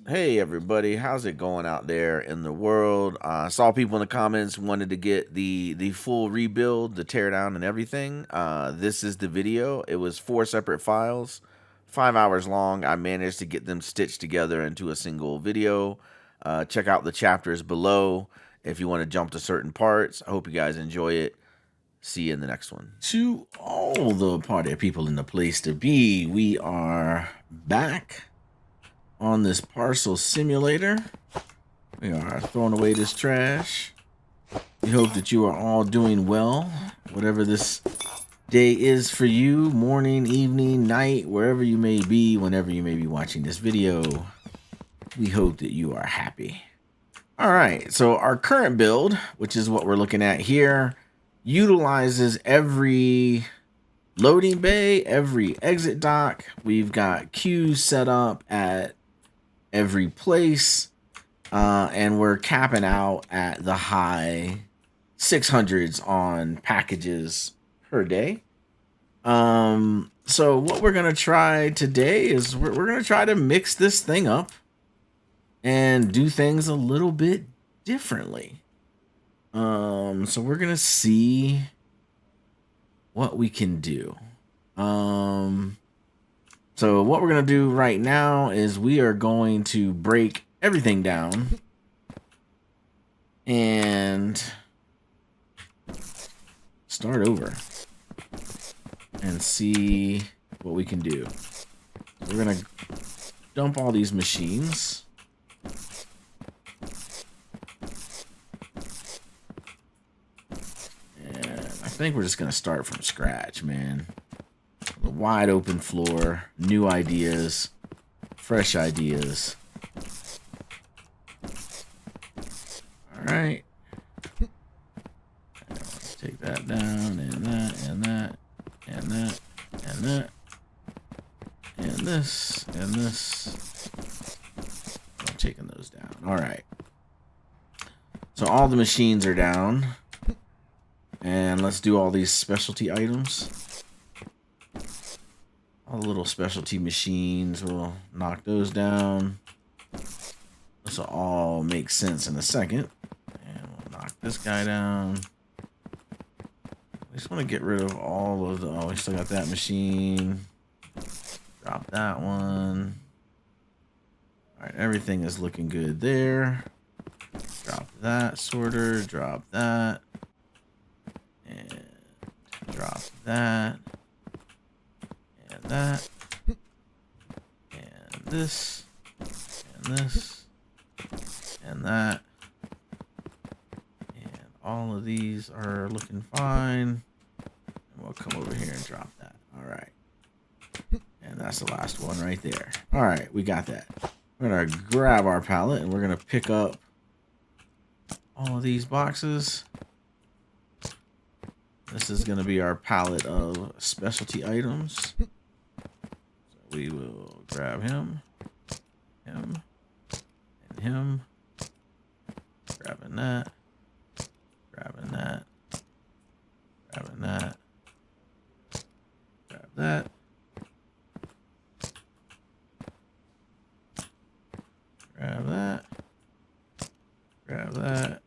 Hey everybody, how's it going out there in the world? I saw people in the comments wanted to get the full rebuild, the teardown and everything. This is the video. It was 4 separate files, 5 hours long. I managed to get them stitched together into a single video. Check out the chapters below if you want to jump to certain parts. I hope you guys enjoy it. See you in the next one. To all the party people in the place to be, we are back on this Parcel Simulator. We are throwing away this trash. We hope that you are all doing well, whatever this day is for you, morning, evening, night, wherever you may be, whenever you may be watching this video. We hope that you are happy. All right, so our current build, which is what we're looking at here, utilizes every loading bay, every exit dock. We've got queues set up at every place, and we're capping out at the high 600s on packages per day. So what we're gonna try today is we're gonna try to mix this thing up and do things a little bit differently. So we're gonna see what we can do. So what we're going to do right now is we are going to break everything down and start over and see what we can do. We're going to dump all these machines. And I think we're just going to start from scratch, man. A wide open floor, new ideas, fresh ideas. All right. Let's take that down, and that, and that, and that, and that, and this, and this. I'm taking those down. All right. So all the machines are down. And let's do all these specialty items. All the little specialty machines, we'll knock those down. This will all make sense in a second. And we'll knock this guy down. I just want to get rid of all of the... Oh, we still got that machine. Drop that one. Alright, everything is looking good there. Drop that sorter. Drop that. And drop that. That, and this, and this, and that, and all of these are looking fine, and we'll come over here and drop that. All right, and that's the last one right there. All right, we got that. We're gonna grab our pallet and we're gonna pick up all of these boxes. This is gonna be our pallet of specialty items. We will grab him, and him, grabbing that, grabbing that, grabbing that, grab that, grab that, grab that,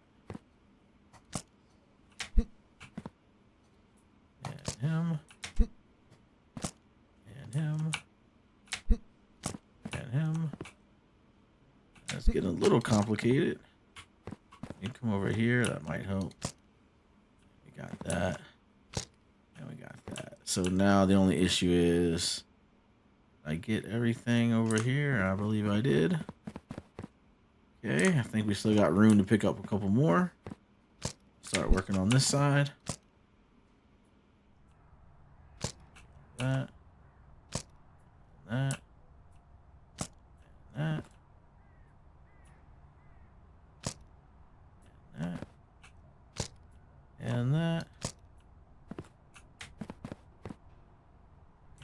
and him, and him. Him. That's getting a little complicated. You come over here, that might help. We got that. And we got that. So now the only issue is I get everything over here. I believe I did. Okay, I think we still got room to pick up a couple more. Start working on this side. That. That. That, and that, and that,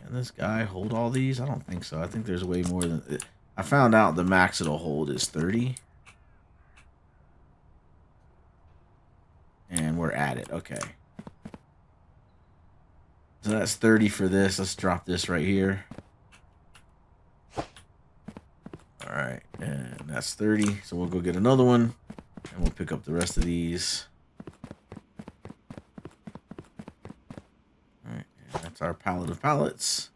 and this guy hold all these? I don't think so. I think there's way more than... I found out the max it'll hold is 30. And we're at it. Okay. So that's 30 for this. Let's drop this right here. All right, and that's 30. So we'll go get another one, and we'll pick up the rest of these. All right, and that's our pallet of pallets.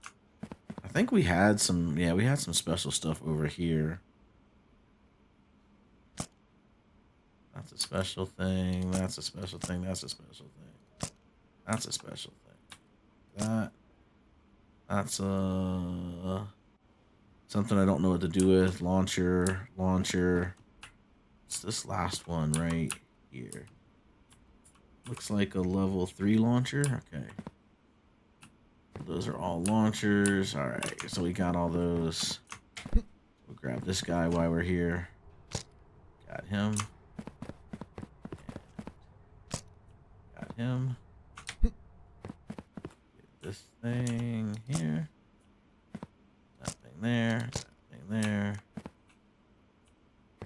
I think we had some, yeah, we had some special stuff over here. That's a special thing. That's a special thing. That's a special thing. That's a special thing. That's something I don't know what to do with. Launcher. It's this last one right here. Looks like a level 3 launcher. Okay. Those are all launchers. All right. So we got all those. We'll grab this guy while we're here. Got him. Got him. Get this thing here. That thing there. That thing there.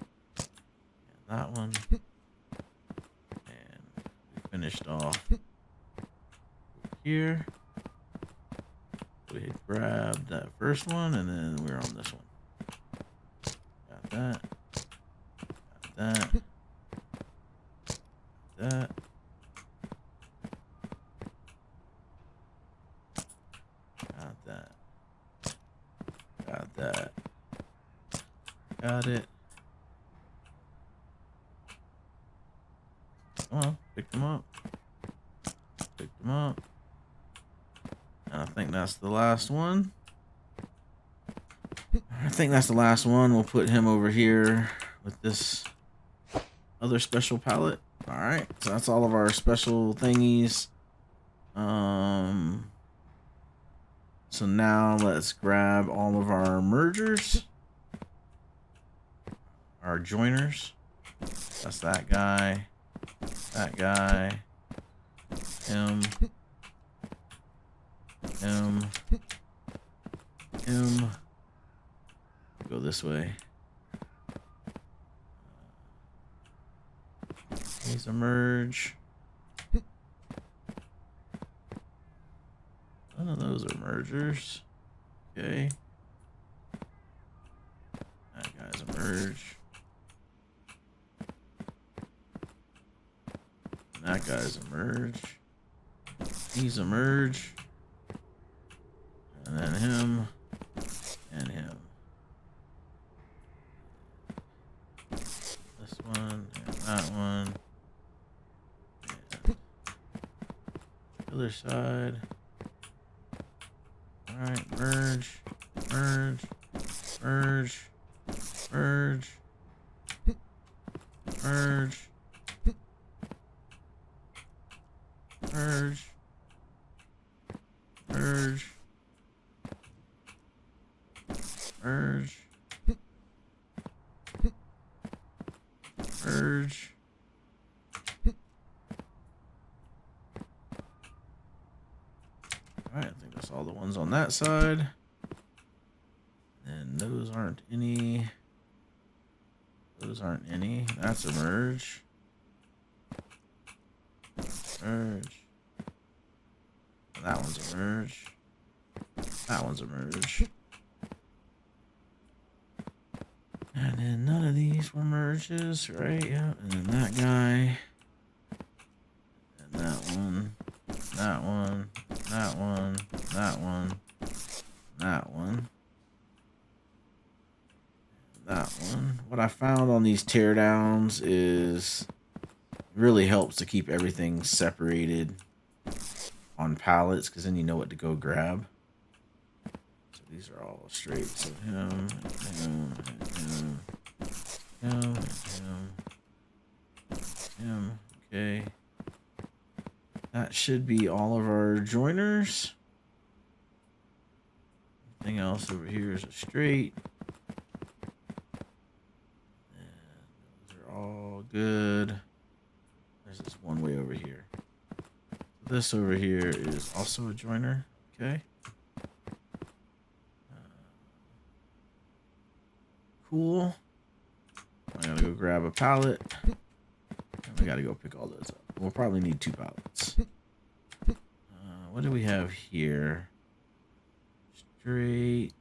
And that one. And we finished off here. We grabbed that first one, and then we're on this one. Got that. Got that. Got that. Got that. Got that. Got it. Come on, pick them up. Pick them up. And I think that's the last one. I think that's the last one. We'll put him over here with this other special palette. All right, so that's all of our special thingies. So now let's grab all of our mergers, our joiners. That's that guy, him, him. Go this way. He's a merge. None of those are mergers. Okay. That guy's a merge. That guy's a merge. He's a merge. And then him. And him. This one. And that one. And the other side. Alright, merge. Merge. Merge. Merge. Merge. Merge. Merge. Merge. Merge. Alright, I think that's all the ones on that side. And those aren't any. Those aren't any. That's a merge. Merge. That one's a merge. That one's a merge. And then none of these were merges, right? Yeah. And then that guy. And that one. That one. That one. That one. That one. That one. What I found on these teardowns is it really helps to keep everything separated on pallets, because then you know what to go grab. So these are all straight. So him, him, him, him, him, him. Okay. That should be all of our joiners. Everything else over here is a straight. And those are all good. There's this one way over here. This over here is also a joiner. Okay. Cool. I gotta go grab a pallet. I gotta go pick all those up. We'll probably need 2 pallets. What do we have here? Straight.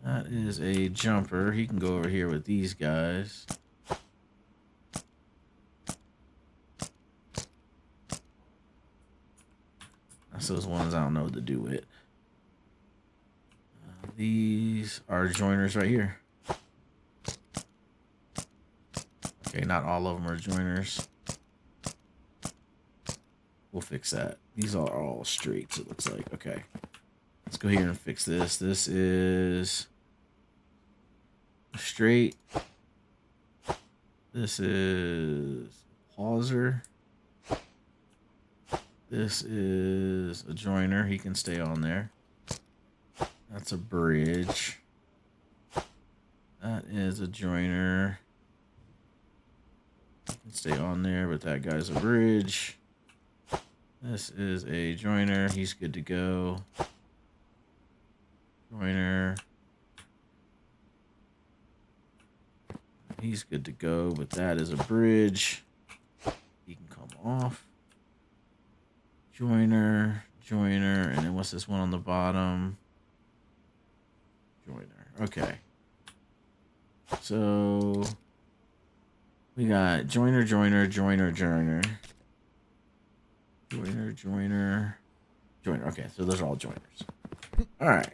That is a jumper. He can go over here with these guys. That's those ones I don't know what to do with. These are joiners right here. Okay, not all of them are joiners. We'll fix that. These are all straights, it looks like. Okay. Let's go here and fix this. This is straight. This is pauser. This is a joiner. He can stay on there. That's a bridge. That is a joiner. He can stay on there, but that guy's a bridge. This is a joiner. He's good to go. Joiner. He's good to go, but that is a bridge. He can come off. Joiner, joiner, and then what's this one on the bottom? Joiner. Okay. So we got joiner, joiner, joiner, joiner. Joiner, joiner, joiner. Okay, so those are all joiners. All right.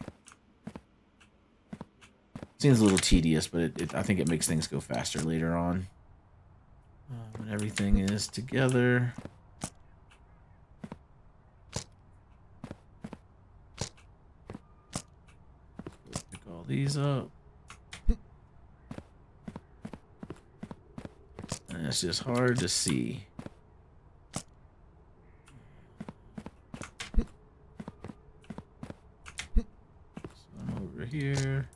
Seems a little tedious, but I think it makes things go faster later on. When everything is together. Pick all these up. And it's just hard to see. So I'm over here.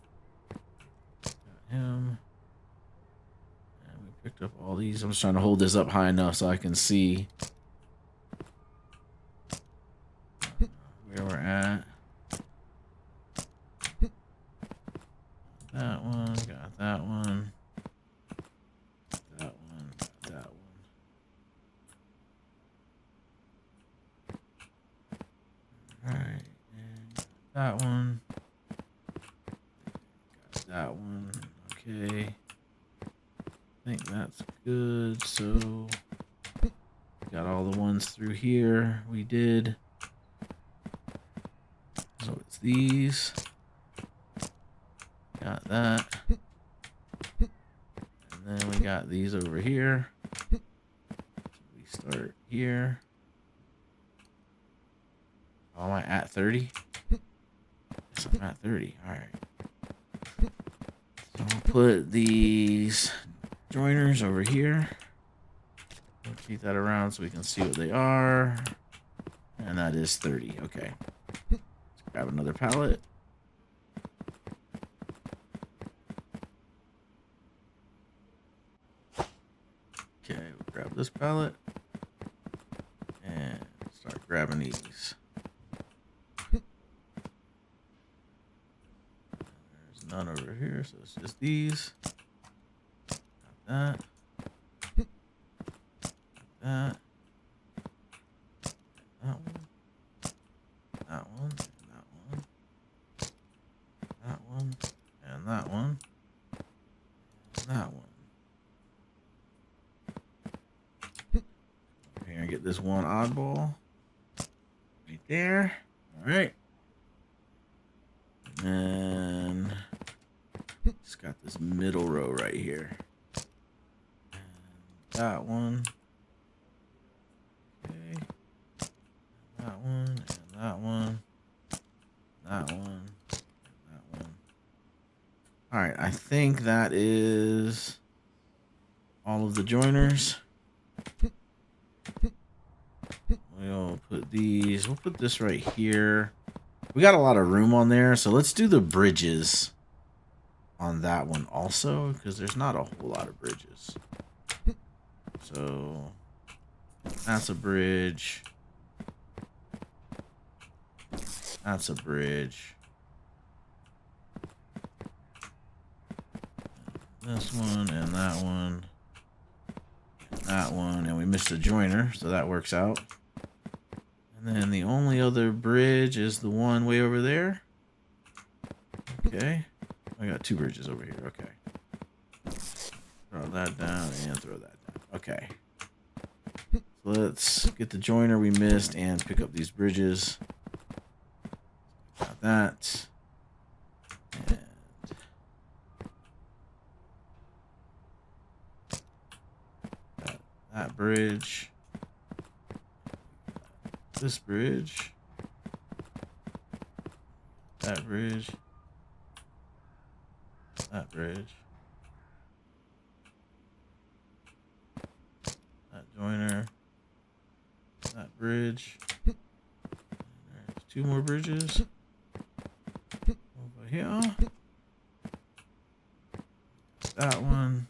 Him. And we picked up all these. I'm just trying to hold this up high enough so I can see where we're at. That one, got that one. That one, got that one. Alright, and that one. Got that one. Okay, I think that's good. So got all the ones through here. We did. So it's these. Got that. And then we got these over here. So we start here. Oh, am I at 30? Yes, I'm at 30. All right. So I'll put these joiners over here. Rotate that around so we can see what they are. And that is 30. Okay. Let's grab another pallet. Okay, we'll grab this pallet. And start grabbing these. None over here, so it's just these. Got that. Got that. That one. That one. That one. And that one. And that one. Over here and get this one oddball. Right there. Alright. And just got this middle row right here. And that one. Okay. That one, and that one. That one. And that one. Alright, I think that is all of the joiners. We'll put these. We'll put this right here. We got a lot of room on there, so let's do the bridges on that one also, because there's not a whole lot of bridges. So that's a bridge. That's a bridge. This one and that one. And that one, and we missed a joiner, so that works out. And then the only other bridge is the one way over there. Okay. I got 2 bridges over here. Okay. Throw that down and throw that down. Okay. So let's get the joiner we missed and pick up these bridges. Got that. And got that bridge. This bridge. That bridge. That bridge. That joiner. That bridge. And there's 2 more bridges. Over here. That one.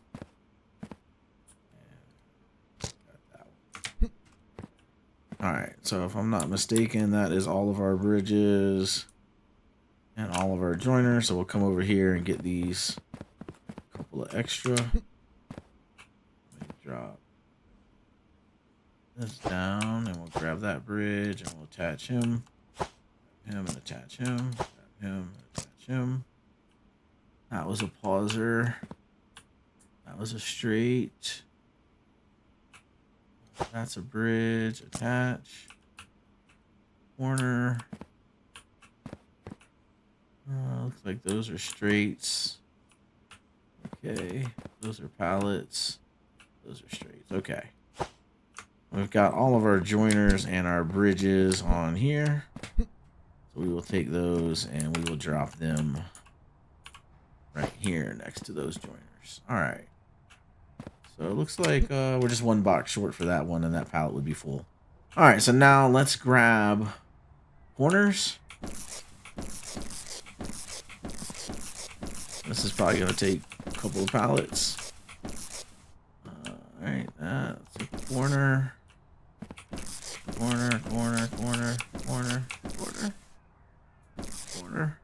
And got that one. Alright, so if I'm not mistaken, that is all of our bridges and all of our joiners. So we'll come over here and get these couple of extra. Let me drop this down and we'll grab that bridge and we'll attach him. Grab him and attach him. Grab him and attach him. That was a pauser. That was a straight. That's a bridge. Attach. Corner. Looks like those are straights. Okay. Those are pallets. Those are straights. Okay. We've got all of our joiners and our bridges on here. So we will take those and we will drop them right here next to those joiners. All right. So it looks like we're just 1 box short for that one and that pallet would be full. All right. So now let's grab corners. This is probably going to take a couple of pallets. All right. That's a corner. Corner, corner, corner, corner, corner, corner.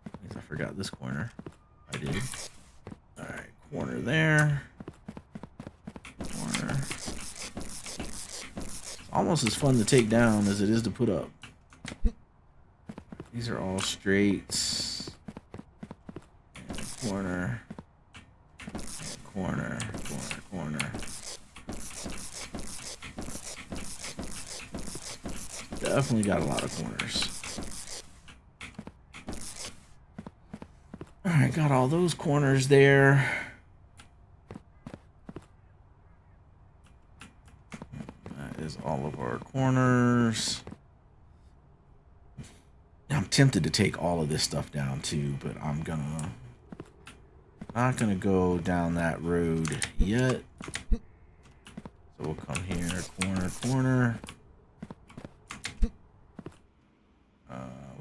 I guess I forgot this corner. I did. Alright, corner there. Corner. It's almost as fun to take down as it is to put up. These are all straights. And corner. And corner, corner, corner. Definitely got a lot of corners. Alright, got all those corners there. That is all of our corners. I'm tempted to take all of this stuff down too, but I'm not gonna go down that road yet. So we'll come here, corner, corner.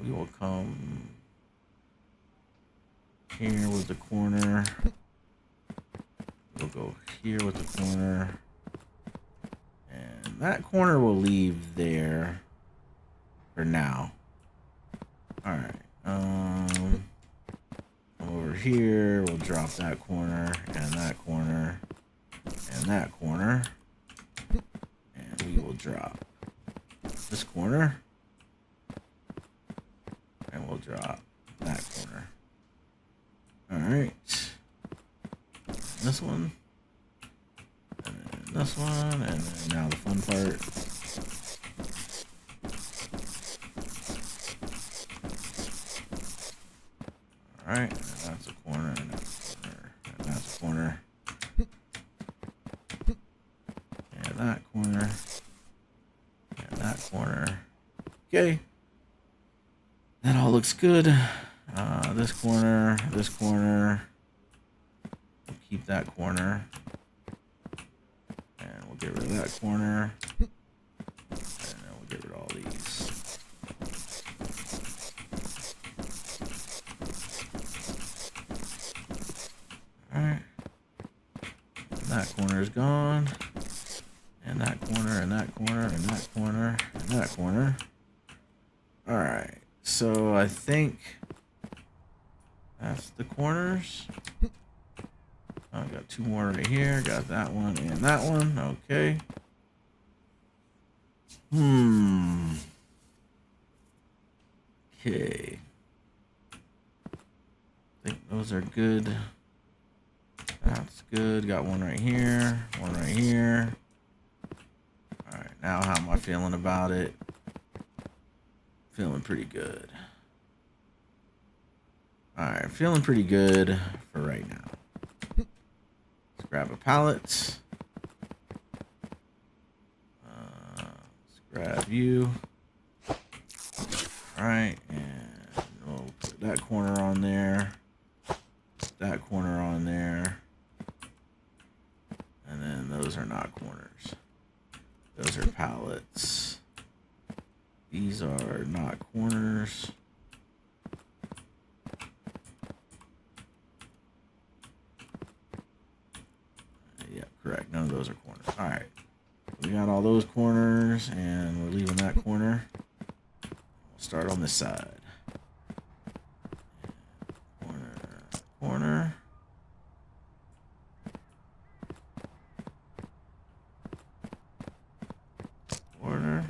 We will come here with the corner. We'll go here with the corner. And that corner will leave there for now. Alright. Come over here. We'll drop that corner and that corner and that corner. And we will drop this corner. And we'll drop that corner. Alright. This one. And then this one. And then now the fun part. Alright. And that's a corner. And that's a corner. And that's a corner. And that corner. And that corner. Okay. That all looks good. This corner, this corner. We'll keep that corner. And we'll get rid of that corner. And then we'll get rid of all these. Alright. That corner is gone. And that corner, and that corner, and that corner, and that corner. Alright. So I think that's the corners. I got 2 more right here. Got that one and that one. Okay. Okay. Those are good. That's good. Got one right here. One right here. Alright, now how am I feeling about it? Feeling pretty good. Alright, feeling pretty good for right now. Let's grab a pallet. Let's grab you. Alright, and we'll put that corner on there. That corner on there. And then those are not corners. Those are pallets. These are not corners. Yeah, correct. None of those are corners. All right. We got all those corners, and we're leaving that corner. We'll start on this side. Corner, corner. Corner.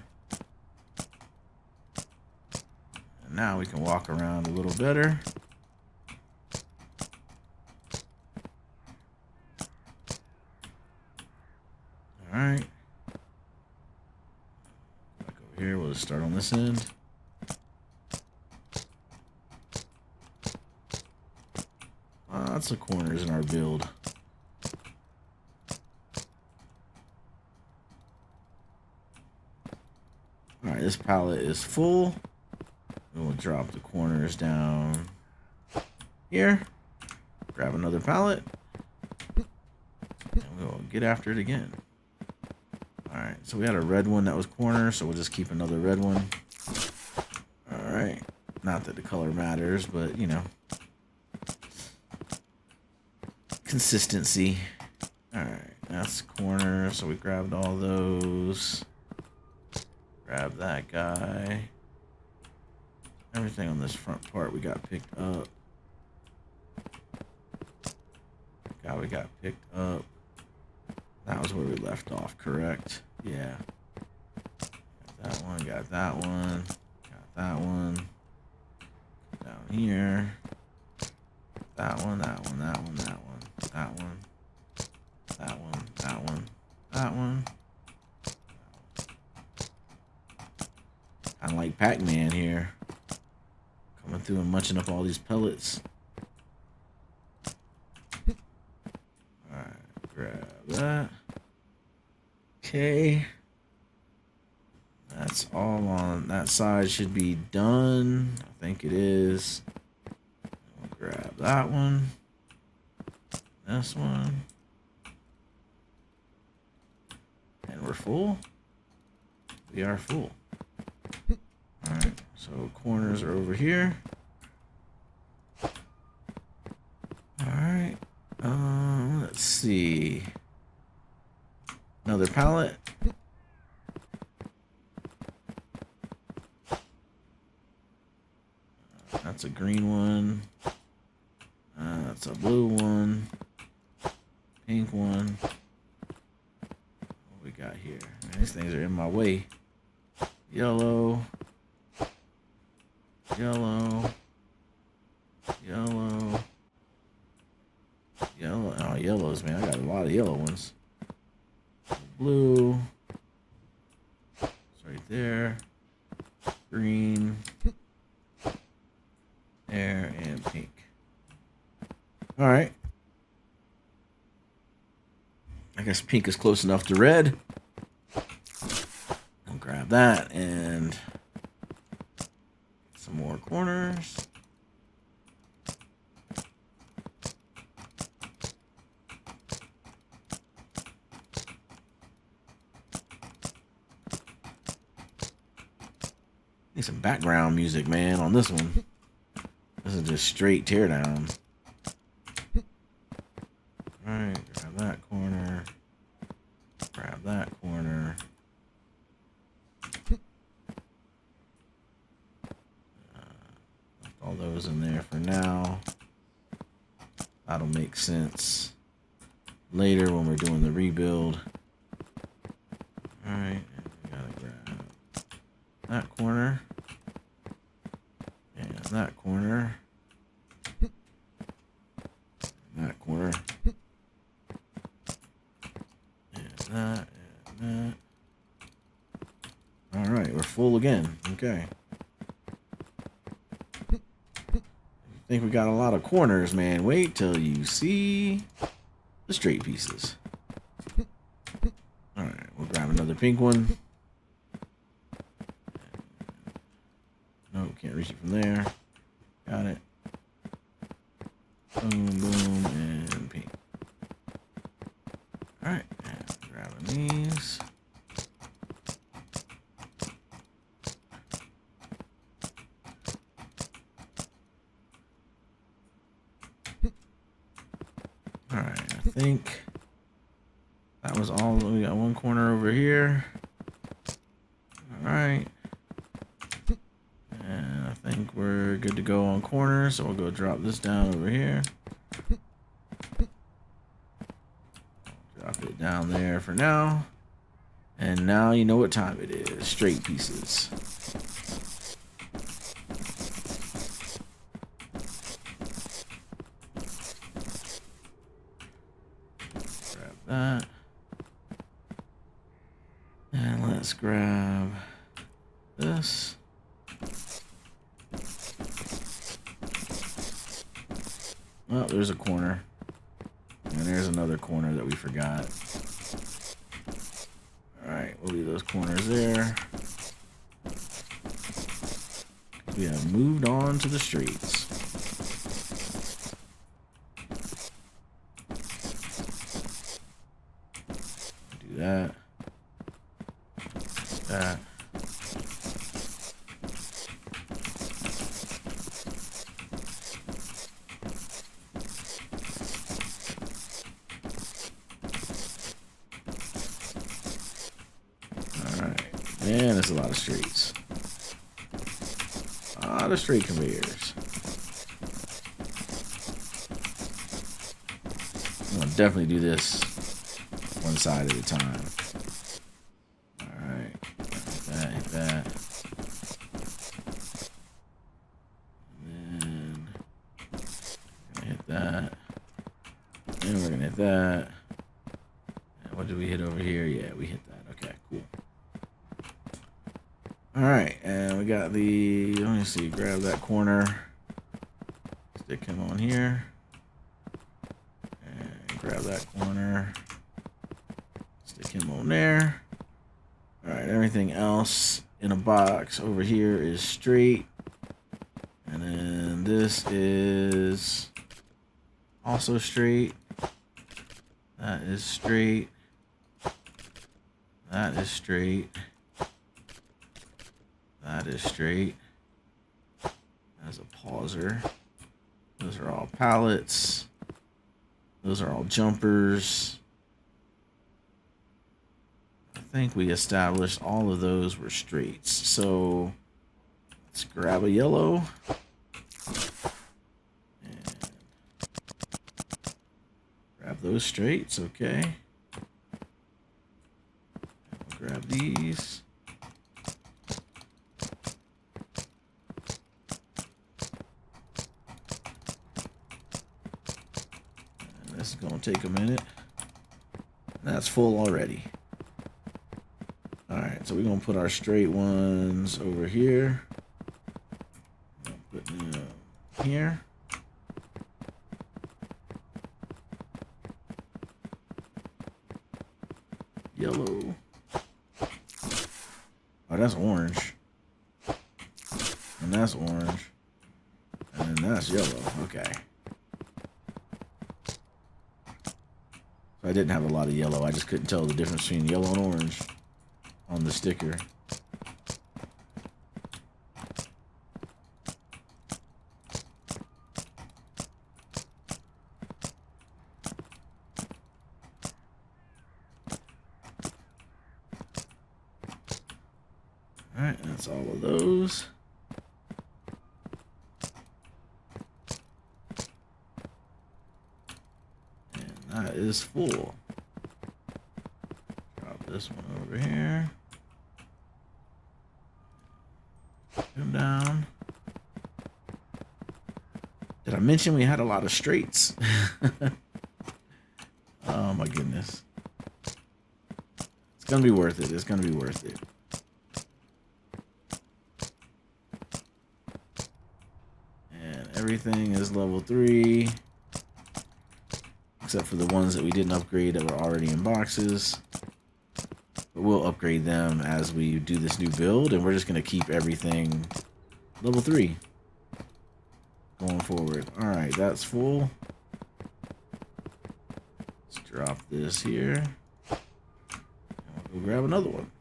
And now we can walk around a little better. All right. Back over here. We'll just start on this end. Lots of corners in our build. All right, this pallet is full. We'll drop the corners down here. Grab another pallet. And we'll get after it again. Alright, so we had a red one that was corner, so we'll just keep another red one. Alright. Not that the color matters, but, you know. Consistency. Alright, that's corner, so we grabbed all those. Grab that guy. Everything on this front part we got picked up. We got picked up. That was where we left off, correct? Yeah. Got that one, got that one, got that one. Down here. That one, that one, that one, that one, that one. That one, that one, that one. Kind of like Pac-Man here. Coming through and munching up all these pellets. Alright, grab that. Okay. That's all on that side should be done. I think it is. We'll grab that one. This one. And we're full. We are full. Alright, so corners are over here. Alright. Let's see. Another pallet. That's a green one. That's a blue one. Pink one. What we got here? Man, these things are in my way. Yellow. Yellow. Yellow. Yellow. Oh, yellows, man. I got a lot of yellow ones. Blue. It's right there. Green. There, and pink. Alright. I guess pink is close enough to red. I'll grab that and some more corners. Need some background music, man, on this one. This is just straight teardown. Alright, grab that corner. Grab that corner. Left all those in there for now. That'll make sense later when we're doing the rebuild. Alright, we gotta grab that corner. And that corner. full again. Okay. I think we got a lot of corners, man. Wait till you see the straight pieces. Alright, we'll grab another pink one. No, can't reach it from there. Got it. Boom, boom, and pink. Alright, grabbing these. Alright, I think that was all. We got one corner over here. Alright. And I think we're good to go on corners, so we'll go drop this down over here. Drop it down there for now. And now you know what time it is. Straight pieces. Grab that. And let's grab this. Oh, there's a corner. And there's another corner that we forgot. Alright, we'll leave those corners there. We have moved on to the streets. Do that. That. Man, there's a lot of streets. A lot of street conveyors. I'm gonna definitely do this one side at a time. Alright. Hit that. And then we're gonna hit that. And we're gonna hit that. And what did we hit over here? Yeah, we hit that. Okay, cool. Alright, and we got the, let me see, grab that corner, stick him on here, and grab that corner, stick him on there. Alright, everything else in a box over here is straight, and then this is also straight, that is straight, that is straight. That is straight. As a pauser. Those are all pallets. Those are all jumpers. I think we established all of those were straights. So let's grab a yellow. And grab those straights, okay. We'll grab these. This is going to take a minute. That's full already. Alright, so we're going to put our straight ones over here. Put them here. Yellow. Oh, that's orange. And that's orange. And that's yellow. Okay. I didn't have a lot of yellow. I just couldn't tell the difference between yellow and orange on the sticker. All right, that's all of those. That is full. Drop this one over here. Come down. Did I mention we had a lot of straights? Oh my goodness. It's gonna be worth it. It's gonna be worth it. Everything is level 3. Except for the ones that we didn't upgrade that were already in boxes. But we'll upgrade them as we do this new build, and we're just going to keep everything level 3 going forward. Alright, that's full. Let's drop this here. And we'll go grab another one.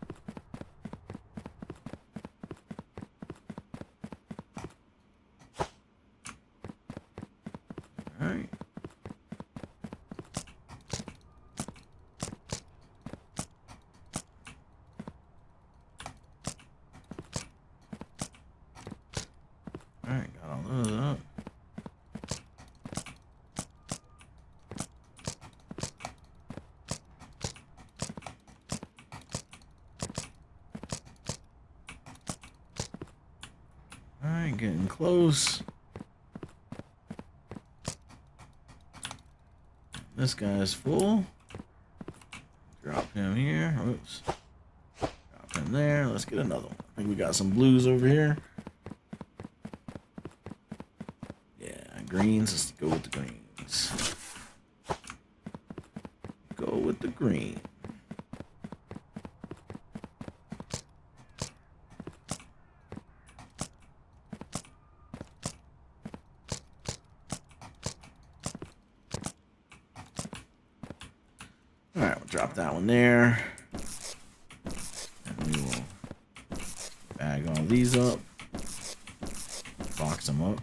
Alright. Alright, got all those up. Alright, getting close. This guy's full. Drop him here. Oops. Drop him there. Let's get another one. I think we got some blues over here. Yeah, greens. Let's go with the greens. Go with the green. Alright, we'll drop that one there. And we will bag all these up. Box them up.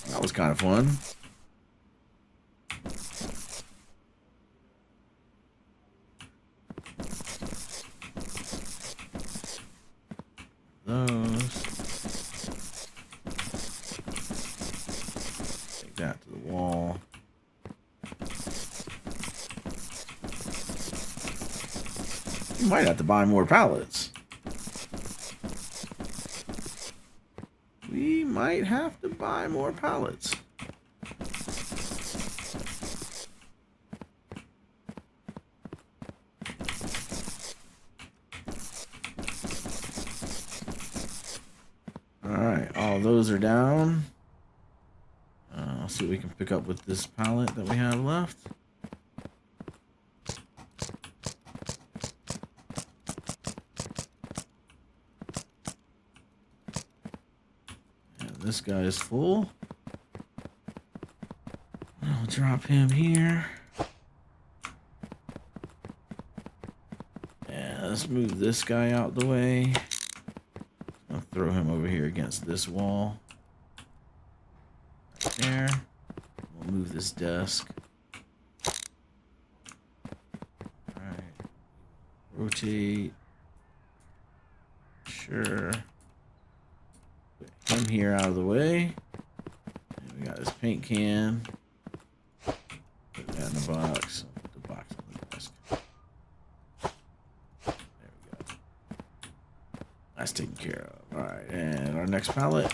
That was kind of fun. Those. Take that to the wall. You might have to buy more pallets. We might have to buy more pallets. Alright, all those are down. Let's see what we can pick up with this pallet that we have left. This guy is full. I'll drop him here. Yeah, let's move this guy out the way. I'll throw him over here against this wall. Right there. We'll move this desk. Alright. Rotate. Sure. Put him here out of the way. And we got this paint can. Put that in the box. Put the box on the desk. There we go. That's taken care of. Alright, and our next pallet.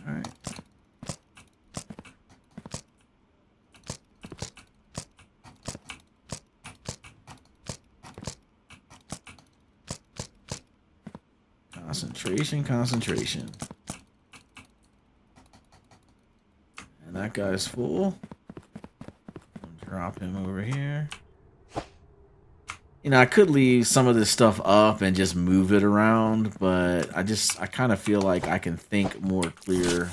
Alright. Concentration, concentration. And that guy's full. I'll drop him over here. You know, I could leave some of this stuff up and just move it around, but I kind of feel like I can think more clear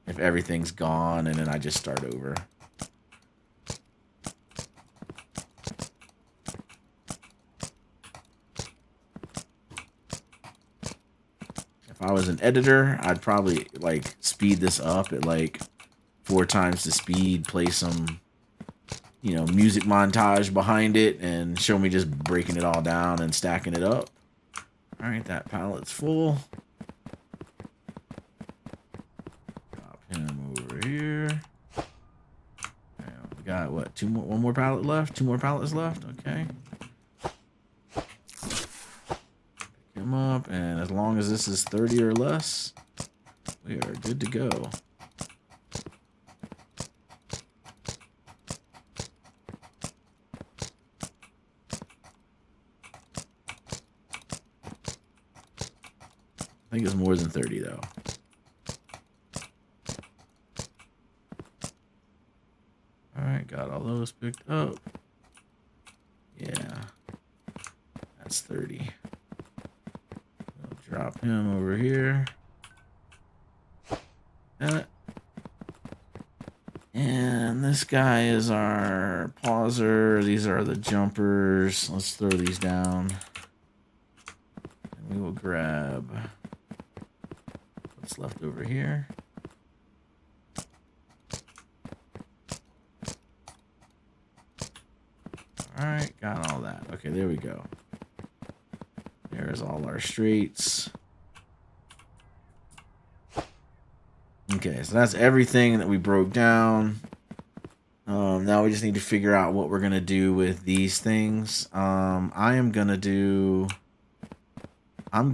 if everything's gone and then I just start over. If I was an editor, I'd probably like speed this up at like 4 times the speed, play some, you know, music montage behind it and show me just breaking it all down and stacking it up. All right, that pallet's full. Drop him got what? One more pallet left. 2 more pallets left. Okay. Pick him up, and as long as this is 30 or less, we are good to go. I think it's more than 30 though. All right, got all those picked up. Yeah, that's 30. I'll drop him over here. And this guy is our pauser. These are the jumpers. Let's throw these down. And we will grab what's left over here. Alright, got all that. Okay, there we go. There's all our straights. Okay, so that's everything that we broke down. Now we just need to figure out what we're gonna do with these things. I'm gonna do 1,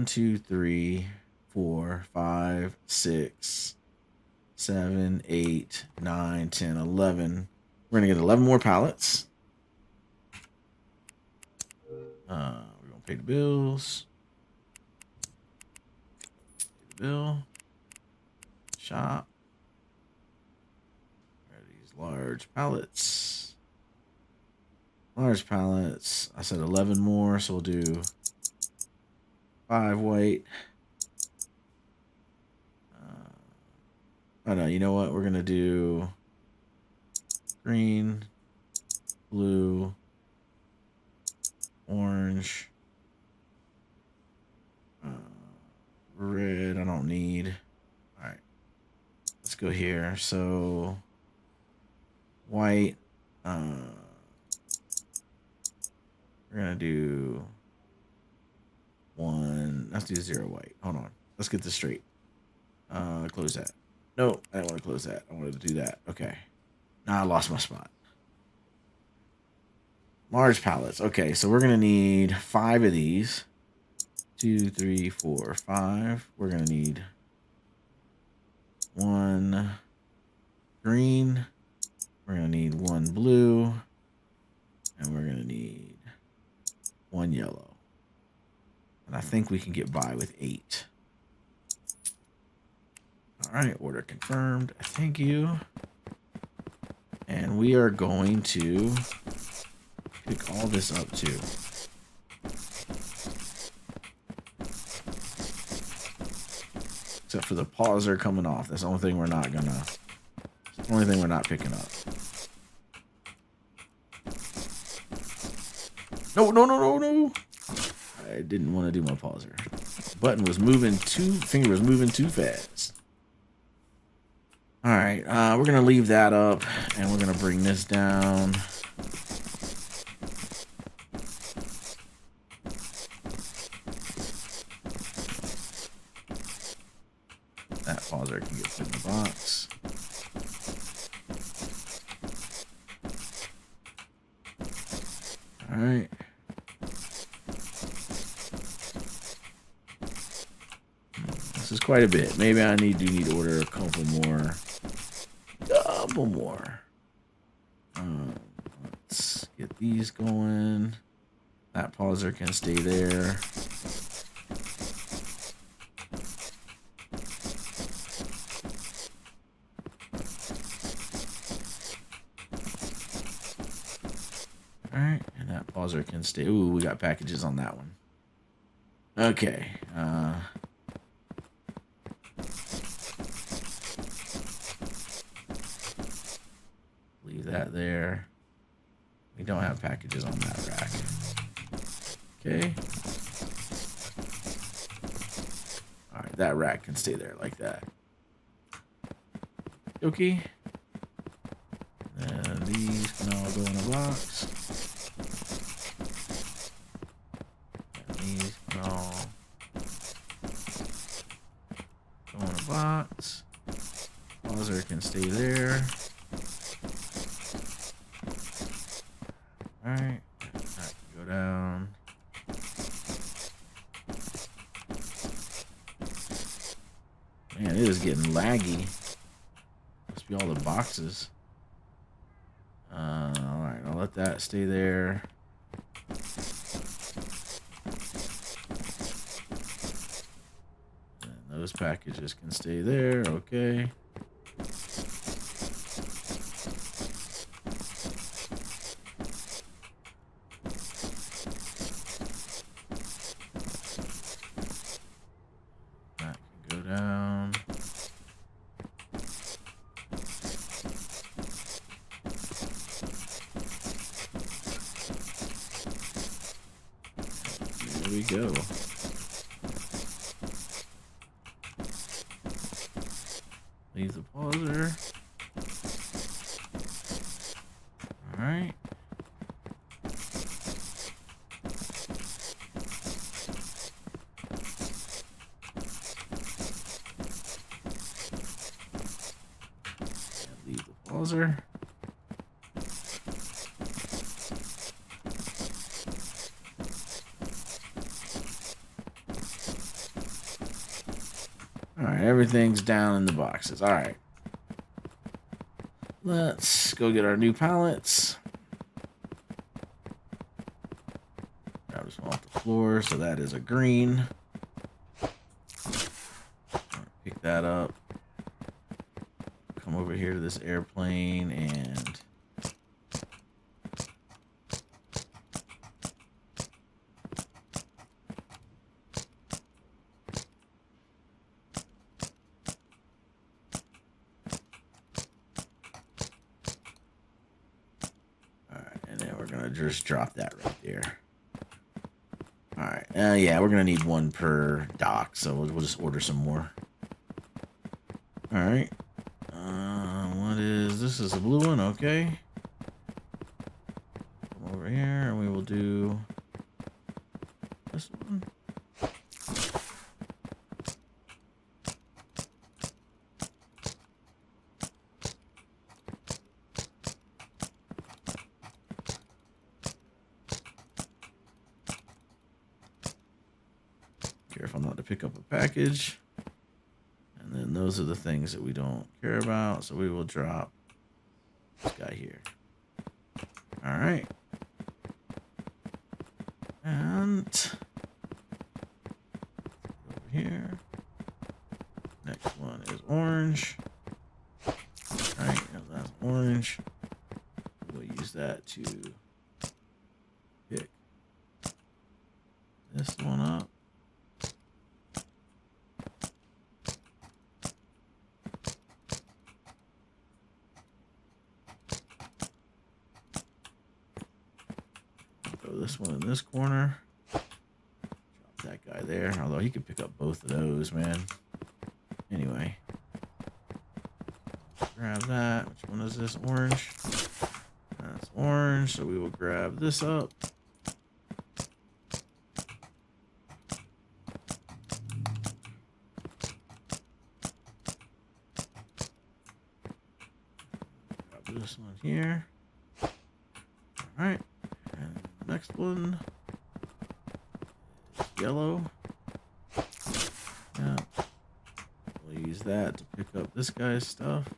2, 3, 4, 5, 6, 7, 8, 9, 10, 11. We're gonna get 11 more pallets. We're gonna pay the bills. Pay the bill. Shop. Where are these large pallets? Large pallets. I said 11 more, so we'll do 5 white. Oh no, you know what? We're gonna do green, blue, orange, red. I don't need. All right, let's go here. So white. We're gonna do 1. Let's do 0 white. Hold on. Let's get this straight. Close that. No, I don't want to close that. I wanted to do that. Okay. Now I lost my spot. Large pallets. Okay, so we're gonna need 5 of these. 2, 3, 4, 5. We're gonna need 1 green. We're gonna need 1 blue. And we're gonna need 1 yellow. And I think we can get by with 8. All right, order confirmed. Thank you. And we are going to pick all this up too. Except for the pauser coming off. That's the only thing we're not gonna. The only thing we're not picking up. No, no, no, no, no. I didn't want to do my pauser. Button was moving finger was moving too fast. All right, we're gonna leave that up, and we're gonna bring this down. That pauser can get put in the box. All right. This is quite a bit. Maybe I do need to order a couple more. Couple more. Let's get these going. That pauser can stay there. All right, and that pauser can stay. Ooh, we got packages on that one. Okay. Leave that there. We don't have packages on that rack. Okay. All right, that rack can stay there like that. Okay. And these can all go in a box. And these can all go in a box. Pauser can stay there. Alright. That can go down. Man, it is getting laggy. Must be all the boxes. Alright, I'll let that stay there. And those packages can stay there, okay. That can go down. There we go. Leave the pauser. Alright. Leave the pauser. Alright, everything's down in the boxes. Alright. Let's go get our new pallets. Grab this one off the floor, so that is a green. Pick that up. Come over here to this airplane and just drop that right there. All right. Yeah, we're gonna need one per dock, so we'll just order some more. All right. What is this? Is a blue one? Okay. Come over here, and we will do this one. Careful not to pick up a package. And then those are the things that we don't care about. So we will drop this guy here. All right. And over here. Next one is orange. All right, that's orange. We'll use that to pick this one up. Throw this one in this corner. Drop that guy there. Although he could pick up both of those, man. Anyway. Grab that. Which one is this? Orange. That's orange. So we will grab this up. Grab this one here. All right. And the next one is yellow. Yeah. We'll use that to pick up this guy's stuff.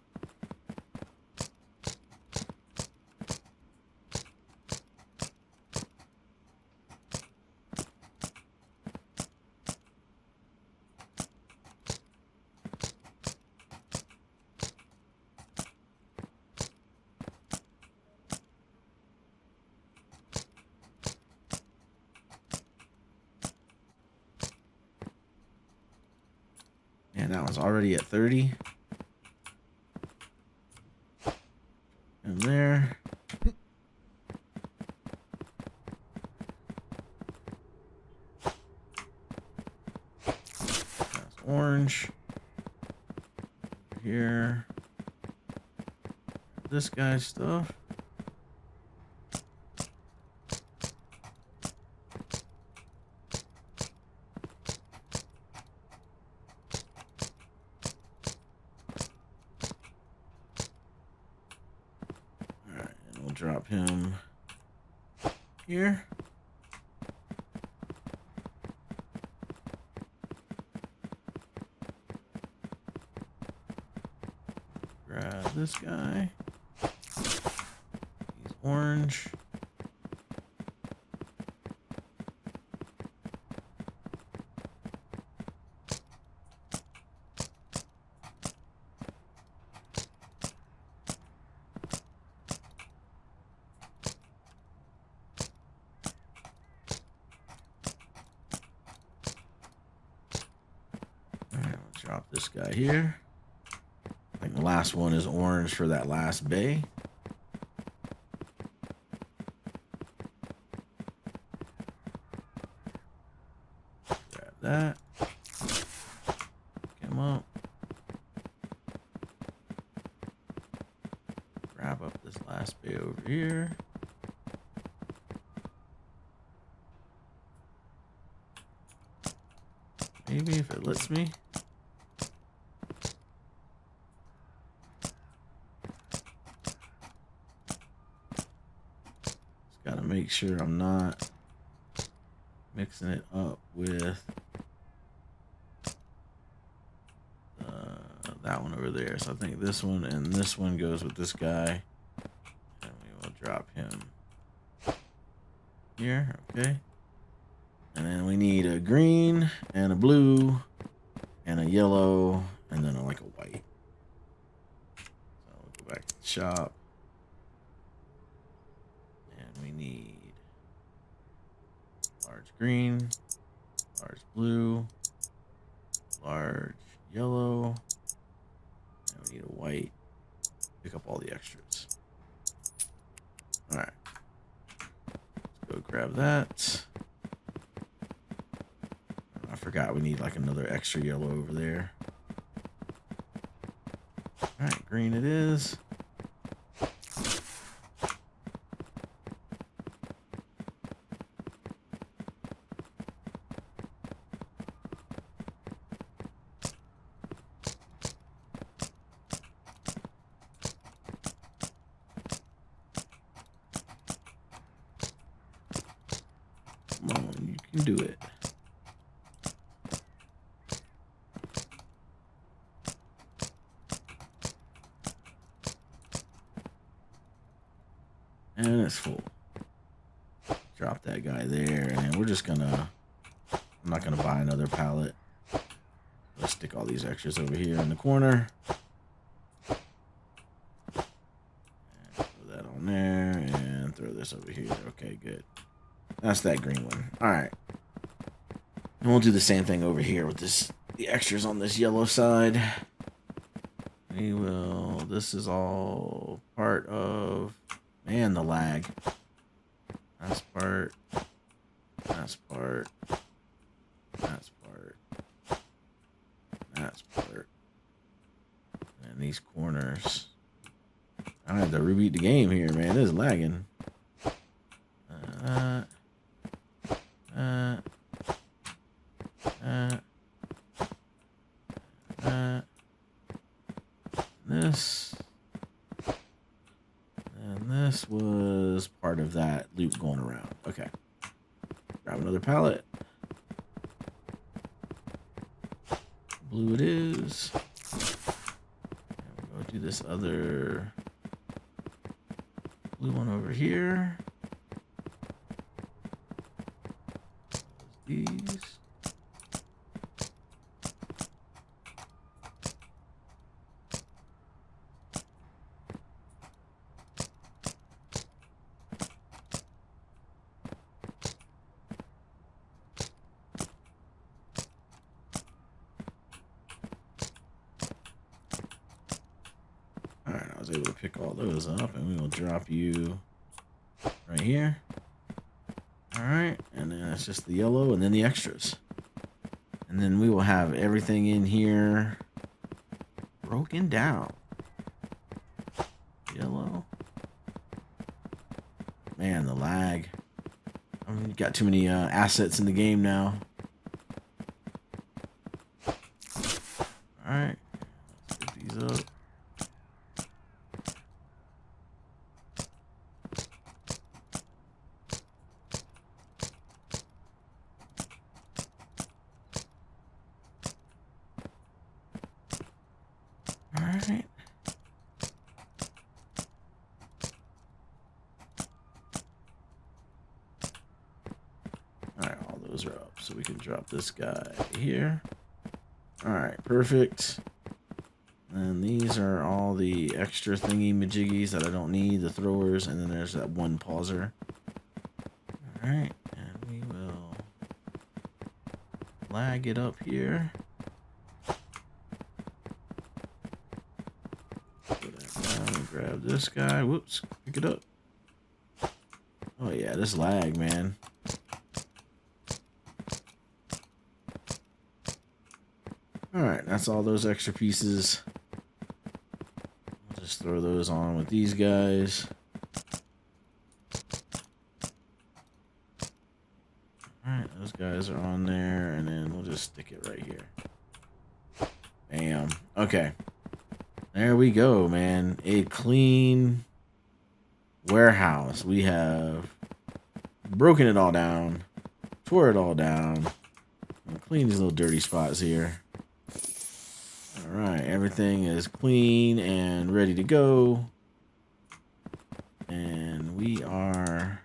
And that one's already at 30. And there. That's orange. Here. This guy's stuff. drop him here. Grab this guy. He's orange. Drop this guy here. I think the last one is orange for that last bay. Grab that. Come up. Grab up this last bay over here. Maybe if it lets me. Gotta make sure I'm not mixing it up with that one over there. So I think this one and this one goes with this guy. And we will drop him here, okay? And then we need a green and a blue and a yellow and then like a white. So we'll go back to the shop. We need large green, large blue, large yellow, and we need a white. Pick up all the extras. All right, let's go grab that. I forgot we need like another extra yellow over there. All right, green it is. Come on, you can do it. And it's full. Drop that guy there, and then we're just gonna, I'm not gonna buy another pallet. Let's stick all these extras over here in the corner. And throw that on there, and throw this over here. Okay, good. That's that green one. All right. And we'll do the same thing over here with this, the extras on this yellow side. We will, this is all part of, man, the lag. That's part, that's part, that's part, that's part. And these corners. I have to rebeat the game here, man. This is lagging. This. And this was part of that loop going around. Okay. Grab another pallet. Blue it is. And we'll go do this other blue one over here. These. Alright, I was able to pick all those up, and we will drop you right here. Alright, and then it's just the yellow and then the extras. And then we will have everything in here broken down. Yellow. Man, the lag. I've got too many assets in the game now. Alright, let's get these up. those are up. So we can drop this guy here. All right, perfect. And these are all the extra thingy majiggies that I don't need, the throwers, and then there's that one pauser. All right, and we will lag it up here. Put that down and grab this guy. Whoops, pick it up. Oh yeah, this lag, man. All right, that's all those extra pieces. I'll just throw those on with these guys. Alright, those guys are on there, and then we'll just stick it right here. Bam. Okay. There we go, man. A clean warehouse. We have broken it all down, tore it all down, and clean these little dirty spots here. Alright, everything is clean and ready to go. And we are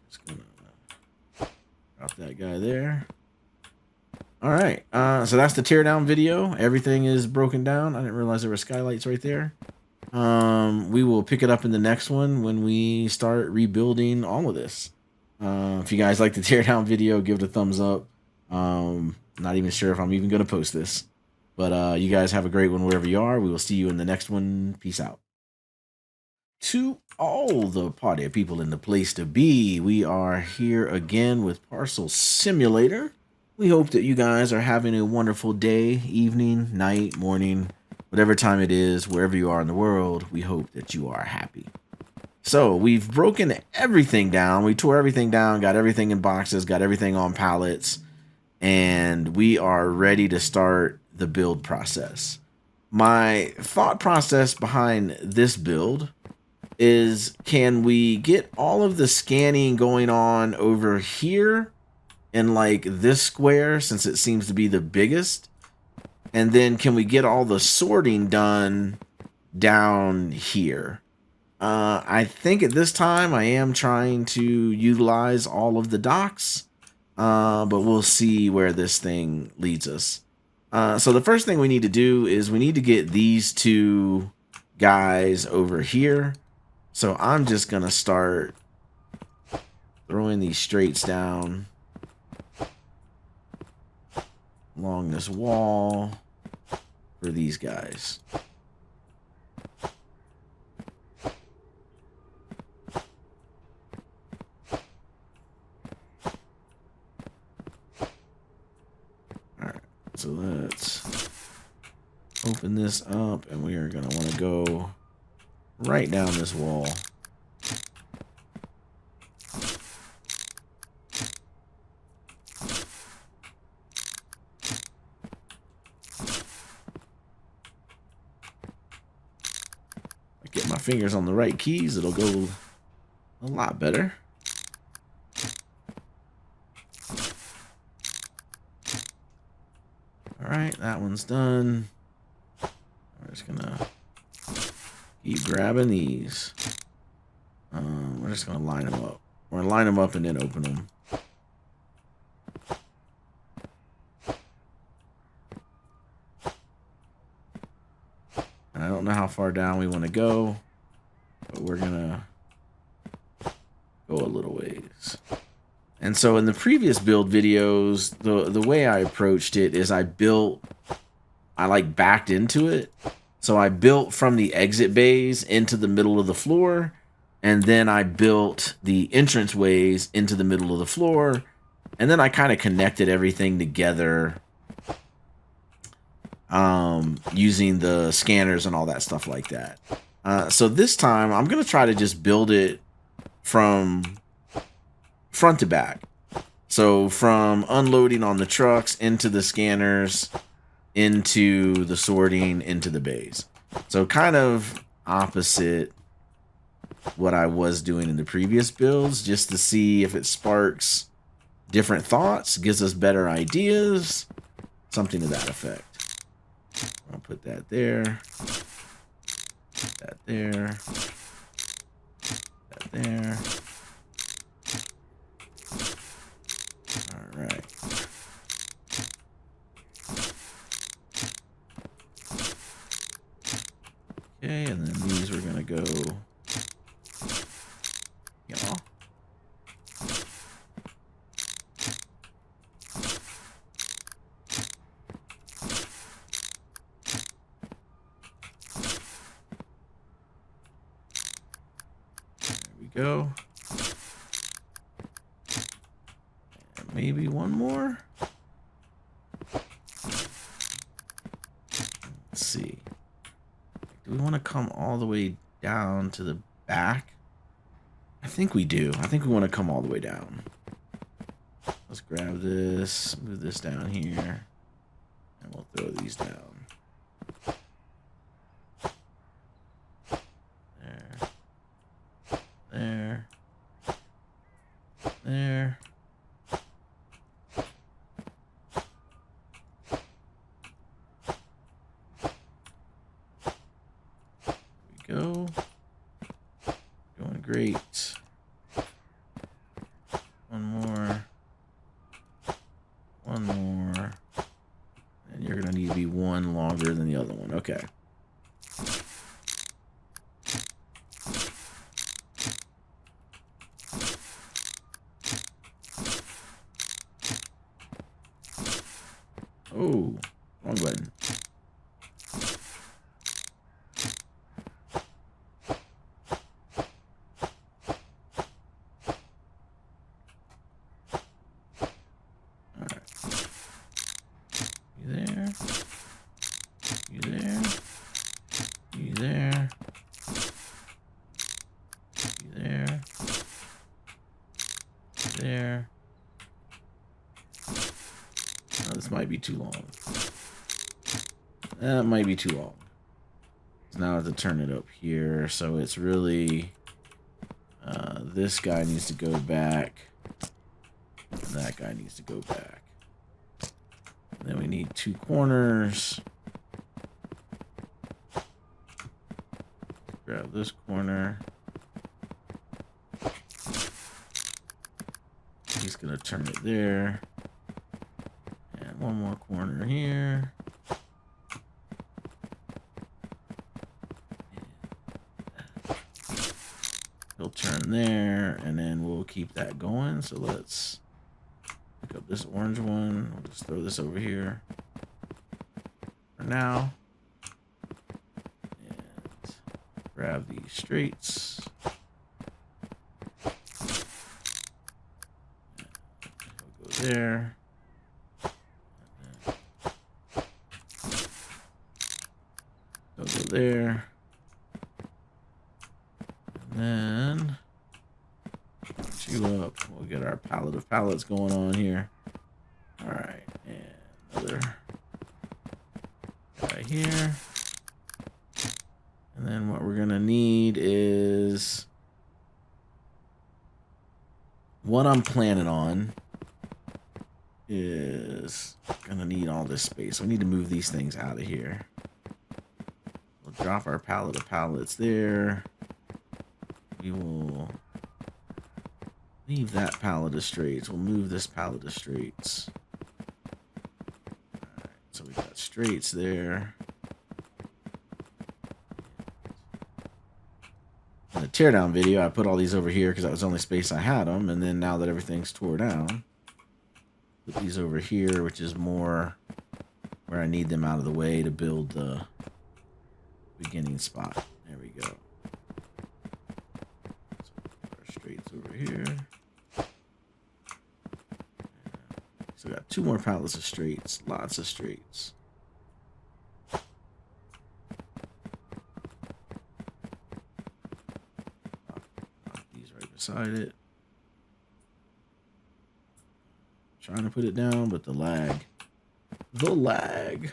just gonna drop that guy there. All right, so that's the teardown video. Everything is broken down. I didn't realize there were skylights right there. We will pick it up in the next one when we start rebuilding all of this. If you guys like the teardown video, give it a thumbs up. Not even sure if I'm even going to post this. But you guys have a great one wherever you are. We will see you in the next one. Peace out. To all the party people in the place to be, we are here again with Parcel Simulator. We hope that you guys are having a wonderful day, evening, night, morning, whatever time it is, wherever you are in the world. We hope that you are happy. So we've broken everything down. We tore everything down, got everything in boxes, got everything on pallets, and we are ready to start the build process. My thought process behind this build is, can we get all of the scanning going on over here in like this square, since it seems to be the biggest, and then can we get all the sorting done down here? I think at this time I am trying to utilize all of the docks, but we'll see where this thing leads us. So the first thing we need to do is we need to get these two guys over here. So I'm just gonna start throwing these straights down along this wall for these guys. Alright, so let's open this up, and we are going to want to go right down this wall. Get my fingers on the right keys, it'll go a lot better. Alright, that one's done. We're just gonna keep grabbing these. We're just gonna line them up. We're gonna line them up and then open them. I don't know how far down we want to go, but we're gonna go a little ways. And so in the previous build videos, the way I approached it is I backed into it. So I built from the exit bays into the middle of the floor, and then I built the entrance ways into the middle of the floor, and then I kind of connected everything together using the scanners and all that stuff like that. So this time I'm going to try to just build it from front to back. So from unloading on the trucks into the scanners, into the sorting, into the bays. So kind of opposite what I was doing in the previous builds, just to see if it sparks different thoughts, gives us better ideas, something to that effect. I'll put that there, that there, that there. Okay, and then these we're gonna go. Y'all. There we go. And maybe one more. Let's see. Do we want to come all the way down to the back? I think we do. I think we want to come all the way down. Let's grab this, move this down here, and we'll throw these down. There. There. There. There we go. Going great. One more. One more. And you're going to need to be one longer than the other one. Okay. Oh, wrong button. There. Oh, this might be too long. That might be too long. So now I have to turn it up here. So it's really... this guy needs to go back. And that guy needs to go back. And then we need two corners. Grab this corner. He's going to turn it there. And one more corner here. He'll turn there, and then we'll keep that going. So let's pick up this orange one. We'll just throw this over here for now. And grab these straights. He'll go there. He'll go there. And then you up. We'll get our palette of palettes going on here. All right, and another guy here. And then what we're gonna need is what I'm planning on is gonna need all this space. We need to move these things out of here. We'll drop our palette of palettes there. We will leave that palette of straights. We'll move this palette of straights. Alright, so we got straights there. In the teardown video, I put all these over here because that was the only space I had them. And then now that everything's tore down, put these over here, which is more where I need them out of the way to build the beginning spot. There we go. Straights over here. So we got two more palettes of straights. Lots of straights. Knock these right beside it. Trying to put it down, but the lag. The lag.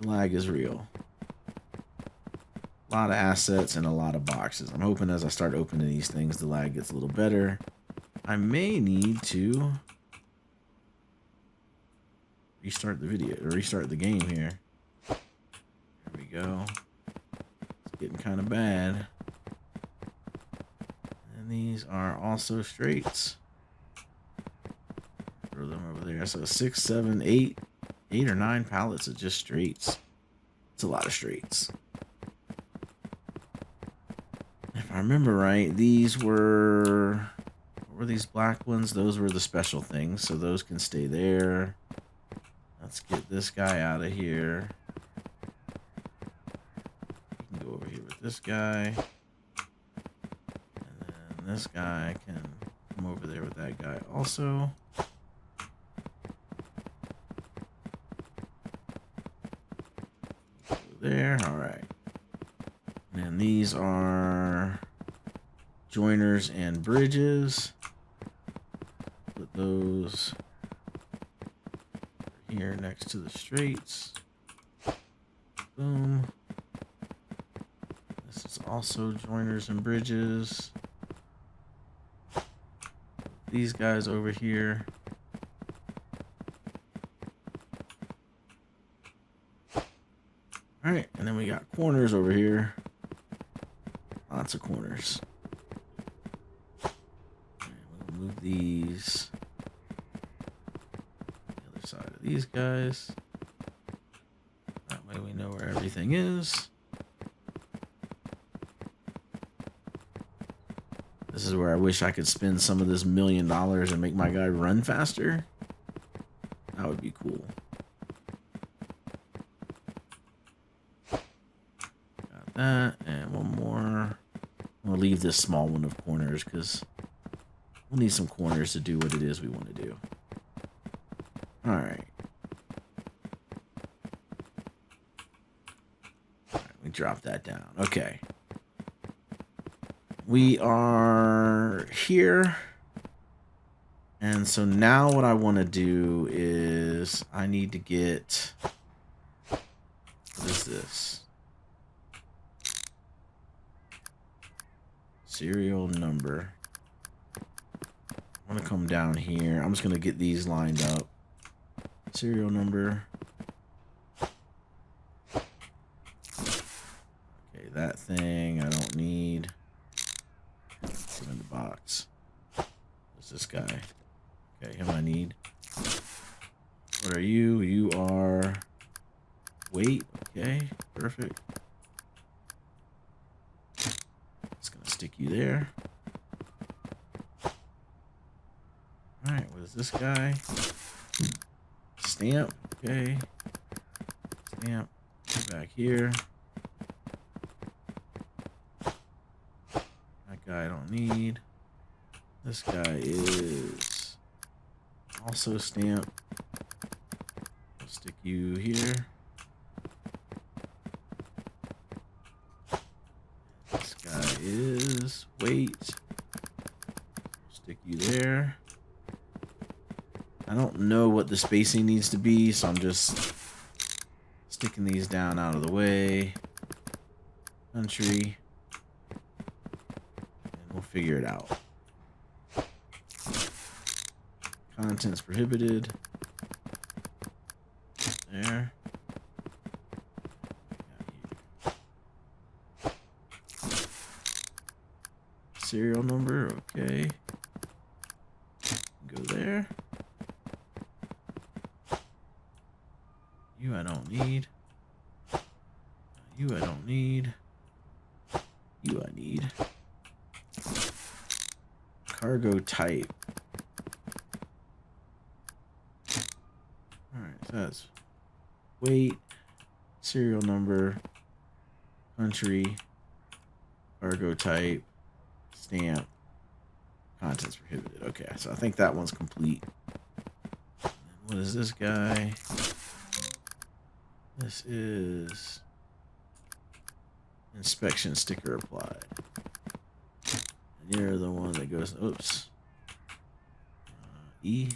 The lag is real. A lot of assets and a lot of boxes. I'm hoping as I start opening these things, the lag gets a little better. I may need to restart the video, or restart the game here. There we go. It's getting kind of bad. And these are also straights. Throw them over there. So 6, 7, 8 or 9 pallets of just straights. It's a lot of straights. remember right, these were... What were these black ones? Those were the special things, so those can stay there. Let's get this guy out of here. We can go over here with this guy. And then this guy can come over there with that guy also. Go there, alright. And these are joiners and bridges. Put those here next to the straights. Boom. This is also joiners and bridges. These guys over here. All right, and then we got corners over here. Lots of corners. And we'll move these. The other side of these guys. That way we know where everything is. This is where I wish I could spend some of this $1 million and make my guy run faster. That would be cool. Got that, and one more. I'm gonna leave this small one of corners because we'll need some corners to do what it is we want to do. All right. We drop that down. Okay. We are here. And so now what I want to do is I need to get, what is this? Serial number. I'm going to come down here. I'm just going to get these lined up. Serial number. Okay, that thing I don't need. Put in the box. What's this guy? Okay, him I need. What are you? You are weight. Okay, perfect. Just gonna stick you there. Alright, what is this guy? Stamp. Okay. Stamp. Go back here. That guy I don't need. This guy is also stamp. I'll stick you here. This guy is weight. Stick you there. I don't know what the spacing needs to be, so I'm just sticking these down out of the way. Country. And we'll figure it out. Contents prohibited. There. Serial number, okay. Go there. You I don't need. You I don't need. You I need. Cargo type. Alright, so that's weight, serial number, country, cargo type, stamp, contents prohibited. Okay, so I think that one's complete. What is this guy? This is inspection sticker applied. And you're the one that goes, oops. E.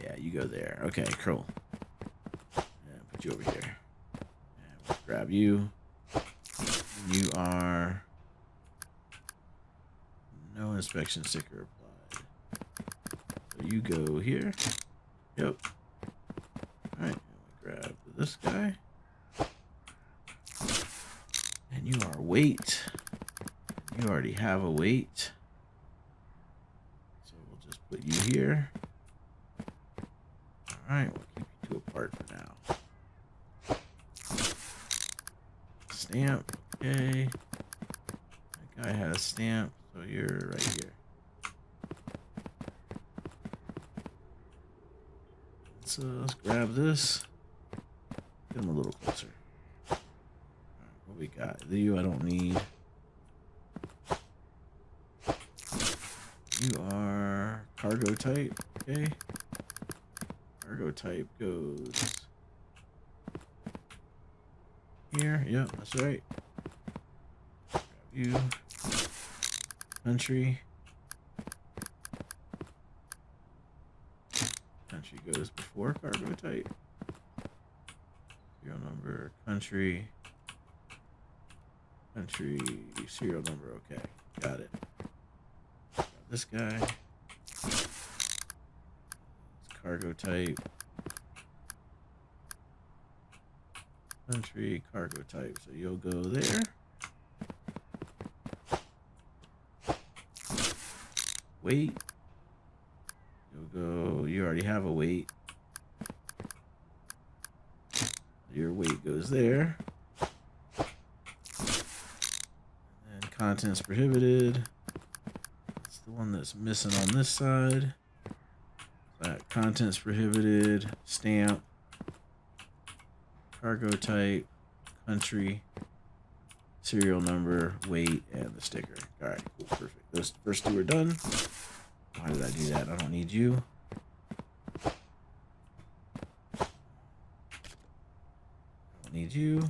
Yeah, you go there. Okay, cool. And put you over here. And we'll grab you. You are no inspection sticker applied. So you go here. Yep. Alright, grab this guy. And you are weight. You already have a weight. So we'll just put you here. Alright, we'll keep you two apart for now. Stamp. Okay. That guy has stamp, so you're right here. Let's grab this. Get him a little closer. All right, what we got? You I don't need. You are cargo type. Okay. Cargo type goes here. Yep, that's right. Grab you. Country. Country goes before cargo type. Serial number, country, serial number. Okay, got it. Got this guy. It's cargo type. Country, cargo type. So you'll go there. Weight. You'll go, you already have a weight. Your weight goes there. And contents prohibited. That's the one that's missing on this side. That contents prohibited, stamp, cargo type, country, serial number, weight, and the sticker. All right, cool, perfect. Those first two are done. Why did I do that? I don't need you. I don't need you.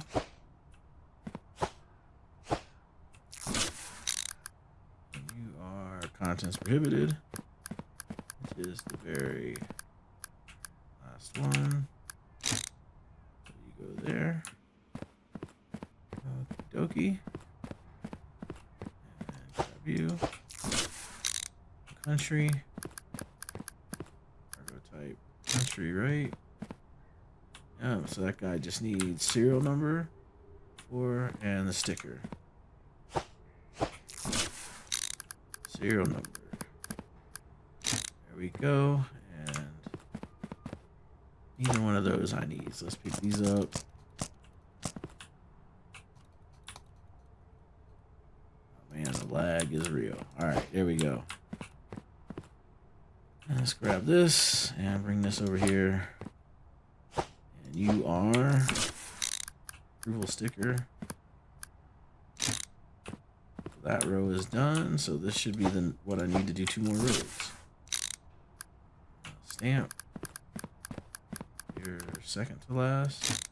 You are contents prohibited, which is the very last one. So you go there. Okie dokie. And grab you. Country. Cargo type. Country, right? Yeah, so that guy just needs serial number and the sticker. Serial number. There we go. And neither one of those I need. So let's pick these up. Oh man, the lag is real. Alright, there we go. And let's grab this and bring this over here. And you are approval sticker. That row is done, so this should be what I need to do 2 more rows. Stamp. Your second to last.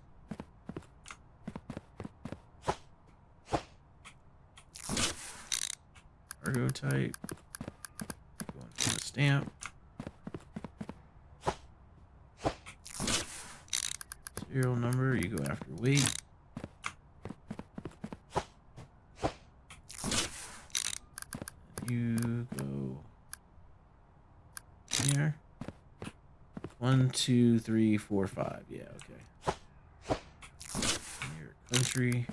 Cargo type. Going for the stamp. Serial number, you go after weight. You go here. 1, 2, 3, 4, 5. Yeah, okay. Your country.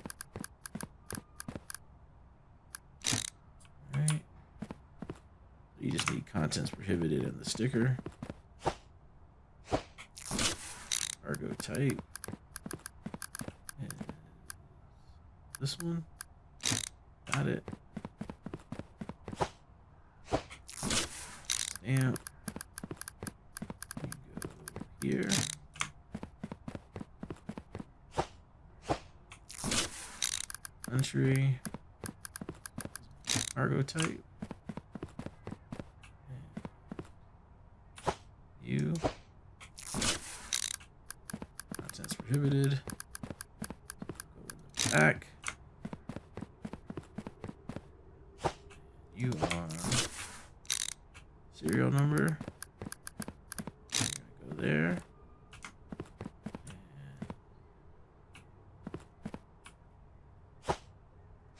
All right. You just need contents prohibited and the sticker. Cargo type. And this one. Got it. Stamp. You go here. Country. Cargo type. And you. Contents prohibited. Go in the back. You are serial number. You're gonna go there.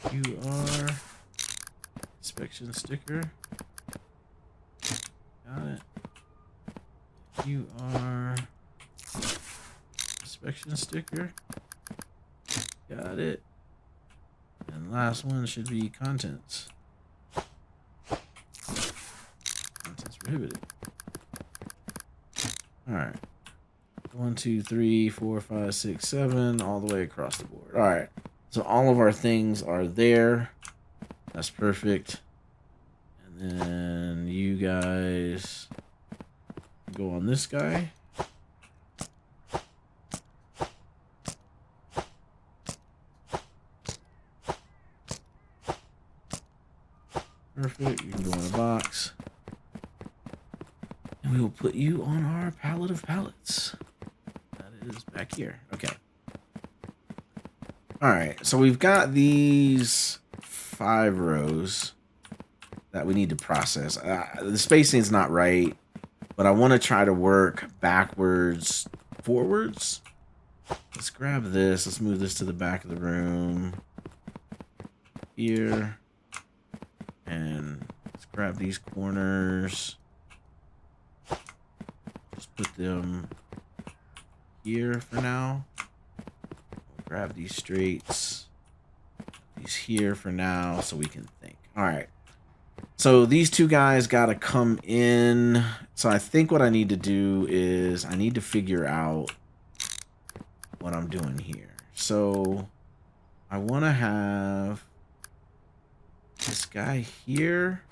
And you are inspection sticker. Got it. You are inspection sticker. Got it. And last one should be contents. Contents prohibited. All right. 1, 2, 3, 4, 5, 6, 7, all the way across the board. All right. So all of our things are there. That's perfect. And then you guys go on this guy. Perfect. You can go in a box. And we will put you on our pallet of pallets. That is back here. Okay. All right. So we've got these 5 rows that we need to process. The spacing's not right, but I want to try to work backwards, forwards. Let's grab this. Let's move this to the back of the room. Here. And let's grab these corners. Just put them here for now. We'll grab these straights. These here for now so we can think. All right. So these 2 guys got to come in. So I think what I need to do is I need to figure out what I'm doing here. So I want to have this guy here.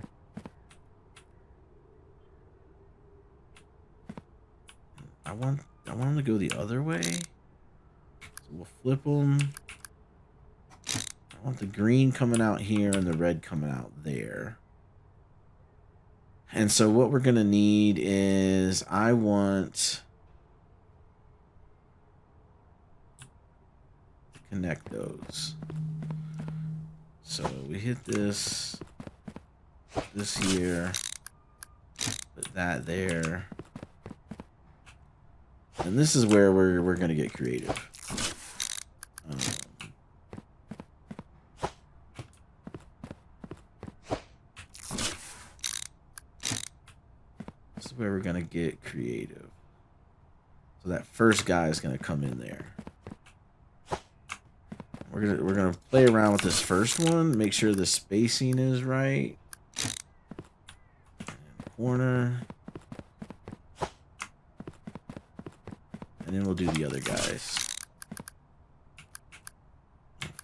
I want him to go the other way. So we'll flip him. I want the green coming out here and the red coming out there. And so what we're going to need is I want to connect those. So we hit this here, put that there. And this is where we're going to get creative. This is where we're going to get creative. So that first guy is going to come in there. We're gonna play around with this first one, make sure the spacing is right. And corner. And then we'll do the other guys.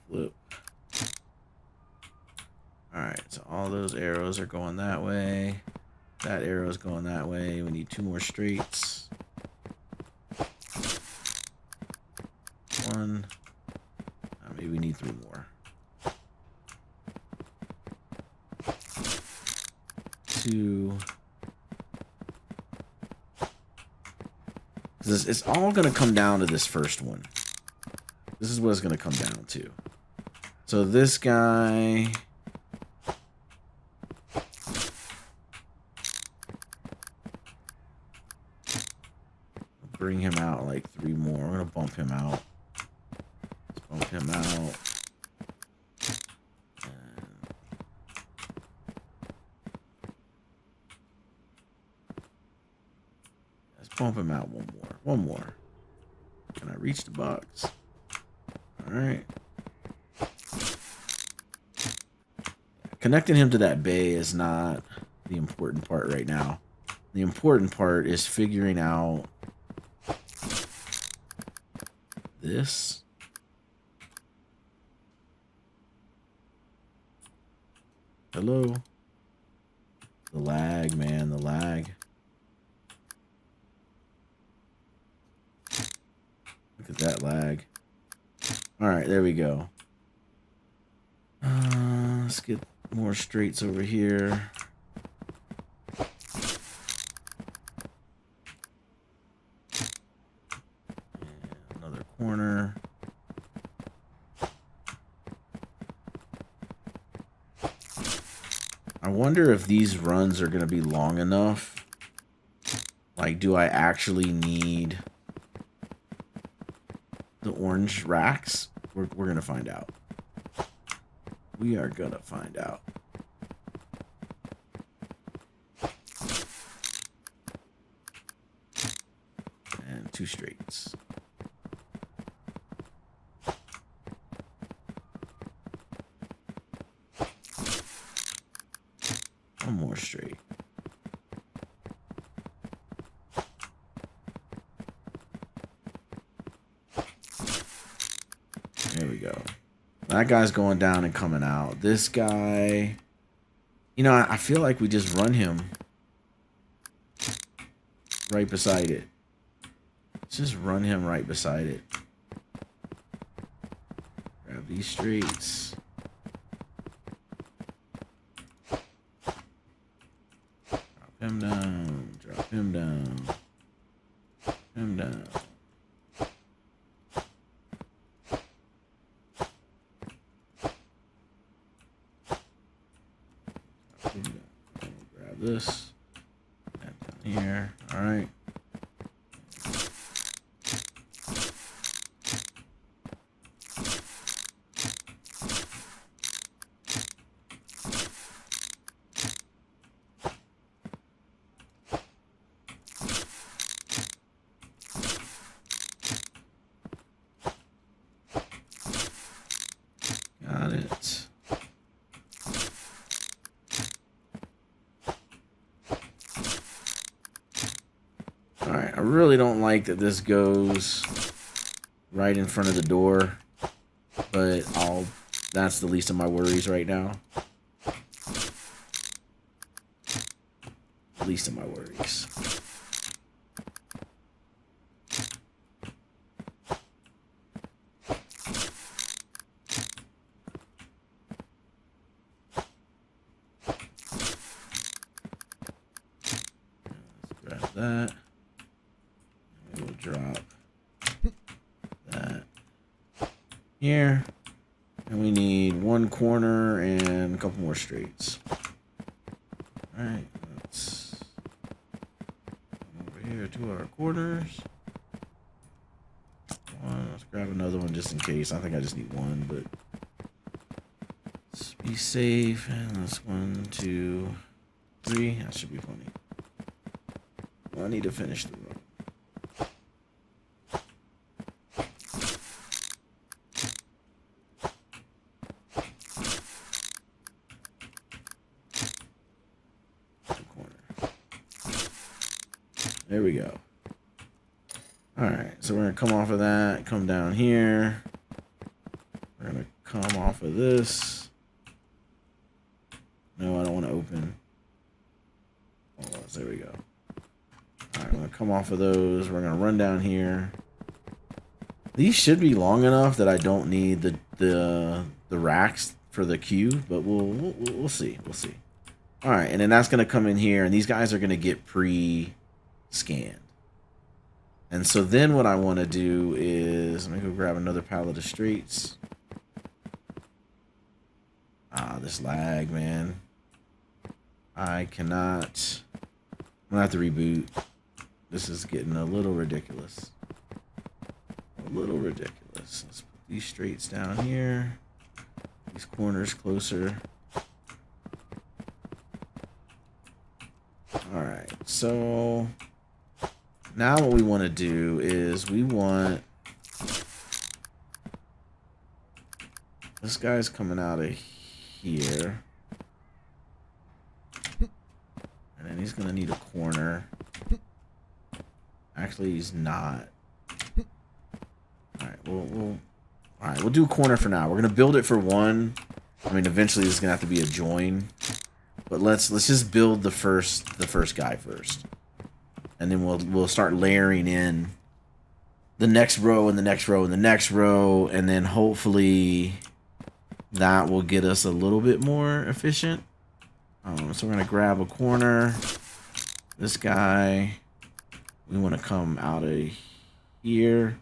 Flip. Alright, so all those arrows are going that way. That arrow is going that way. We need 2 more straights. 1. Maybe we need 3 more. 2. It's all going to come down to this first one. This is what it's going to come down to. So this guy... bring him out like 3 more. We're going to bump him out. Let's bump him out. Bump him out 1 more. 1 more. Can I reach the box? Alright. Connecting him to that bay is not the important part right now. The important part is figuring out this. Hello? The lag, man, the lag. Look at that lag. Alright, there we go. Let's get more straights over here. And another corner. I wonder if these runs are going to be long enough. Like, do I actually need the orange racks? We're going to find out. We are going to find out. And 2 straights. One more straight. There we go. That guy's going down and coming out. This guy, you know, I feel like we just run him right beside it. Let's just run him right beside it. Grab these straights. Drop him down. Drop him down. Drop him down. Grab this. That down here. All right. Got it. Alright, I really don't like that this goes right in front of the door, but that's the least of my worries right now. Least of my worries. Let's grab that. We'll drop that here. And we need one corner and a couple more straights. Alright, let's come over here to our corners. Let's grab another one just in case. I think I just need one, but let's be safe. And that's 1, 2, 3. That should be plenty. Well, I need to finish the row. There we go. Alright, so we're going to come off of that, come down here. We're going to come off of this. No, I don't want to open. Oh, there we go. Alright, I'm going to come off of those. We're going to run down here. These should be long enough that I don't need the racks for the queue, but we'll see. We'll see. Alright, and then that's going to come in here, and these guys are going to get pre-scanned. And so then what I want to do is, let me go grab another pallet of straights. Ah, this lag, man. I cannot. I'm going to have to reboot. This is getting a little ridiculous. A little ridiculous. Let's put these straights down here. These corners closer. Alright, so now what we want to do is we want this guy's coming out of here. And then he's going to need a corner. Actually, he's not. Alright, we'll do a corner for now. We're going to build it for one. I mean, eventually this is going to have to be a join. But let's just build the first guy first. And then we'll start layering in the next row and the next row and the next row, and then hopefully that will get us a little bit more efficient. So we're gonna grab a corner. This guy, we want to come out of here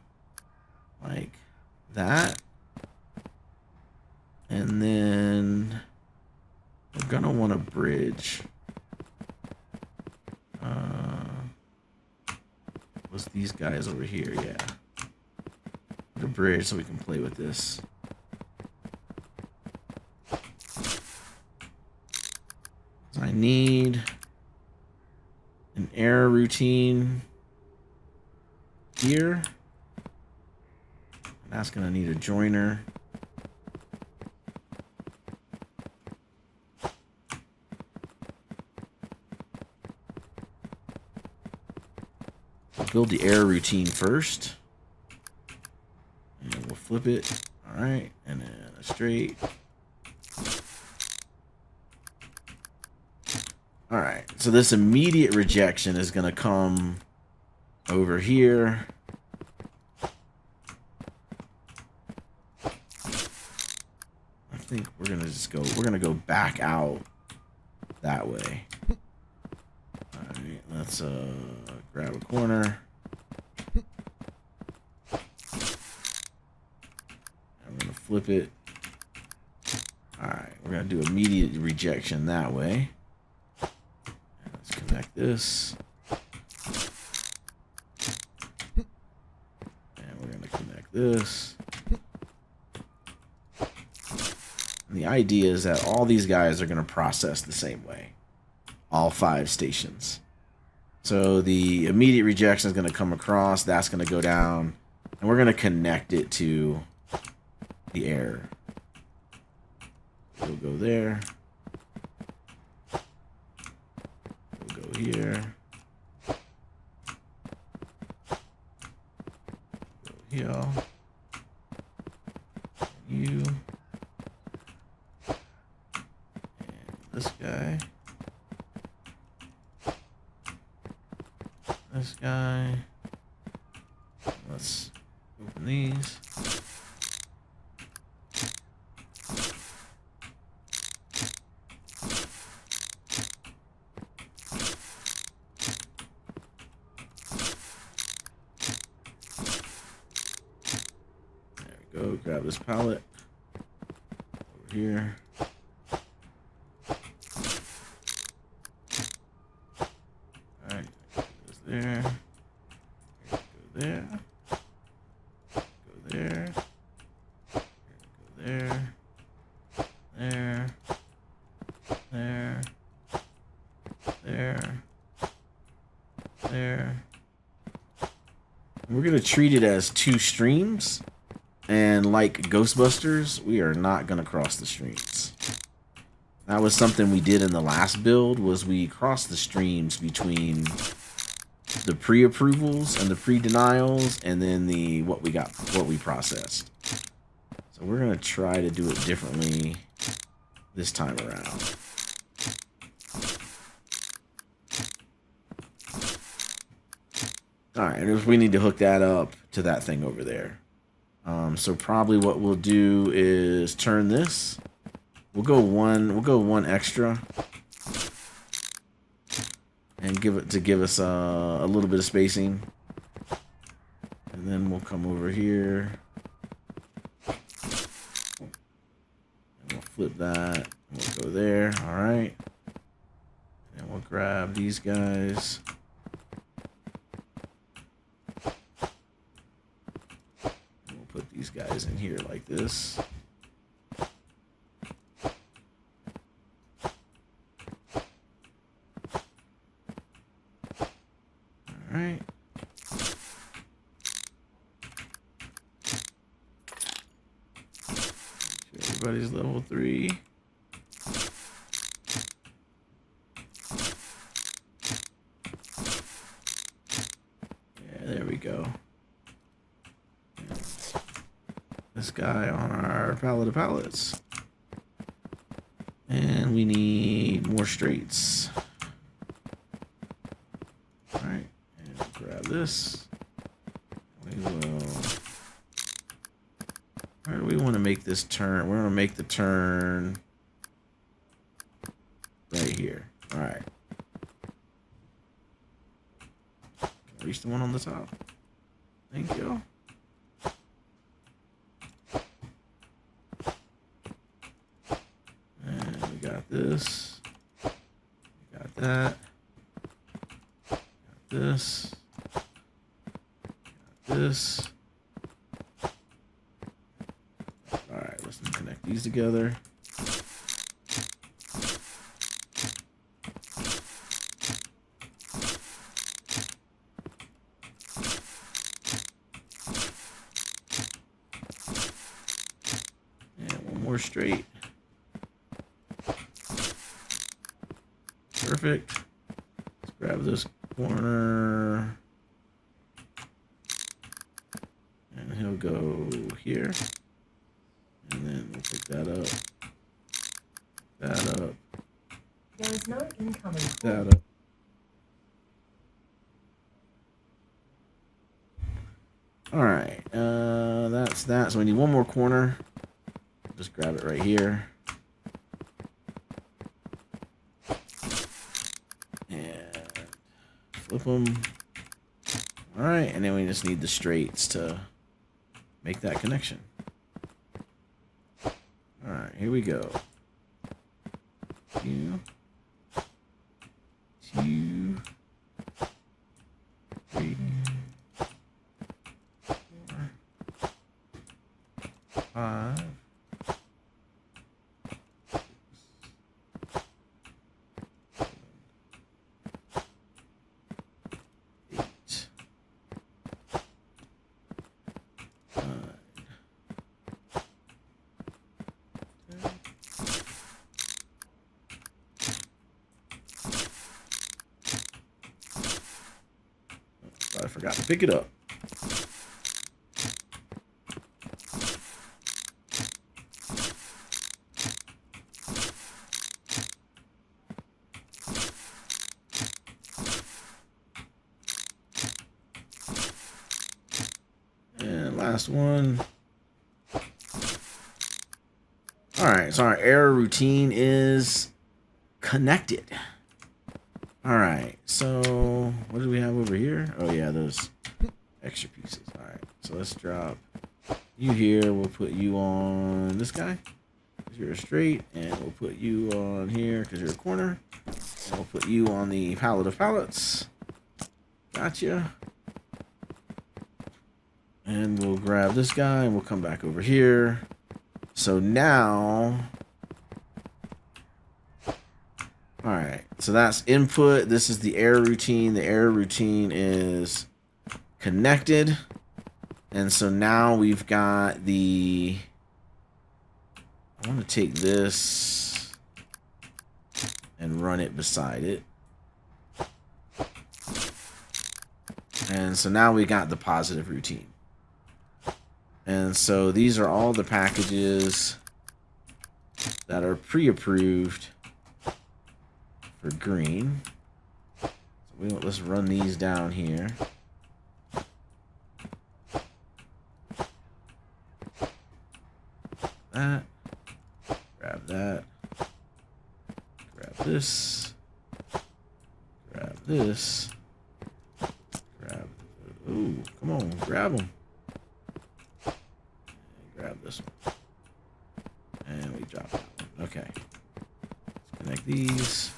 like that, and then we're gonna want a bridge. Was these guys over here? Yeah. The bridge so we can play with this. So I need an error routine here. And that's gonna need a joiner. Build the error routine first. And we'll flip it. All right, and then a straight. All right, so this immediate rejection is going to come over here. I think we're going to just go, we're going to go back out that way. All right, let's grab a corner. I'm going to flip it. All right, we're going to do immediate rejection that way. And let's connect this. And we're going to connect this. And the idea is that all these guys are going to process the same way. All 5 stations. So the immediate rejection is going to come across. That's going to go down. And we're going to connect it to the error. We'll go there. We'll go here. Go here. You. And this guy. This guy. Let's open these. There we go. Grab this pallet over here. All right, goes there. Go there. Go there. Go there. There. There. There. There. We're going to treat it as 2 streams. And like Ghostbusters, we are not going to cross the streams. That was something we did in the last build, was we crossed the streams between the pre-approvals and the pre-denials, and then the what we processed. So we're going to try to do it differently this time around. All right, if we need to hook that up to that thing over there. So probably what we'll do is turn this. We'll go one extra, and give us a little bit of spacing, and then we'll come over here and we'll flip that. We'll go there. All right, and we'll grab these guys. Put these guys in here like this. All right. Everybody's level 3. Yeah, there we go. This guy on our pallet of pallets. And we need more straights. Alright, and grab this. We will. Where do we want to make this turn? We're going to make the turn right here. Alright. Can I reach the one on the top? Thank you. This, got that, got this, got this. All right, let's connect these together. And one more straight. Perfect. Let's grab this corner. And he'll go here. There's no incoming That call. All right, that's that. So we need one more corner. Just grab it right here. And flip them. All right, and then we just need the straights to make that connection. All right, here we go. 2, 2, 3, 4, 5. 8. I forgot to pick it up. And last one. All right, so our error routine is connected. All right, so what do we have over here? Oh yeah, those extra pieces. All right, so let's drop you here. We'll put you on this guy because you're a straight, and we'll put you on here because you're a corner. And we'll put you on the pallet of pallets. Gotcha. And we'll grab this guy, and we'll come back over here. So now... Alright, so that's input. This is the error routine. The error routine is connected. And so now we've got the... I want to take this and run it beside it. And so now we got the positive routine. And so these are all the packages that are pre-approved for green. So let's run these down here. That. Grab that. Grab this. Grab this. Grab. Ooh, come on, grab them. Grab this one. And we drop that one. Okay. Let's connect these.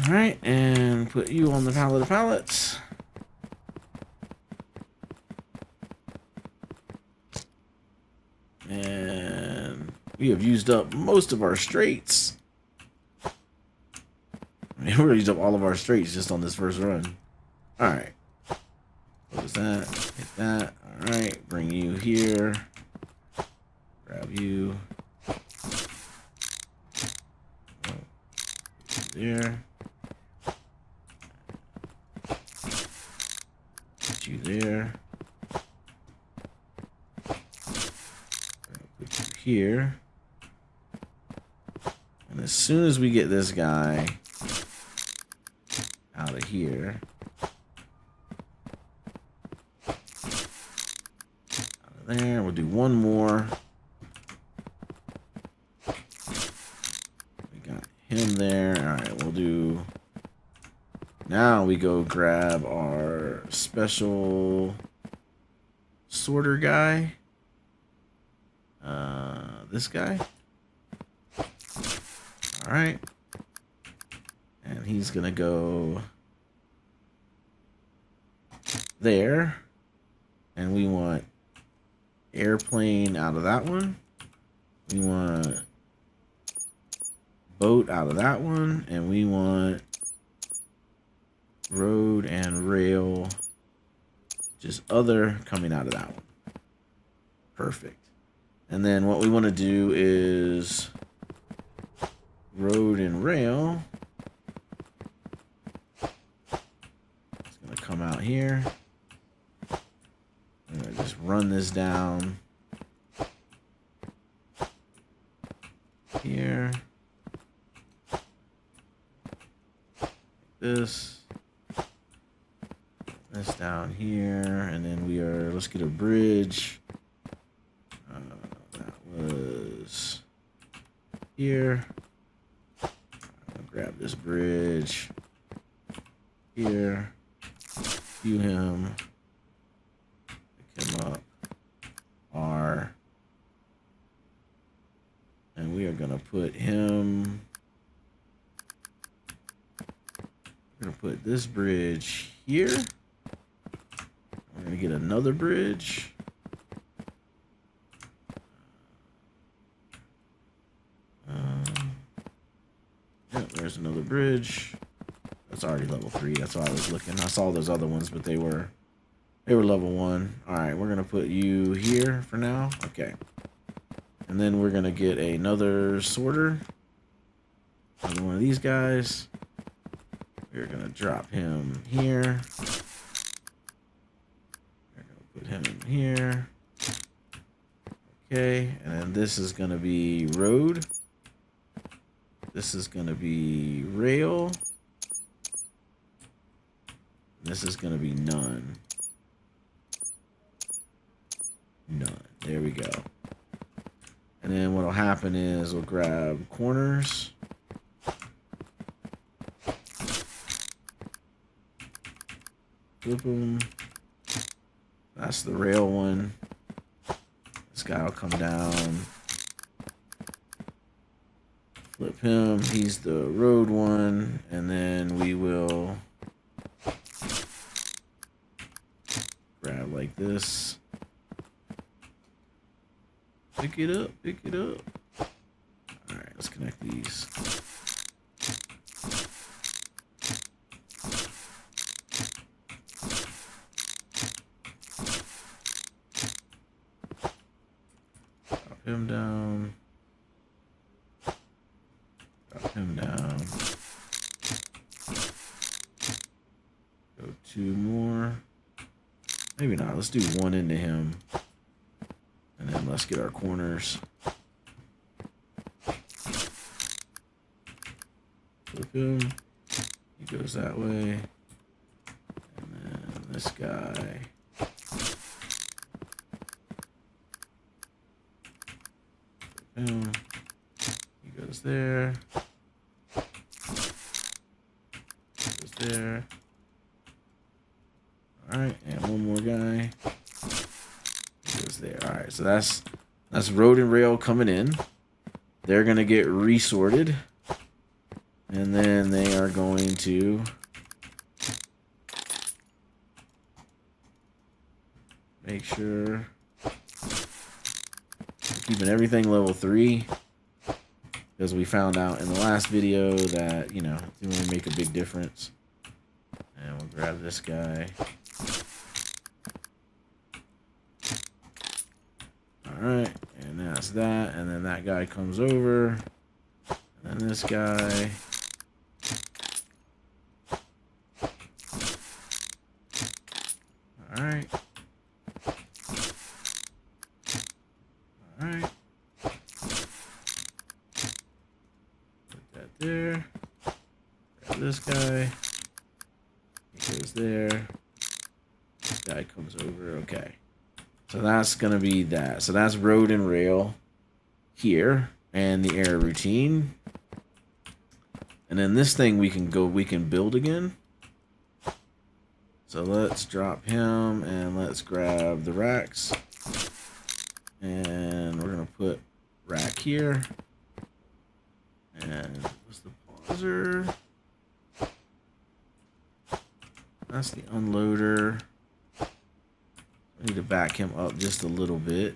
Alright, and put you on the pallet of pallets. And we have used up most of our straights. I mean, we're gonna use up all of our straights just on this first run. Alright. Close that. Hit that. Alright. Bring you here. Grab you. There. Put you there. Put you here. And as soon as we get this guy out of here, out of there, we'll do one more. We got him there. All right, we'll do. Now we go grab our special sorter guy. This guy. All right. And he's gonna go there. And we want airplane out of that one. We want boat out of that one. And we want road and rail, just other, coming out of that one. Perfect. And then what we want to do is road and rail. It's going to come out here. I'm going to just run this down here. This down here, and then let's get a bridge. That was here. I'll grab this bridge here, view him, pick him up, R, and we are gonna put him. We're gonna put this bridge here. We're gonna get another bridge. Yep, there's another bridge. That's already level 3. That's why I was looking. I saw those other ones, but they were level 1. All right, we're gonna put you here for now. Okay, and then we're gonna get another sorter. Another one of these guys. We're gonna drop him here. We're gonna put him in here. Okay, and then this is gonna be road. This is gonna be rail. This is gonna be none. None. There we go. And then what'll happen is we'll grab corners. Flip them. That's the rail one. This guy will come down. Flip him. He's the road one. And then we will grab like this. Pick it up. Pick it up. All right, let's connect these. Drop him down. Drop him down. Go 2 more. Maybe not. Let's do 1 into him. And then let's get our corners. Flip him. He goes that way. And then this guy. Flip him. He goes there. He goes there. Alright, and one more guy. There. All right, so that's road and rail coming in. They're gonna get resorted, and then they are going to make sure keeping everything level 3, because we found out in the last video that, you know, it didn't really make a big difference. And we'll grab this guy. Alright, and that's that, and then that guy comes over, and then this guy. Alright. Alright. Put that there. Grab this guy. He goes there. This guy comes over, okay. So that's going to be that. So that's road and rail here and the air routine. And then this thing we can build again. So let's drop him and let's grab the racks. And we're going to put rack here. And what's the pauser? That's the unloader. I need to back him up just a little bit.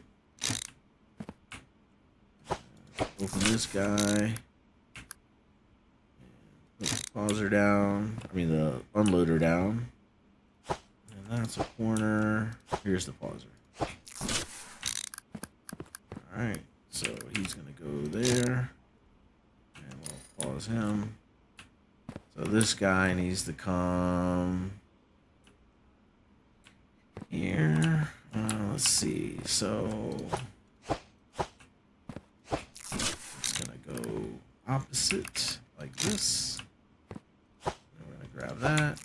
Open this guy. Put the pauser down. I mean the unloader down. And that's a corner. Here's the pauser. All right, so he's gonna go there, and we'll pause him. So this guy needs to come here. Let's see. So it's gonna go opposite like this. And we're gonna grab that.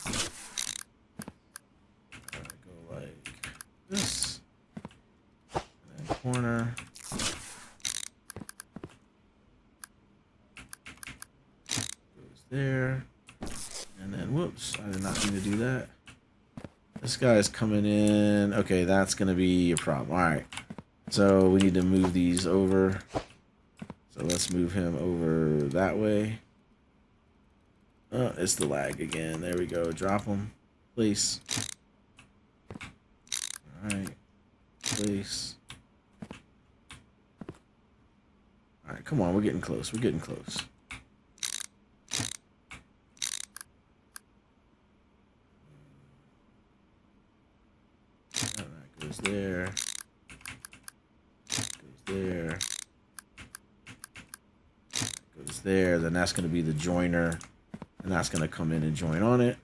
Go like this. And then corner. Goes there. And then whoops, I did not mean to do that. This guy's coming in. Okay, that's gonna be a problem. Alright. So we need to move these over. So let's move him over that way. Oh, it's the lag again. There we go. Drop him. Place. Alright. Place. Alright, come on. We're getting close. We're getting close. That goes there. Goes there. Goes there. Then that's going to be the joiner. And that's going to come in and join on it.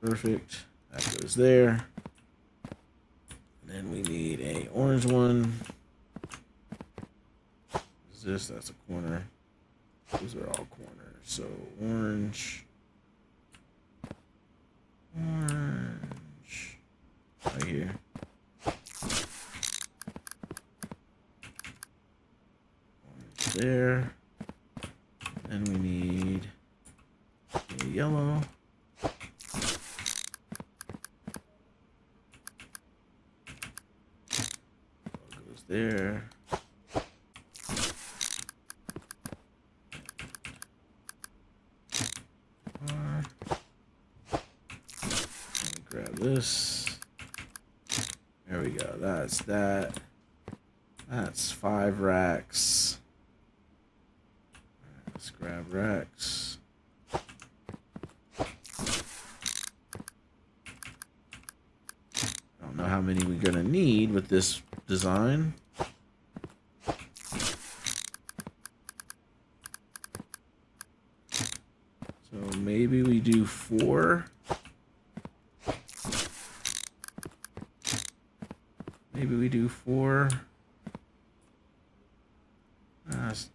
Perfect. That goes there. And then we need a orange one. What is this? That's a corner. Those are all corners. So orange. Orange. Right here. Orange there. And we need a yellow. Goes there. Grab this. There we go. That's that. That's 5 racks. Right, let's grab racks. I don't know how many we're gonna need with this design. So maybe we do 4. Maybe we do 4.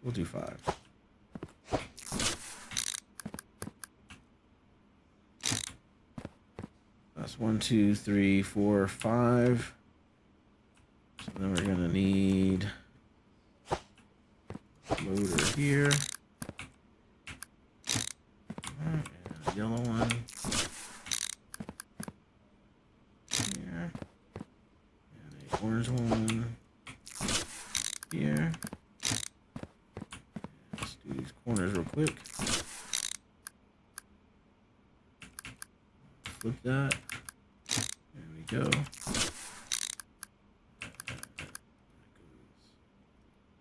We'll do 5. That's 1, 2, 3, 4, 5. So then we're gonna need a loader here. And a yellow one. Here. And a orange one. Here. Let's do these corners real quick. Flip that. There we go.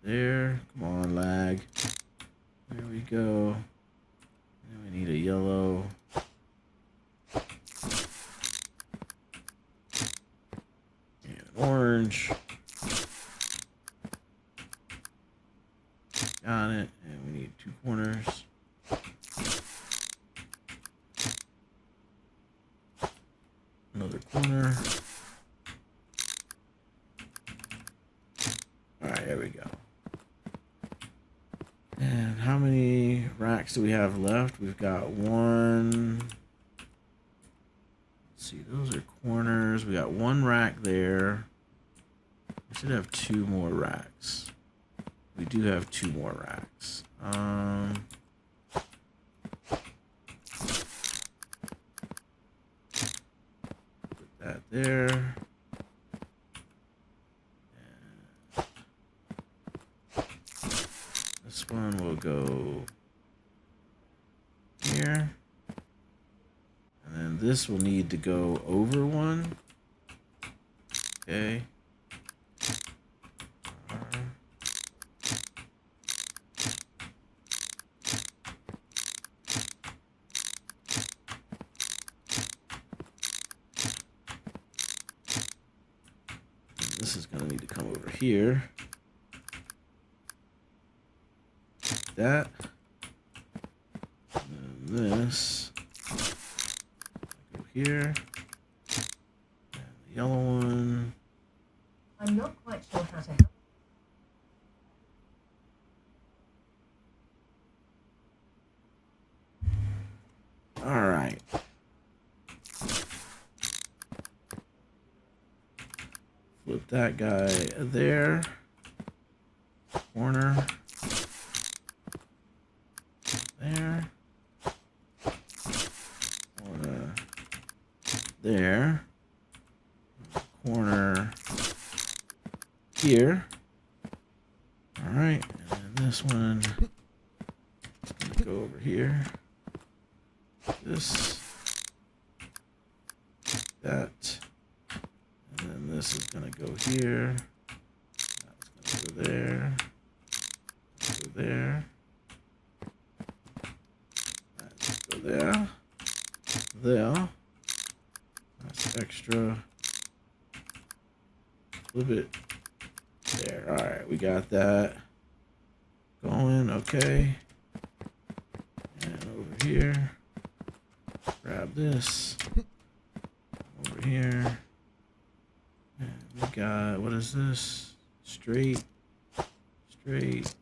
There. Come on, lag. There we go. Then we need a yellow. And an orange. Got it. And we need 2 corners. Another corner. Alright, there we go. And how many racks do we have left? We've got 1. Let's see, those are corners. We got 1 rack there. We should have 2 more racks. We do have 2 more racks. Put that there. And this one will go here. And then this will need to go over 1. Okay. This is going to need to come over here. that. And then this. Go here. And the yellow one. I'm not quite sure how to help. All right. Flip that guy there. Corner. There. Corner. There. Corner. Here. All right. And this one is going to go over here. This. That. And then this is going to go here. That's going to go there. Go there. That's go there. There. That's extra. Flip it. There. All right, we got that going. Okay. And over here. Grab this. Over here. And we got, what is this? Straight. Straight.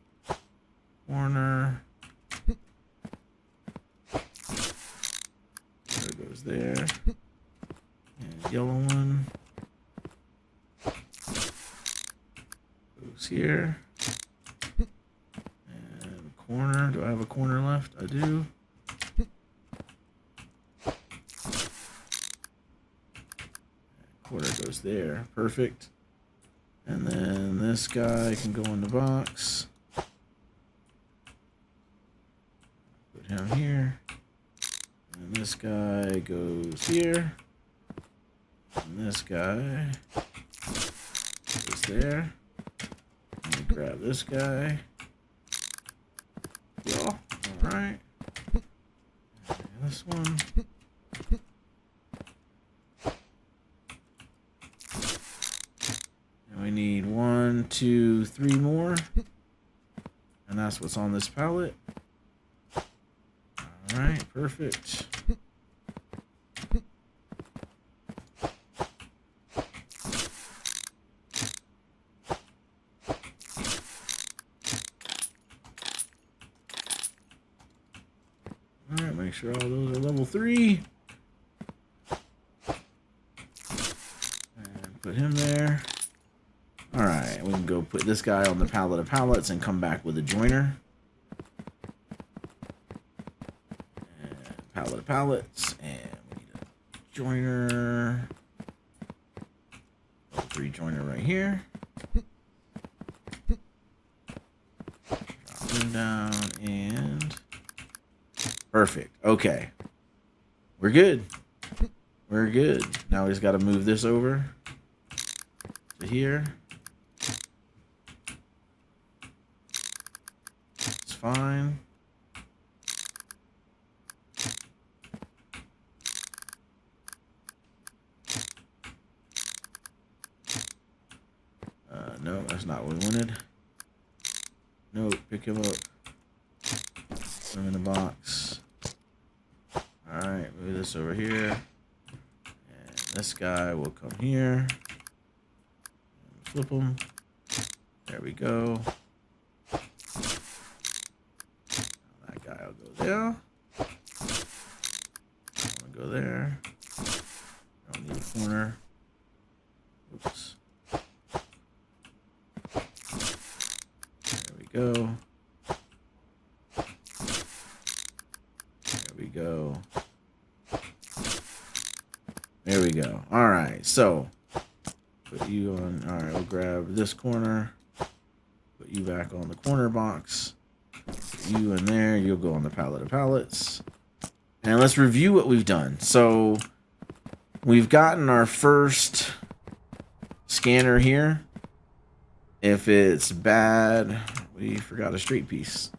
Corner. There it goes there. And yellow one. Goes here. And corner. Do I have a corner left? I do. Corner goes there. Perfect. And then this guy can go in the box. Put him here. And this guy goes here. And this guy goes there. Let me grab this guy. Yeah. Alright. This one. And we need 1, 2, 3 more. And that's what's on this pallet. Alright, perfect. Alright, make sure all those are level 3. And put him there. Alright, we can go put this guy on the pallet of pallets and come back with a joiner. And pallet of pallets. And we need a joiner. Level 3 joiner right here. Drop him down and... Perfect. Okay. We're good. We're good. Now we just got to move this over to here. It's fine. No, that's not what we wanted. No, pick him up. Put him in the box. Alright, move this over here. And this guy will come here. And flip him. There we go. Now that guy will go there. I want to go there. I don't need a corner. Oops. There we go. There we go. There we go. All right, so put you on. All right, we'll grab this corner. Put you back on the corner box. Put you in there. You'll go on the pallet of pallets. And let's review what we've done. So we've gotten our first scanner here. If it's bad, we forgot a straight piece.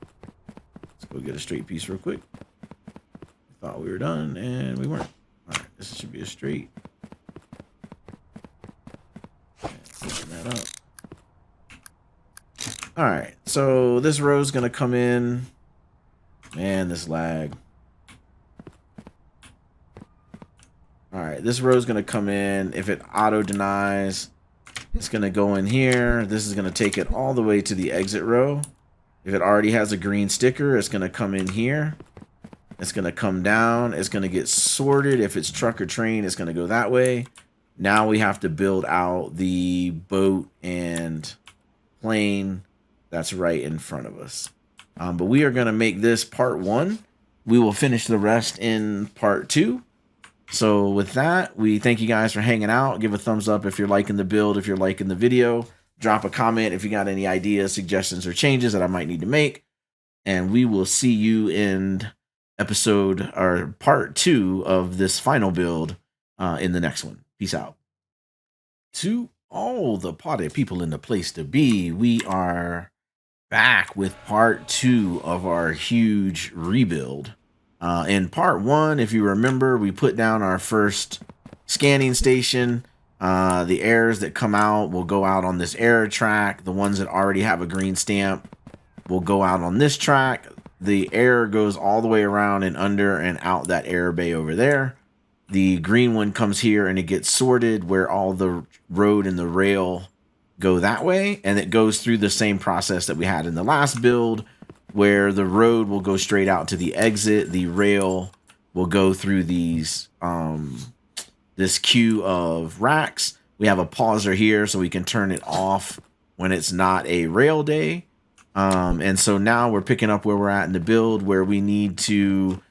Let's go get a straight piece real quick. Thought we were done, and we weren't. All right, this should be a straight. And open that up. All right, so this row is going to come in. Man, this lag. All right, this row is going to come in. If it auto denies, it's going to go in here. This is going to take it all the way to the exit row. If it already has a green sticker, it's going to come in here. It's going to come down. It's going to get sorted. If it's truck or train, it's going to go that way. Now we have to build out the boat and plane that's right in front of us. But we are going to make this part 1. We will finish the rest in part 2. So with that, we thank you guys for hanging out. Give a thumbs up if you're liking the build, if you're liking the video. Drop a comment if you got any ideas, suggestions, or changes that I might need to make. And we will see you in episode or part 2 of this final build in the next one. Peace out. To all the party people in the place to be, we are back with part 2 of our huge rebuild. In part 1, if you remember, we put down our first scanning station. The errors that come out will go out on this error track. The ones that already have a green stamp will go out on this track. The error goes all the way around and under and out that error bay over there. The green one comes here and it gets sorted where all the road and the rail go that way. And it goes through the same process that we had in the last build, where the road will go straight out to the exit. The rail will go through these this queue of racks. We have a pauser here so we can turn it off when it's not a rail day. And so now we're picking up where we're at in the build, where we need to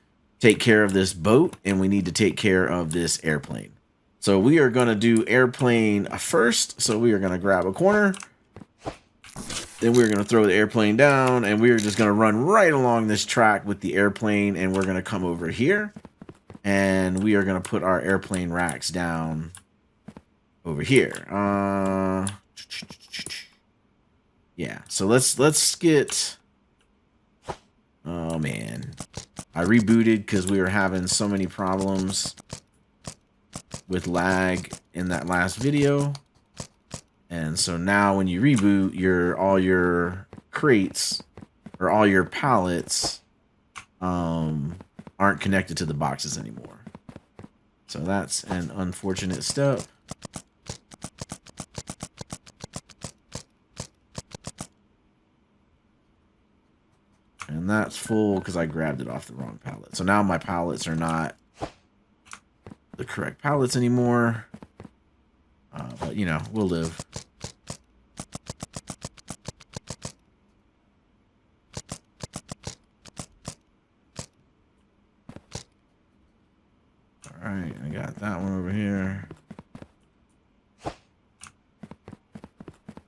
take care of this boat and we need to take care of this airplane. So we are going to do airplane first. So we are going to grab a corner. Then we're going to throw the airplane down, and we're just going to run right along this track with the airplane, and we're going to come over here, and we are going to put our airplane racks down over here. Yeah, so let's get... Oh, man. I rebooted because we were having so many problems with lag in that last video. And so now when you reboot, all your crates or all your pallets aren't connected to the boxes anymore. So that's an unfortunate step. And that's full because I grabbed it off the wrong pallet. So now my pallets are not the correct pallets anymore. But, you know, we'll live. All right, I got that one over here.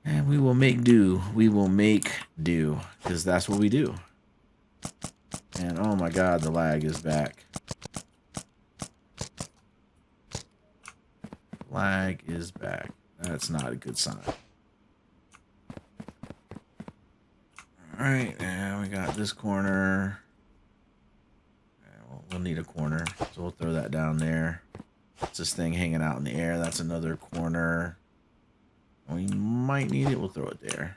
And we will make do. We will make do, because that's what we do. And oh my god, the lag is back. Lag is back. That's not a good sign. Alright, and we got this corner. We'll need a corner, so we'll throw that down there. It's this thing hanging out in the air. That's another corner. We might need it. We'll throw it there.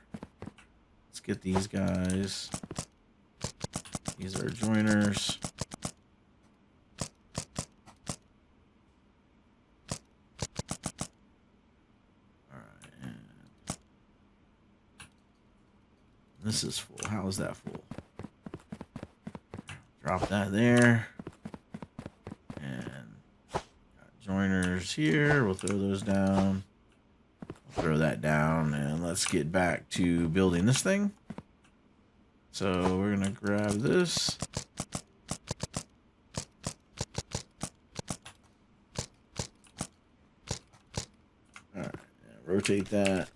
Let's get these guys. These are joiners. This is full. How is that full? Drop that there. And got joiners here. We'll throw those down. We'll throw that down. And let's get back to building this thing. So we're going to grab this. Alright. Rotate that.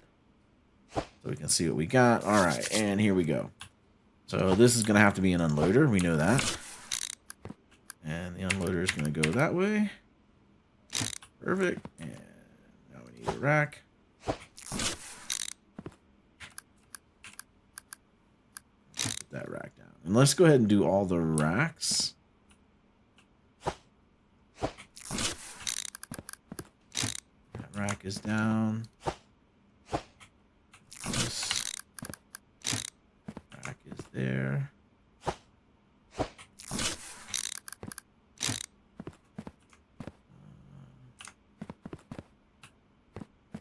So we can see what we got. All right, and here we go. So this is going to have to be an unloader. We know that. And the unloader is going to go that way. Perfect. And now we need a rack. Put that rack down. And let's go ahead and do all the racks. That rack is down. there.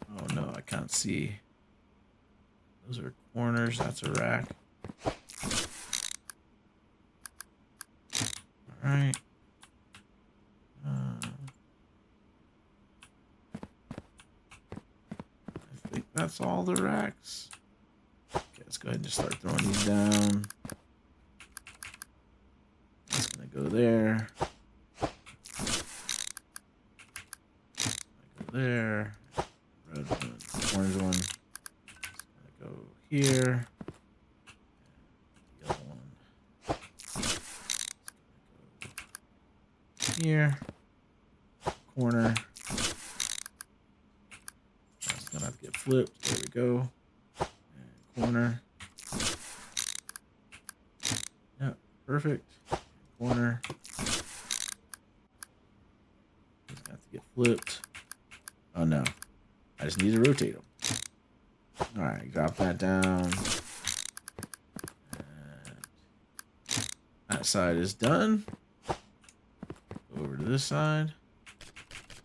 Oh no, I can't see. Those are corners. That's a rack. All right. I think that's all the racks. Okay, let's go ahead and just start throwing these down. That's gonna go there. Go there. Red one, orange one. It's gonna go here. The other one. It's gonna go here. Corner. That's gonna have to get flipped. There we go. And corner. Yep, perfect. Corner. It's gonna have to get flipped. Oh no. I just need to rotate them. Alright, drop that down. And that side is done. Go over to this side.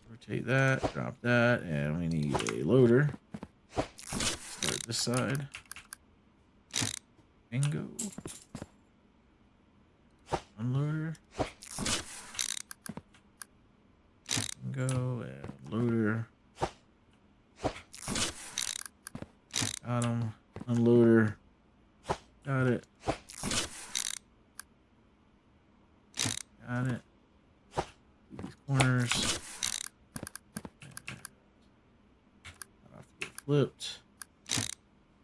Rotate that, drop that, and we need a loader. Start this side. Bingo. Unloader. Bingo, and loader. Got him. Unloader. Got it. Got it. These corners. I'll have to get flipped.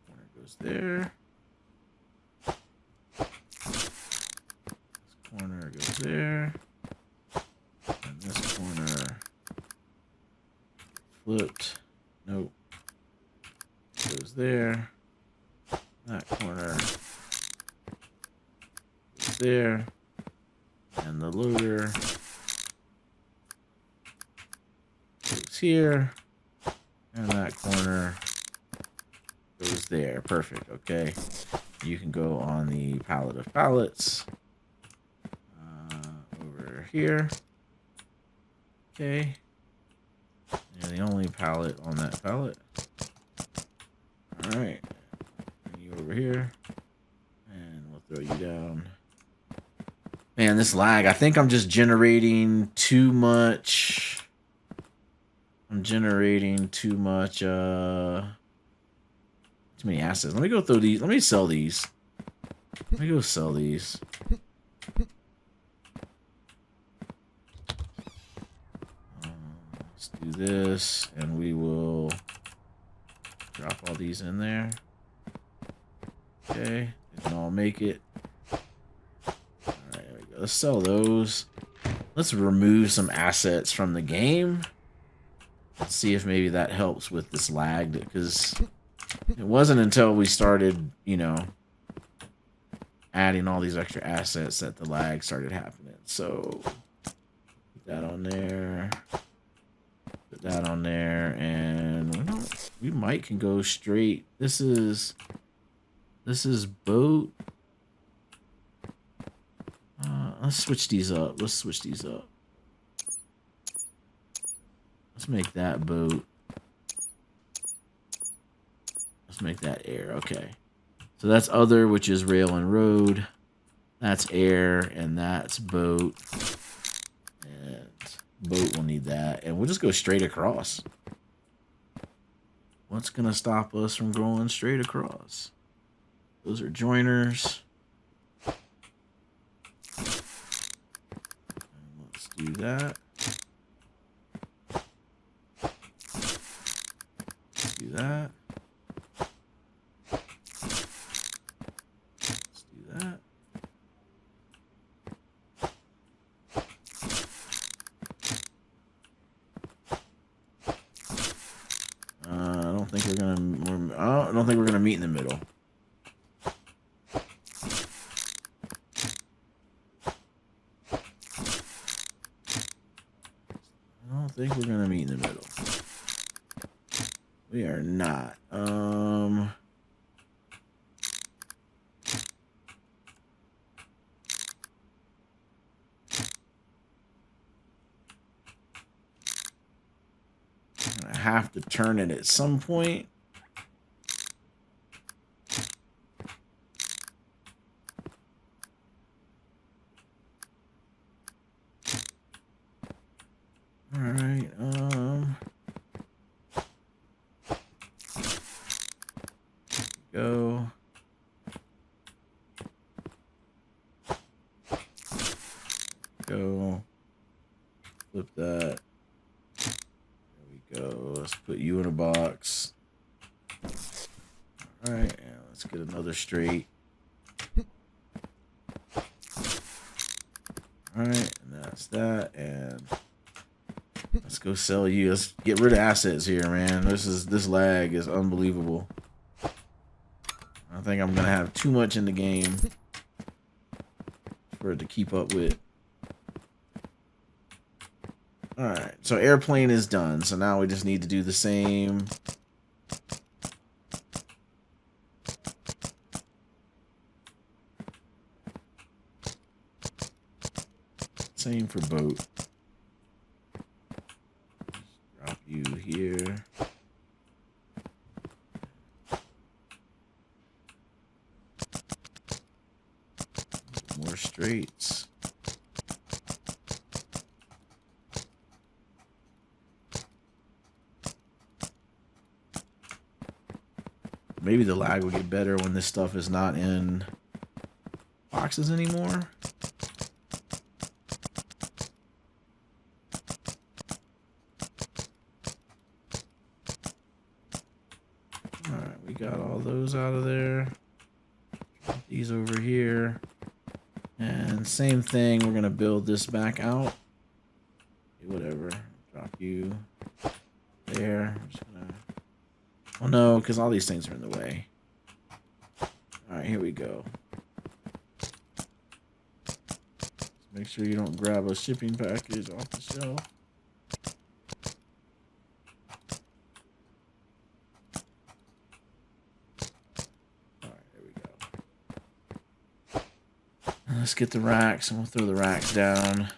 Corner goes there. This corner goes there. And this corner flipped. Nope. Goes there. That corner goes there. And the loader goes here. And that corner goes there. Perfect. Okay. You can go on the pallet of pallets. Over here. Okay. And the only pallet on that pallet. Alright. Bring you over here. And we'll throw you down. Man, this lag. I think I'm just generating too much. I'm generating too much, too many assets. Let me go throw these. Let me sell these. Let me go sell these. Let's do this, and we will drop all these in there. Okay, they can all make it. All right, there we go. Let's sell those. Let's remove some assets from the game. Let's see if maybe that helps with this lag, because it wasn't until we started, you know, adding all these extra assets that the lag started happening. So put that on there. Put that on there, and we might can go straight. This is boat. Let's switch these up. Let's switch these up. Let's make that boat. Let's make that air. Okay. So that's other, which is rail and road. That's air, and that's boat. And boat will need that. And we'll just go straight across. What's going to stop us from going straight across? Those are joiners. And let's do that. Let's do that. Let's do that. I don't think we're gonna meet in the middle. I don't think we're gonna meet in the middle. We are not. I'm gonna have to turn it at some point. All right. Go. Go. Flip that. There we go. Let's put you in a box. All right. And let's get another straight. All right. And that's that. And let's go sell you. Let's get rid of assets here, man. This lag is unbelievable. I think I'm gonna have too much in the game for it to keep up with. Alright, so airplane is done. So now we just need to do the same. Same for boat. Drop you here. More straights. Maybe the lag will get better when this stuff is not in boxes anymore. Alright, we got all those out of there. Drop these over here. And same thing, we're gonna build this back out. Whatever. Drop you there. I'm just gonna... Oh no, because all these things are in the way. Alright, here we go. Make sure you don't grab a shipping package off the shelf. Alright, there we go. Let's get the racks, and we'll throw the racks down.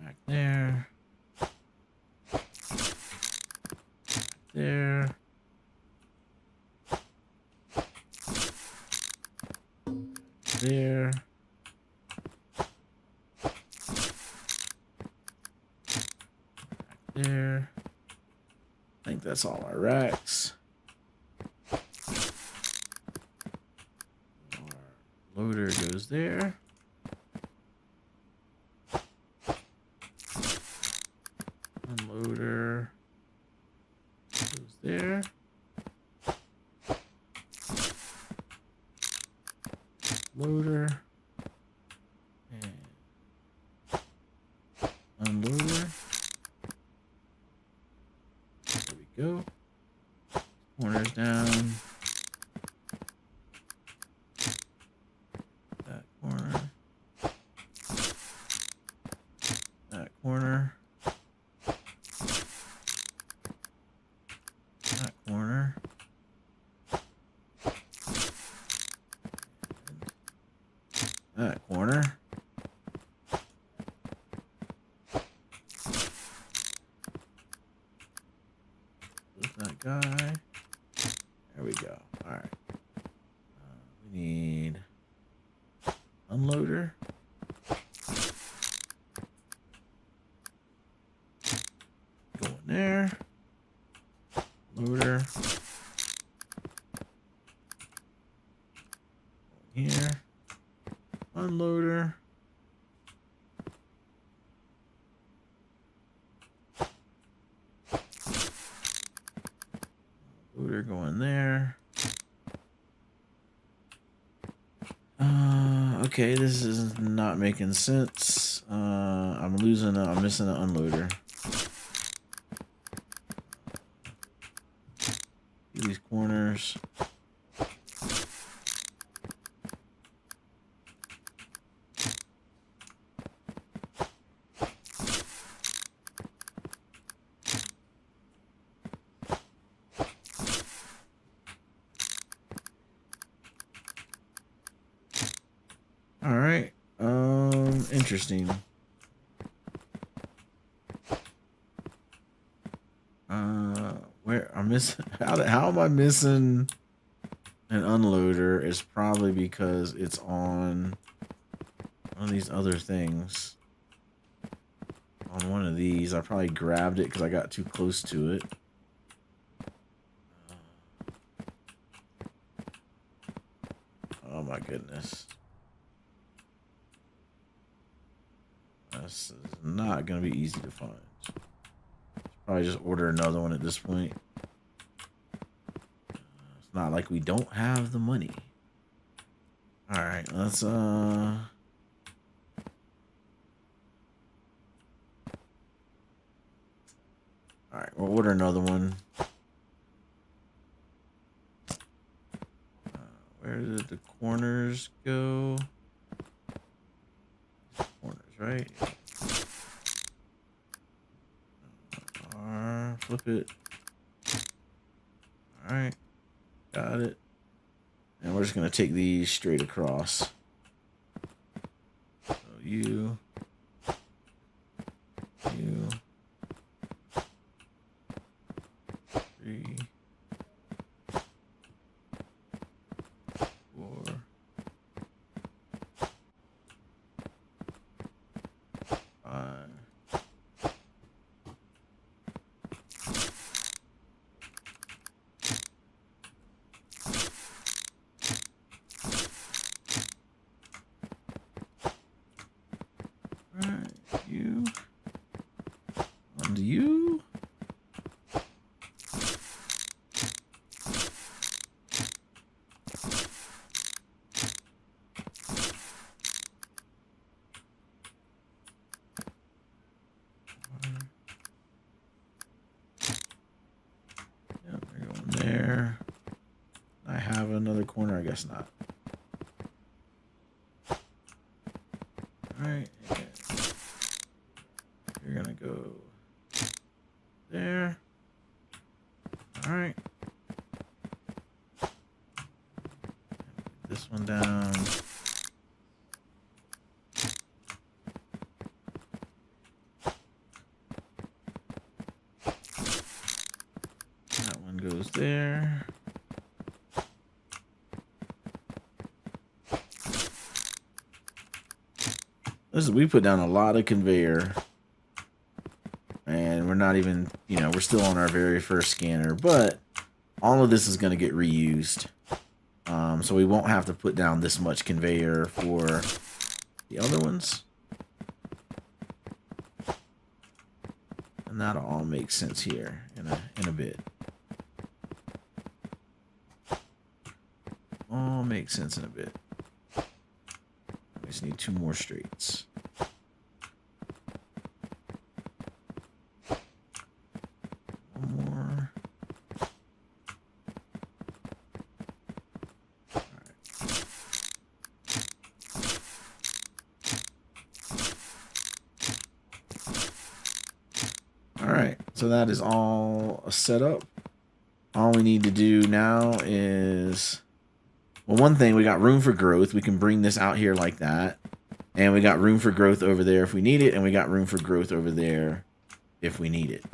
Rack there. There. There. There. I think that's all our racks. Our loader goes there. Unloader goes there. Loader. And unloader. There we go. Corners down. That corner. That corner. That corner. That corner. That guy. There we go. All right. We need unloader. Going there. Loader. Going here. Unloader. Loader going there. Okay, this is not making sense. I'm missing an unloader. These corners. All right. Interesting. Where I'm missing? How am I missing an unloader? Is probably because it's on one of these other things. On one of these, I probably grabbed it because I got too close to it. Oh my goodness. This is not going to be easy to find. Probably just order another one at this point. It's not like we don't have the money. Alright, let's Alright, we'll order another one. Where did the corners go? Corners, right? Flip it. Alright. Got it. And we're just going to take these straight across. So you. 3, 4. 5. Alright, you. And you. Yep, they're going there. I have another corner, I guess not. Alright. You're gonna go there. Alright. This one down. That one goes there. We put down a lot of conveyor. And we're not even, we're still on our very first scanner. But all of this is going to get reused. So we won't have to put down this much conveyor for the other ones. And that'll all make sense here in a bit. All makes sense in a bit. We just need 2 more straights. One more. Alright, so that is all set up. All we need to do now is... Well, one thing, we got room for growth. We can bring this out here like that. And we got room for growth over there if we need it. And we got room for growth over there if we need it.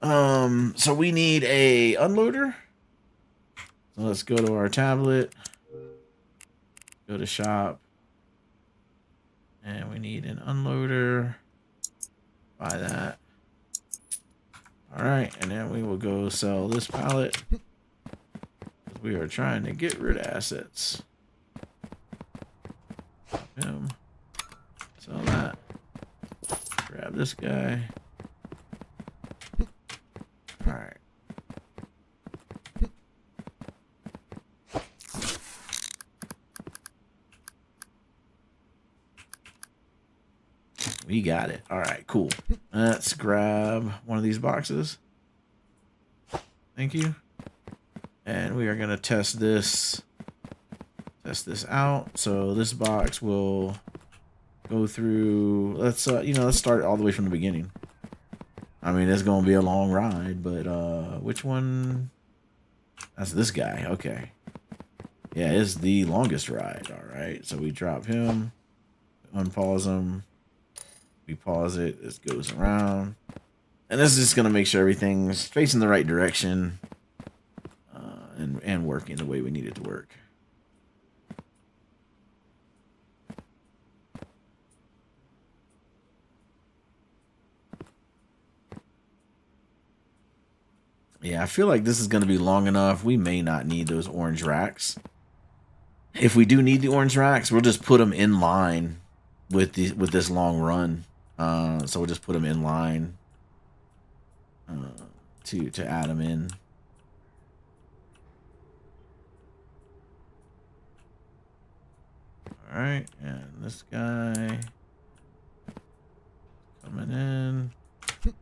So we need a unloader. So let's go to our tablet. Go to shop. And we need an unloader. Buy that. Alright, and then we will go sell this pallet. We are trying to get rid of assets. Drop him. Sell that. Grab this guy. Alright. We got it. Alright, cool. Let's grab one of these boxes. Thank you. And we are going to test this out. So this box will go through, let's start all the way from the beginning. I mean, it's going to be a long ride, but which one? That's this guy. Okay. Yeah, it's the longest ride. All right. So we drop him, unpause him. We pause it. This goes around. And this is just going to make sure everything's facing the right direction and working the way we need it to work. Yeah, I feel like this is going to be long enough. We may not need those orange racks. If we do need the orange racks, we'll just put them in line with this long run. So we'll just put them in line to add them in. All right, and this guy coming in.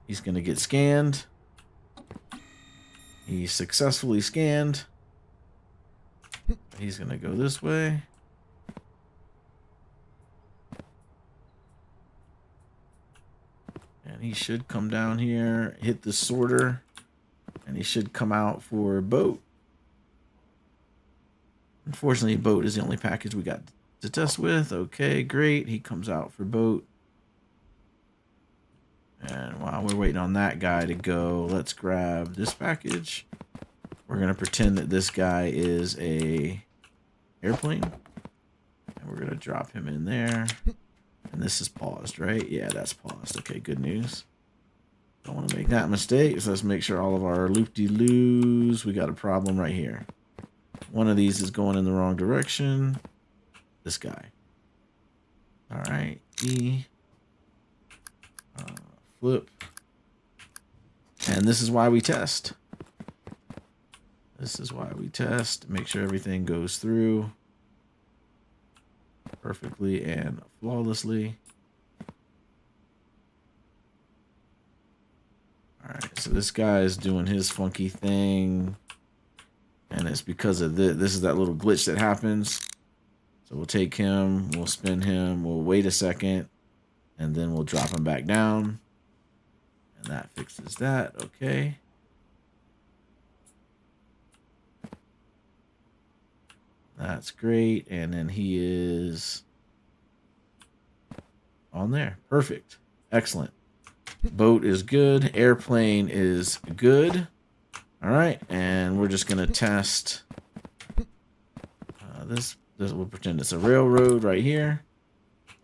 He's gonna get scanned. He's successfully scanned. He's gonna go this way. And he should come down here, hit the sorter, and he should come out for boat. Unfortunately, boat is the only package we got to test with. Okay, great. He comes out for boat. And while we're waiting on that guy to go, let's grab this package. We're going to pretend that this guy is a airplane. And we're going to drop him in there. And this is paused, right? Yeah, that's paused. Okay, good news. Don't want to make that mistake. So let's make sure all of our loop-de-loos. We got a problem right here. One of these is going in the wrong direction. This guy. All right. E. Flip. And this is why we test. This is why we test. Make sure everything goes through perfectly and flawlessly. All right, so this guy is doing his funky thing. And it's because of this. This is that little glitch that happens. So we'll take him, we'll spin him, we'll wait a second, and then we'll drop him back down. And that fixes that. Okay. That's great. And then he is on there. Perfect. Excellent. Boat is good. Airplane is good. All right. And we're just going to test this. We'll pretend it's a railroad right here.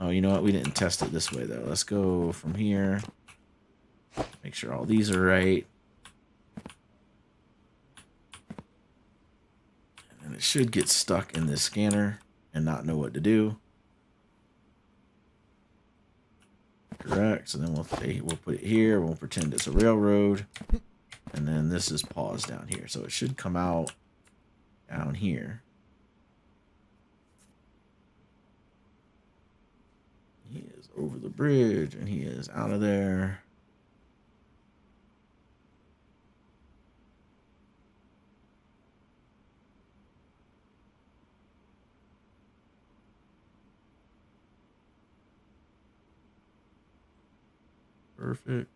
Oh, you know what? We didn't test it this way, though. Let's go from here. Make sure all these are right. And it should get stuck in this scanner and not know what to do. Correct. So then we'll put it here. We'll pretend it's a railroad. And then this is paused down here. So it should come out down here. He is over the bridge and he is out of there. Perfect.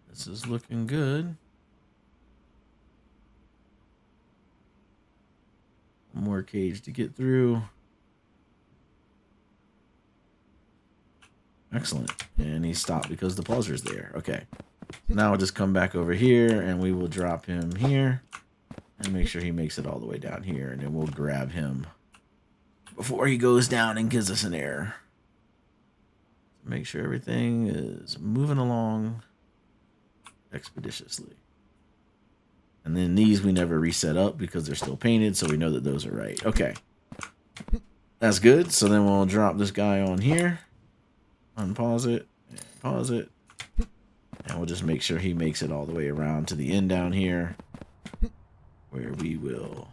This is looking good. One more cage to get through. Excellent. And he stopped because the pauser's there. Okay. Now we'll just come back over here and we will drop him here and make sure he makes it all the way down here. And then we'll grab him before he goes down and gives us an error. Make sure everything is moving along expeditiously. And then these we never reset up because they're still painted, so we know that those are right. Okay. That's good. So then we'll drop this guy on here. Unpause it. And pause it. And we'll just make sure he makes it all the way around to the end down here, where we will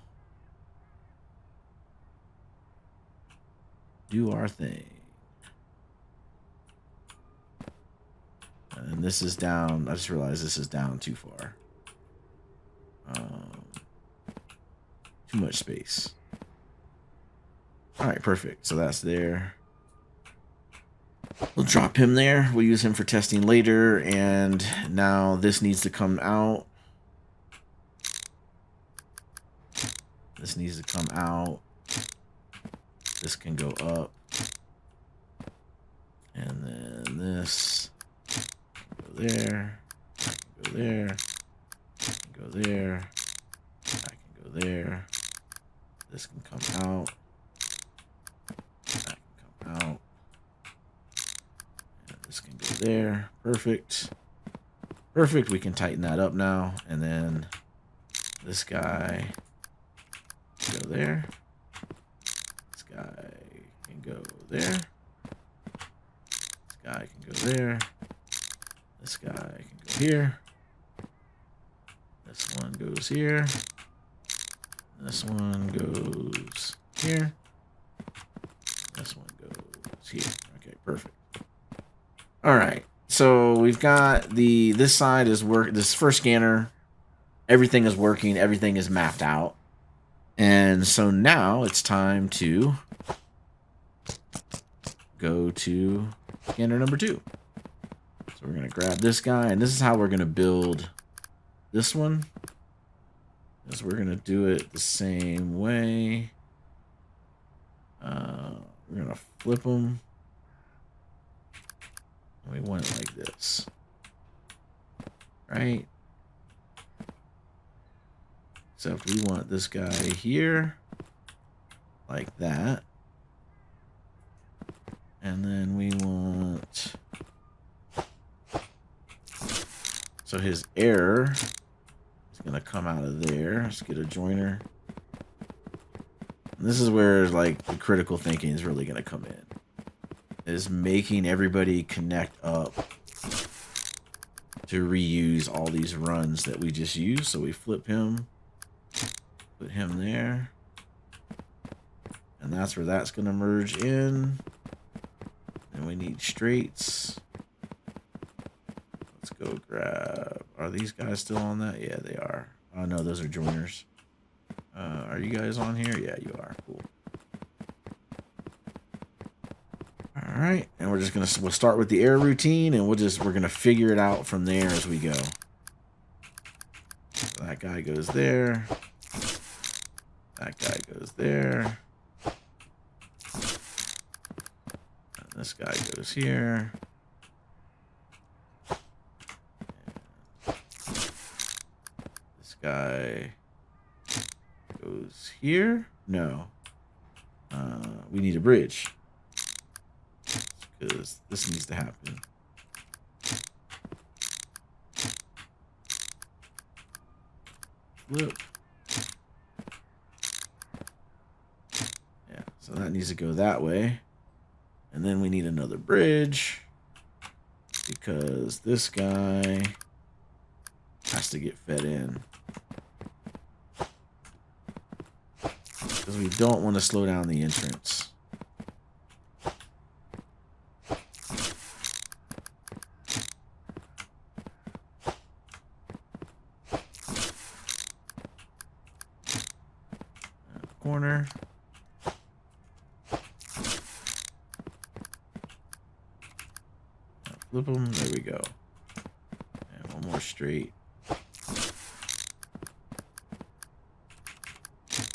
do our thing. And this is down. I just realized this is down too far. Too much space. All right, perfect. So that's there. We'll drop him there. We'll use him for testing later. And now this needs to come out. This needs to come out. This can go up. And then this go there. Go there. Go there. I can go there. This can come out. That can come out. And this can go there. Perfect. Perfect. We can tighten that up now. And then this guy can go there. This guy can go there. This guy can go there. This guy can go here. This one goes here. This one goes here. This one goes here. Okay, perfect. All right. So we've got this side is this first scanner. Everything is working. Everything is mapped out. And so now it's time to go to scanner number 2. So we're going to grab this guy, and this is how we're going to build this one. Is we're going to do it the same way. We're going to flip them. We want it like this. Right? Except we want this guy here. Like that. And then we want... So his error is going to come out of there. Let's get a joiner. And this is where like the critical thinking is really going to come in. Is making everybody connect up to reuse all these runs that we just used. So we flip him, put him there, and that's where that's going to merge in. And we need straights. Let's go grab... Are these guys still on that? Yeah, they are. Oh, no, those are joiners. Are you guys on here? Yeah, you are. Cool. All right, and we'll start with the error routine, and we're gonna figure it out from there as we go. So that guy goes there. That guy goes there. And this guy goes here. And this guy goes here. No. We need a bridge. Because this needs to happen. Flip. Yeah, so that needs to go that way. And then we need another bridge. Because this guy has to get fed in. Because we don't want to slow down the entrance. Corner. Flip them. There we go. And one more straight.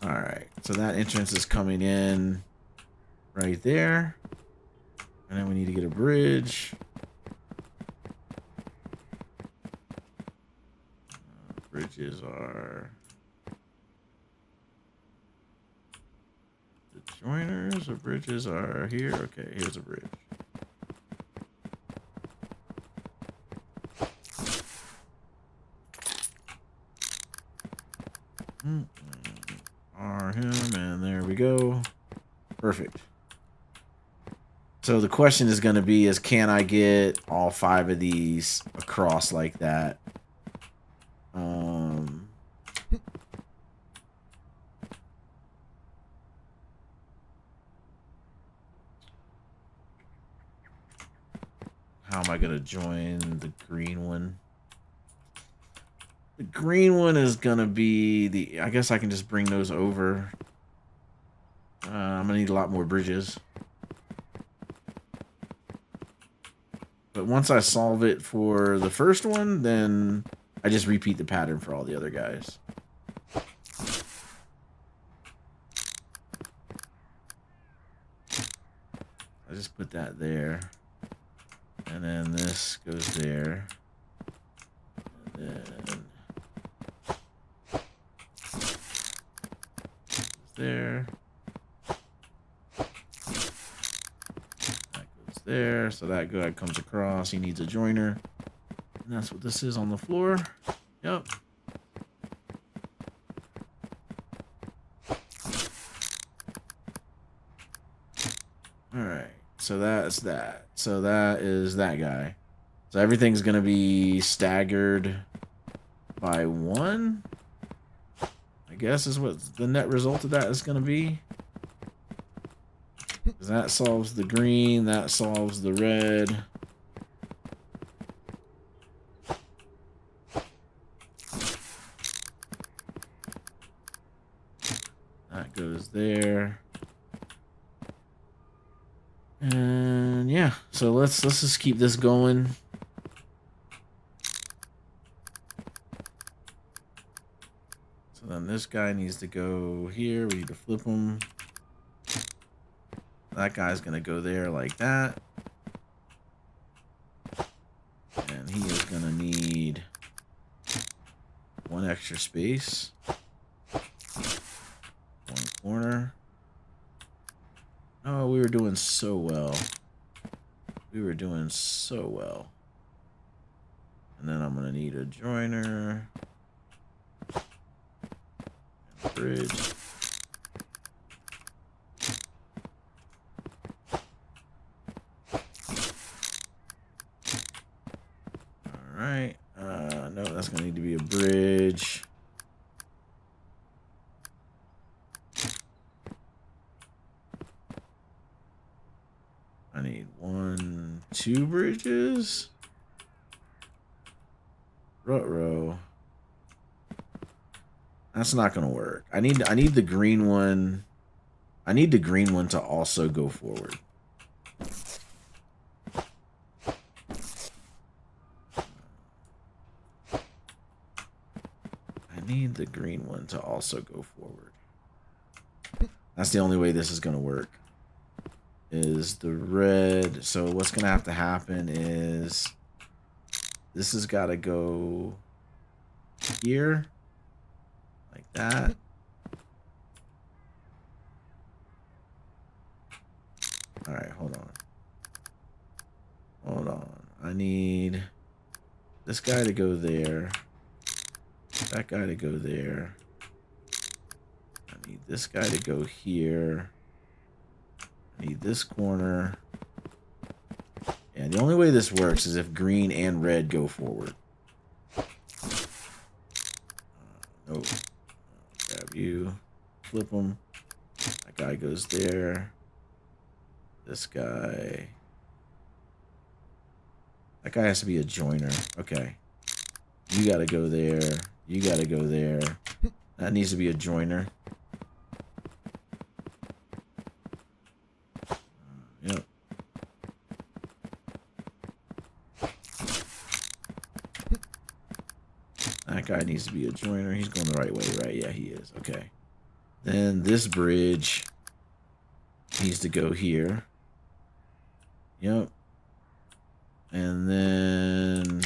All right. So that entrance is coming in right there. And then we need to get a bridge. Bridges are... Joiners or bridges are here. Okay, here's a bridge. R him, and there we go. Perfect. So the question is going to be is can I get all 5 of these across like that? How am I going to join the green one? The green one is going to be the... I guess I can just bring those over. I'm going to need a lot more bridges. But once I solve it for the first one, then I just repeat the pattern for all the other guys. just put that there. And then this goes there. And then there. That goes there. So that guy comes across. He needs a joiner. And that's what this is on the floor. Yep. Alright. So that's that. So that is that guy. So everything's going to be staggered by 1. I guess is what the net result of that is going to be. Because that solves the green, that solves the red. That goes there. And yeah, so let's just keep this going. So then this guy needs to go here. We need to flip him. That guy's gonna go there like that. And he is gonna need 1 extra space. 1 corner. Oh, we were doing so well. We were doing so well. And then I'm gonna need a joiner. And a bridge. Alright. No, that's gonna need to be a bridge. I need 1, 2 bridges. Ruh-roh. That's not gonna work. I need the green one. I need the green one to also go forward. I need the green one to also go forward. That's the only way this is gonna work. Is the red. So what's gonna have to happen is this has got to go here like that. All right, hold on. I need this guy to go there, that guy to go there. I need this guy to go here. I need this corner. And the only way this works is if green and red go forward. Nope. Grab you. Flip them. That guy goes there. This guy. That guy has to be a joiner. Okay. You gotta go there. You gotta go there. That needs to be a joiner. Yep. That guy needs to be a joiner. He's going the right way, right? Yeah, he is. Okay. Then this bridge needs to go here. Yep. And then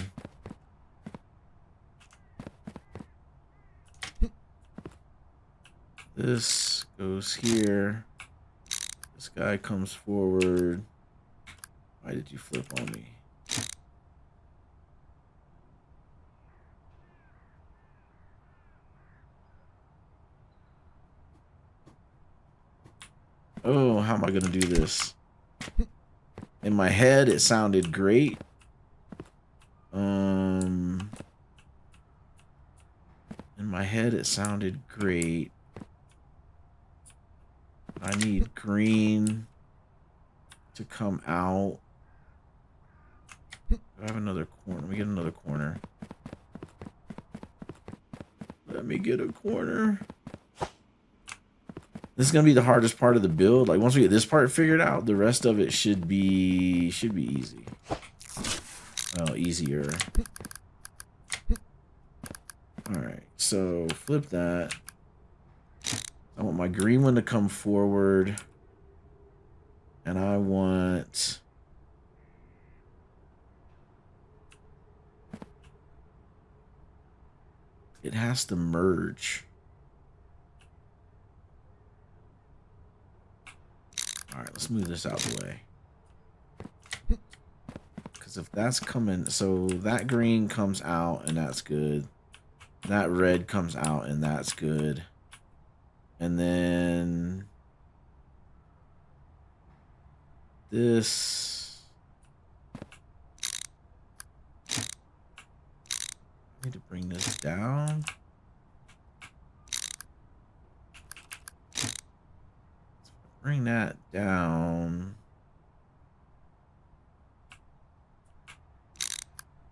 this goes here. This guy comes forward. Why did you flip on me? Oh, how am I going to do this? In my head, it sounded great. In my head, it sounded great. I need green to come out. Do I have another corner? Let me get another corner. Let me get a corner. This is gonna be the hardest part of the build. Like once we get this part figured out, the rest of it should be easy. Well, easier. Alright, so flip that. I want my green one to come forward. And I want... It has to merge. All right, let's move this out of the way. Because if that's coming... So that green comes out, and that's good. That red comes out, and that's good. And then... This... I need to bring this down. Bring that down.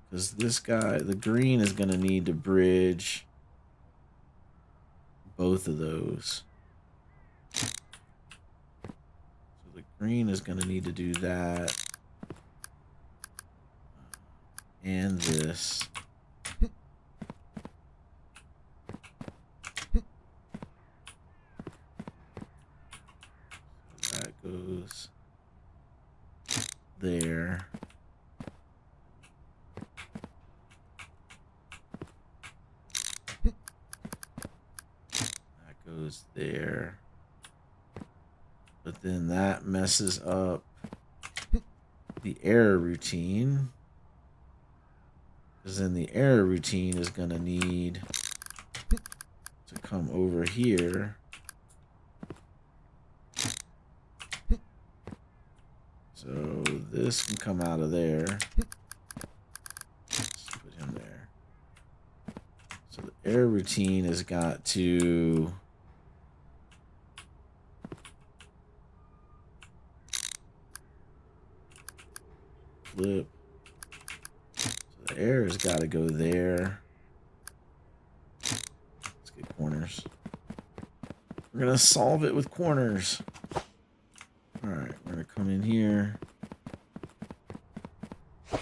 Because this guy, the green, is going to need to bridge both of those. So the green is going to need to do that. And this. So that goes there. That goes there. But then that messes up the error routine. Because then the error routine is going to need to come over here. So this can come out of there. Let's put him there. So the error routine has got to flip. So the error's got to go there. Let's get corners. We're going to solve it with corners. All right, we're going to come in here. And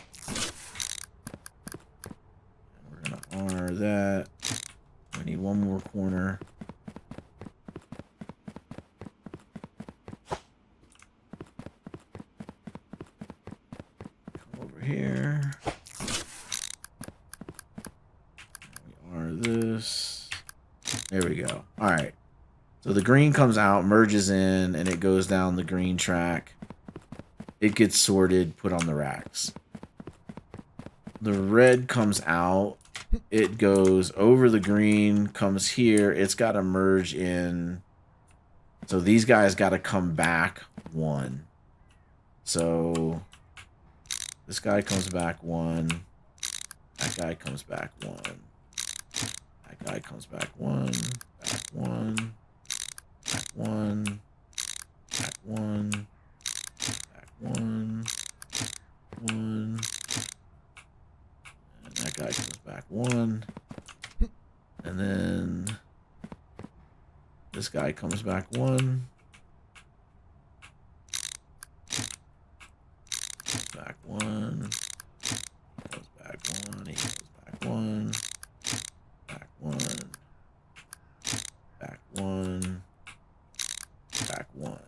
we're going to honor that. We need one more corner. Come over here. We honor this. There we go. All right. So the green comes out, merges in, and it goes down the green track. It gets sorted, put on the racks. The red comes out. It goes over the green, comes here. It's got to merge in. So these guys got to come back one. So this guy comes back one. That guy comes back one. That guy comes back one. Back one. Back one. Back one. Back one. One. And that guy comes back one. And then this guy comes back one. Back one. Goes back one. He goes back one. Back one. Back one. Back one.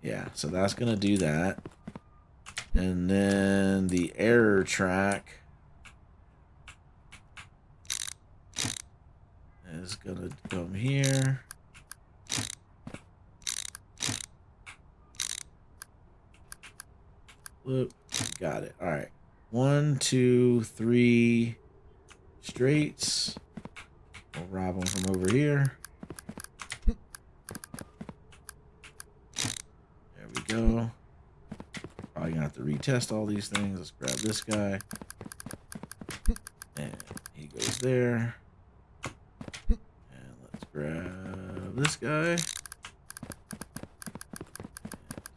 Yeah, so that's going to do that. And then the error track is going to come here. Look, got it. All right. 1, 2, 3 straights. We'll rob them from over here. There we go. Probably gonna have to retest all these things. Let's grab this guy. And he goes there. And let's grab this guy.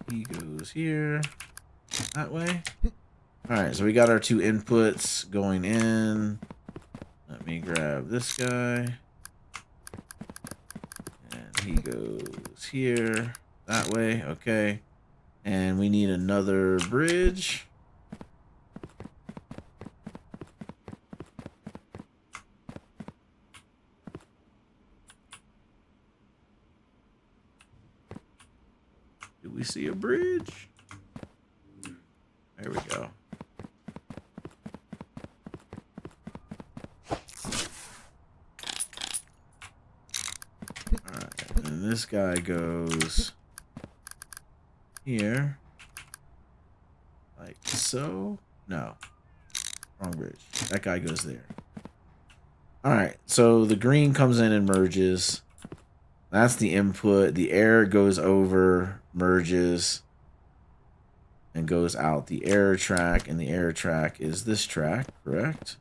And he goes here. That way. Alright, so we got our two inputs going in. Let me grab this guy. And he goes here. That way. Okay. And we need another bridge. Do we see a bridge? There we go. Alright, and this guy goes here. Like so. No. Wrong bridge. That guy goes there. Alright, so the green comes in and merges. That's the input. The error goes over, merges, and goes out the error track. And the error track is this track, correct?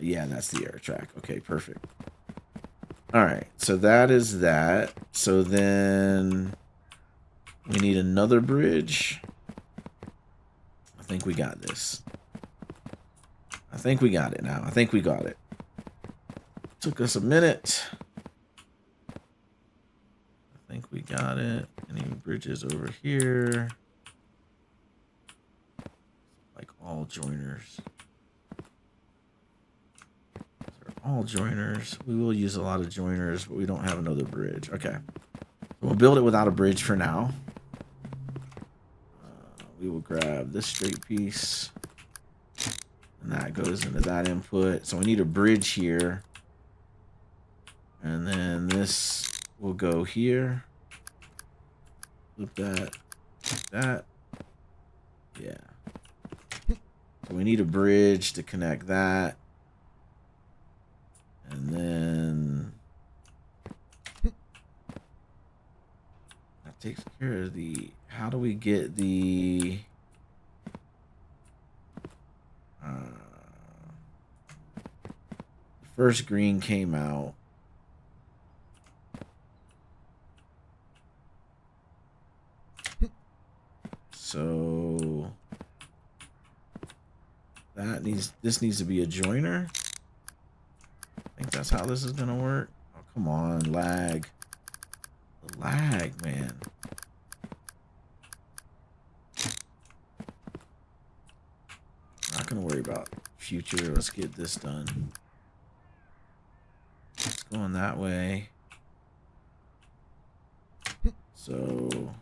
Yeah, that's the error track. Okay, perfect. Alright, so that is that. So then we need another bridge. I think we got this. I think we got it now. I think we got it. Took us a minute. I think we got it. Any bridges over here? Like all joiners. All joiners. We will use a lot of joiners, but we don't have another bridge. Okay. We'll build it without a bridge for now. We will grab this straight piece. And that goes into that input. So we need a bridge here. And then this will go here. Flip that. Like that. Yeah. So we need a bridge to connect that. And then that takes care of the... How do we get the... first green came out. So that needs... This needs to be a joiner. I think that's how this is gonna work. Oh, come on, lag. The lag, man. Not gonna worry about future. Let's get this done. It's going that way. So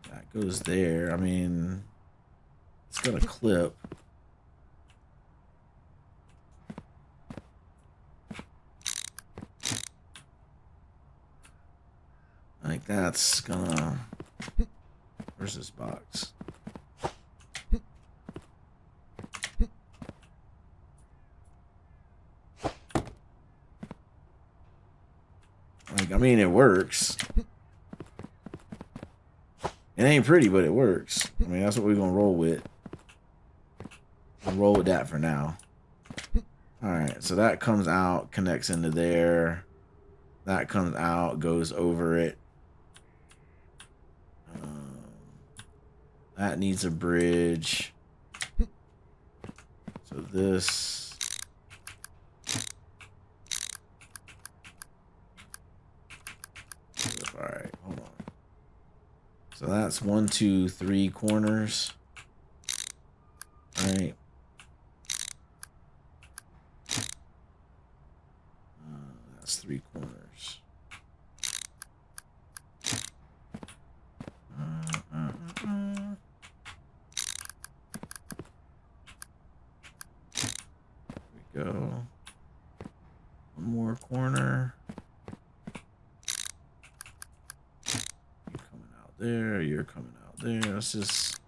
that goes there. I mean, it's got a clip. Like that's gonna... Where's this box? Like, I mean, it works. It ain't pretty, but it works. I mean, that's what we're gonna roll with. We'll roll with that for now. Alright, so that comes out, connects into there. That comes out, goes over it. That needs a bridge. So this... Alright, hold on. So that's 1, 2, 3 corners. Alright. That's 3 corners. There we go. One more corner. You're coming out there. You're coming out there. Let's just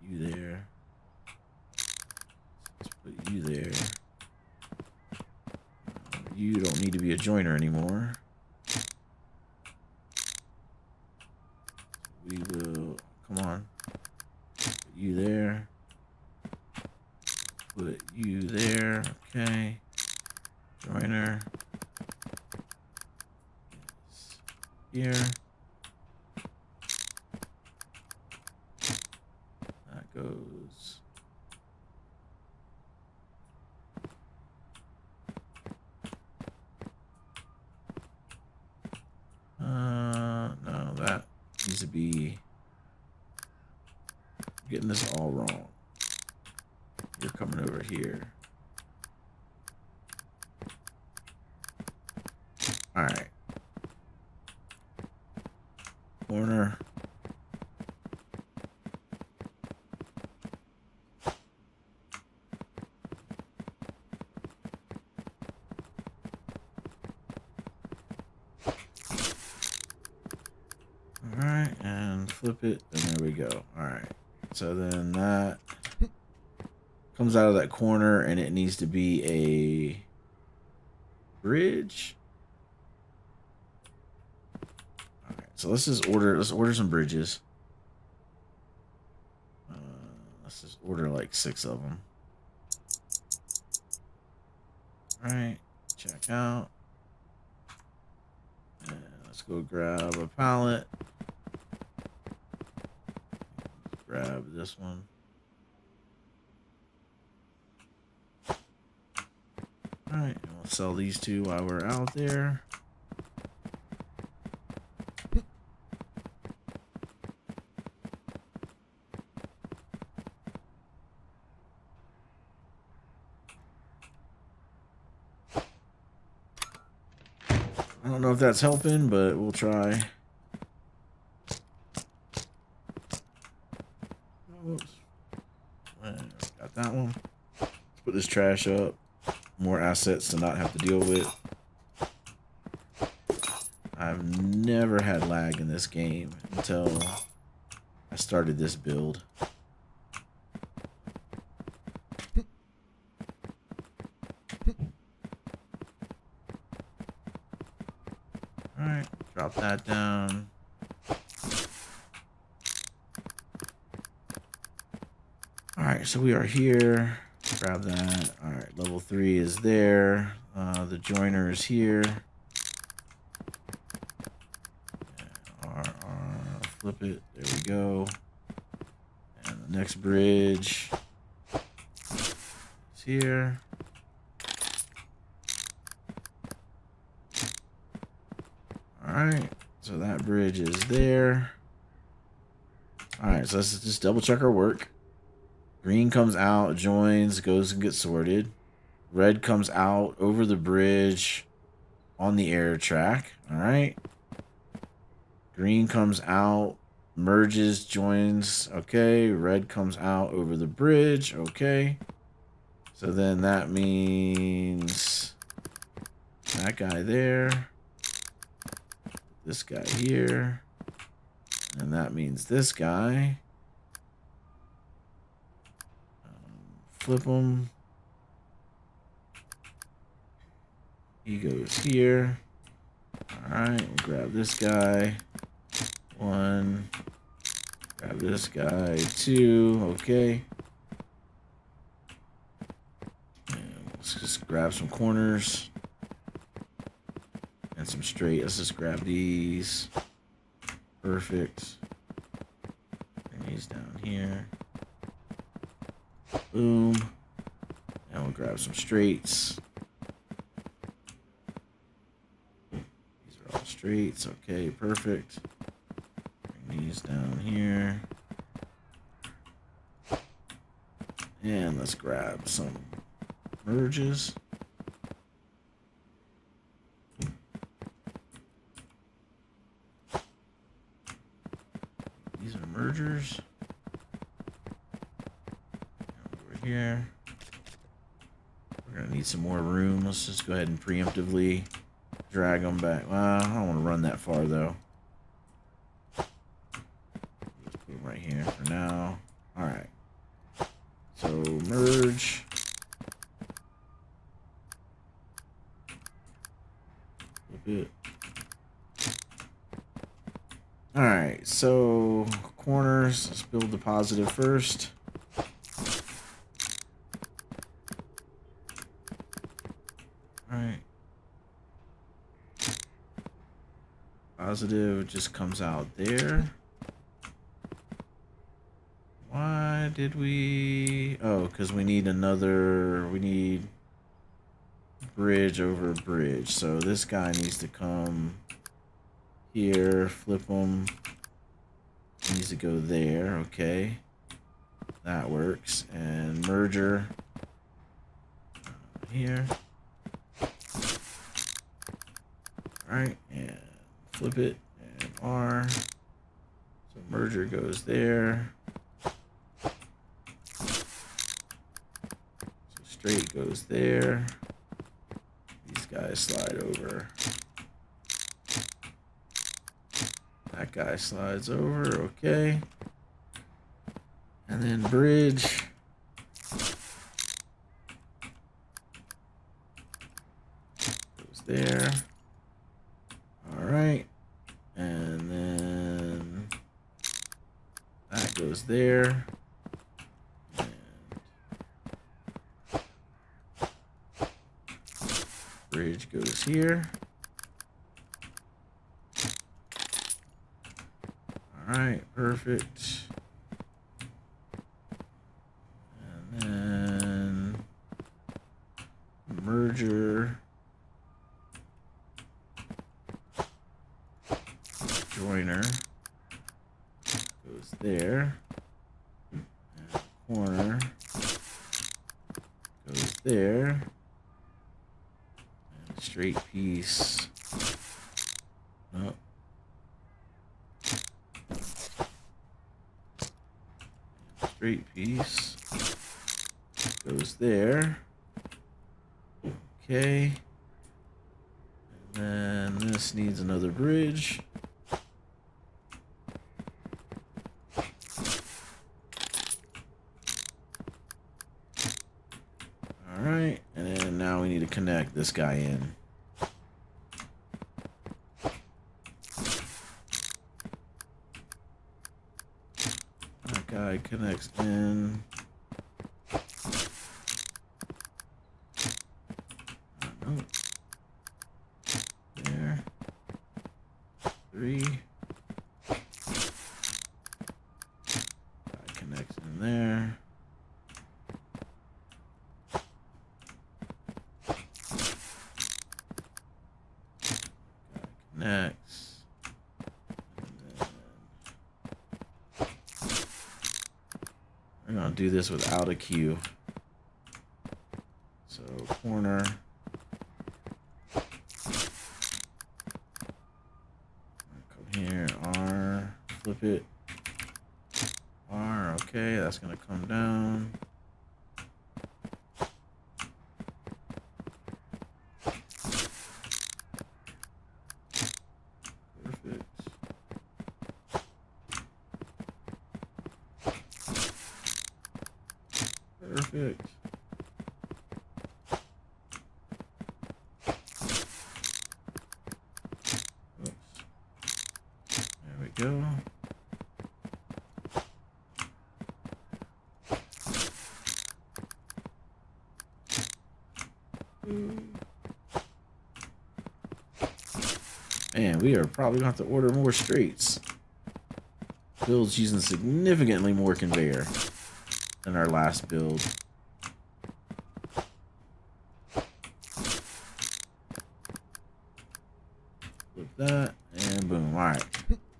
you there. Let's put you there. You don't need to be a joiner anymore. We will, come on. Put you there. Put you there. Okay. Joiner. Here. That goes. No, that needs to be... I'm getting this all wrong. You're coming over here. All right. Corner. All right, and flip it, and there we go. All right. So then that comes out of that corner, and it needs to be a bridge. All right. So let's just order. Let's order some bridges. Let's just order like 6 of them. All right. Check out. And let's go grab a pallet. Grab this one. Alright, and we'll sell these 2 while we're out there. I don't know if that's helping, but we'll try. Oops. Got that one. Let's put this trash up. More assets to not have to deal with. I've never had lag in this game until I started this build. Alright, drop that down. Alright, so we are here. Grab that. Alright, level 3 is there. The joiner is here. Flip it. There we go. And the next bridge is here. Alright, so that bridge is there. Alright, so let's just double check our work. Green comes out, joins, goes and gets sorted. Red comes out over the bridge on the air track. Alright. Green comes out, merges, joins. Okay. Red comes out over the bridge. Okay. So then that means that guy there. This guy here. And that means this guy. Flip him. He goes here. Alright, we'll grab this guy. 1. Grab this guy. 2. Okay. And let's just grab some corners. And some straight. Let's just grab these. Perfect. Bring these down here. Boom. And we'll grab some straights. These are all straights. Okay, perfect. Bring these down here. And let's grab some merges. These are mergers. Over here. We're going to need some more room. Let's just go ahead and preemptively drag them back. Well, I don't want to run that far, though. Let's put them right here for now. All right. So, merge. Flip it. All right. So, corners. Let's build the positive first. Alright. Positive just comes out there. Why did we... Oh, because we need another... We need bridge over bridge. So this guy needs to come here. Flip him. He needs to go there. Okay. That works. And merger. Here. Alright, and flip it, and R. So merger goes there. So straight goes there. These guys slide over. That guy slides over, okay. And then bridge. Goes there. Alright. And then that goes there. And bridge goes here. Alright, perfect. And then merger. Joiner goes there. And corner goes there. And straight piece. Oh. Straight piece goes there. Okay. And then this needs another bridge. Alright, and then now we need to connect this guy in. That guy connects in. Oh, there. 3. Guy connects in there. Next. We're going to do this without a queue. So corner. Come here, R, flip it. R, okay, that's going to come down. Perfect. Perfect. Oops. There we go. Man, we are probably going to have to order more straights. Build's using significantly more conveyor than our last build. Flip that, and boom. Alright.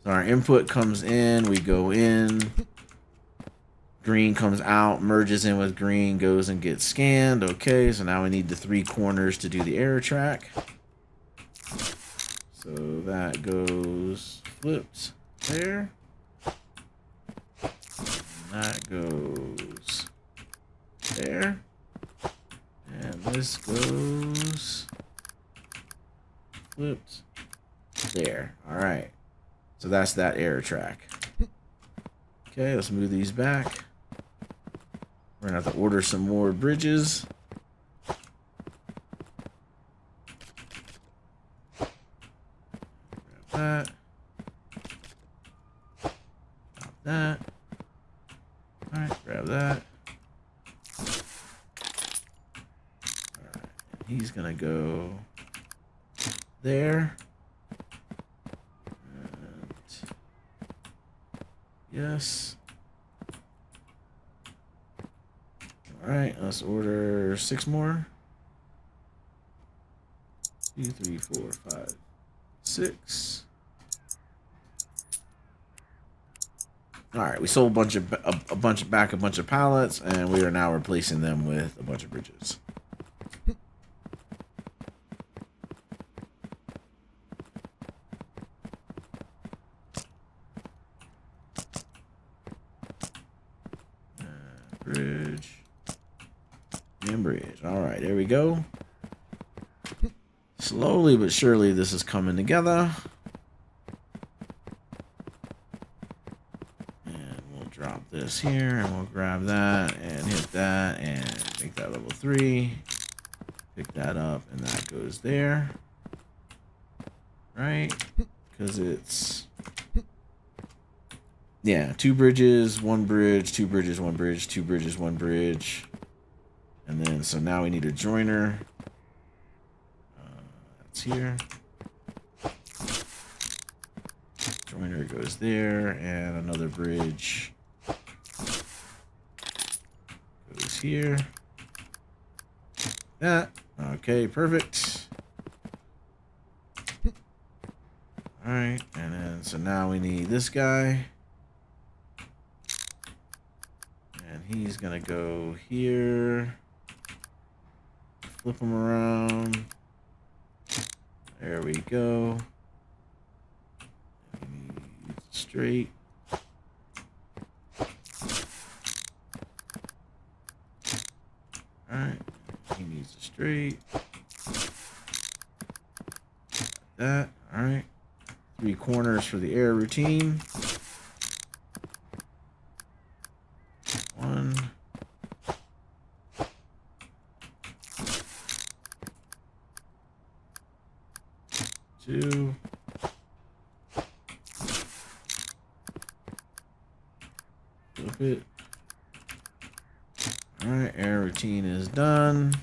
So our input comes in, we go in. Green comes out, merges in with green, goes and gets scanned. Okay, so now we need the 3 corners to do the error track. So that goes flipped there. And that goes there. And this goes flipped there. Alright. So that's that error track. Okay, let's move these back. We're gonna have to order some more bridges. Grab that. Stop that. Alright, grab that. Alright, he's gonna go there. And yes. Alright, let's order 6 more. 2, 3, 4, 5, 6. Alright, we sold a bunch of pallets, and we are now replacing them with a bunch of bridges. and bridge. All right, there we go. Slowly but surely, this is coming together. And we'll drop this here, and we'll grab that, and hit that, and make that level 3. Pick that up, and that goes there. Right? Because it's... yeah, 2 bridges, 1 bridge, 2 bridges, 1 bridge, 2 bridges, 1 bridge. And then, so now we need a joiner. That's here. Joiner goes there, and another bridge goes here. That. Okay, perfect. Alright, and then, so now we need this guy. And he's gonna go here. Flip him around. There we go. Straight. Alright. He needs a straight. Like that. Alright. 3 corners for the air routine. 1. 2. Flip it. Alright, air routine is done.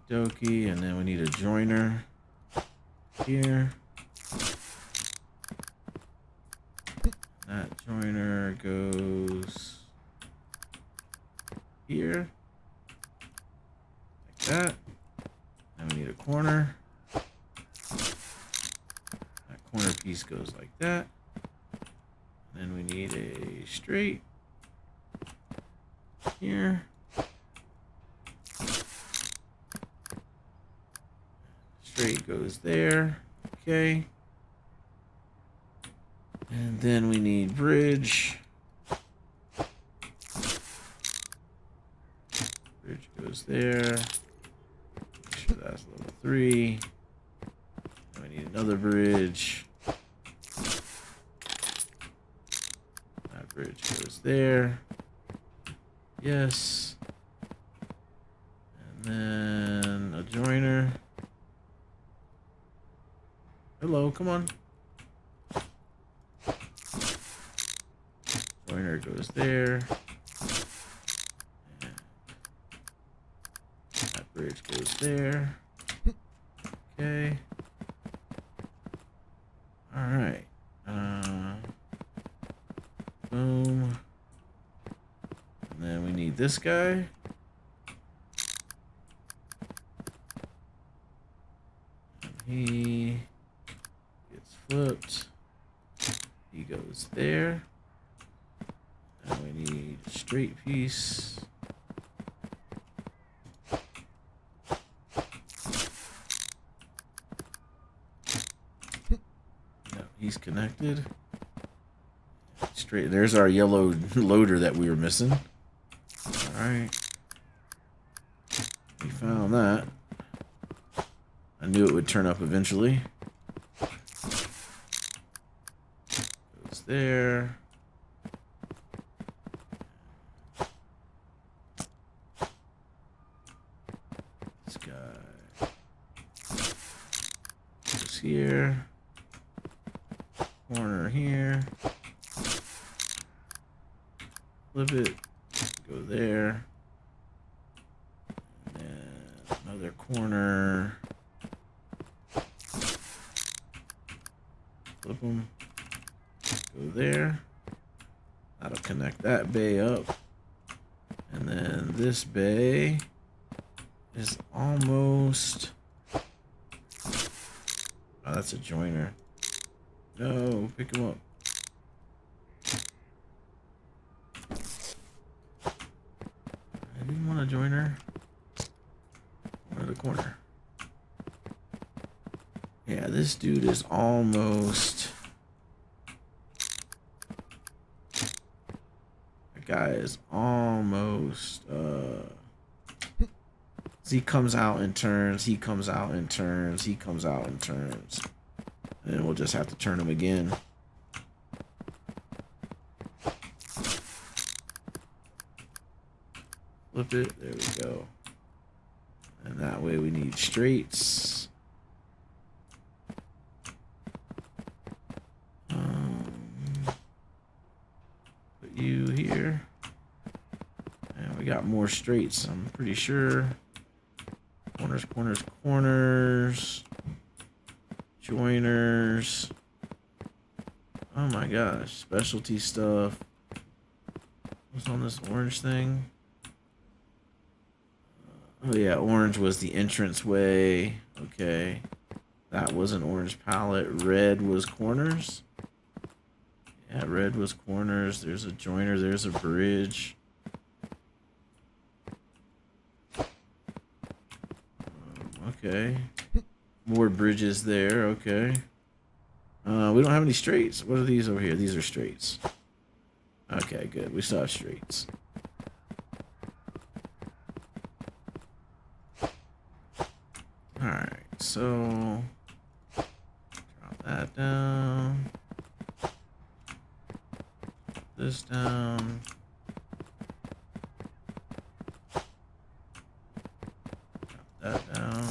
Dokie, and then we need a joiner here. That joiner goes here. Like that. And we need a corner. That corner piece goes like that. And then we need a straight here. Straight goes there. Okay. And then we need bridge. Bridge goes there. Make sure that's level 3. And we need another bridge. That bridge goes there. Yes. And then a joiner. Hello, come on. Joiner goes there. And that bridge goes there. Okay. All right. Boom. And then we need this guy. And he gets flipped. He goes there. And we need a straight piece. No, he's connected. Straight. There's our yellow loader that we were missing. All right. We found that. I knew it would turn up eventually. Goes there. This guy goes here. Corner here. Flip it. Go there. And then another corner. Flip them. Go there. That'll connect that bay up. And then this bay is almost... oh, that's a joiner. No, pick him up. I didn't want a joiner. I wanted a corner. Yeah, this dude is almost... that guy is almost He comes out and turns. He comes out and turns. He comes out and turns. And we'll just have to turn him again. Flip it. There we go. And that way we need straights. Put you here. And we got more straights, I'm pretty sure. Corners, corners, corners. Joiners. Oh my gosh. Specialty stuff. What's on this orange thing? Oh yeah, orange was the entrance way. Okay. That was an orange palette. Red was corners. Yeah, red was corners. There's a joiner. There's a bridge. Okay. More bridges there. Okay. We don't have any straights. What are these over here? These are straights. Okay, good. We still have straights. Alright, so drop that down. This down. Drop that down.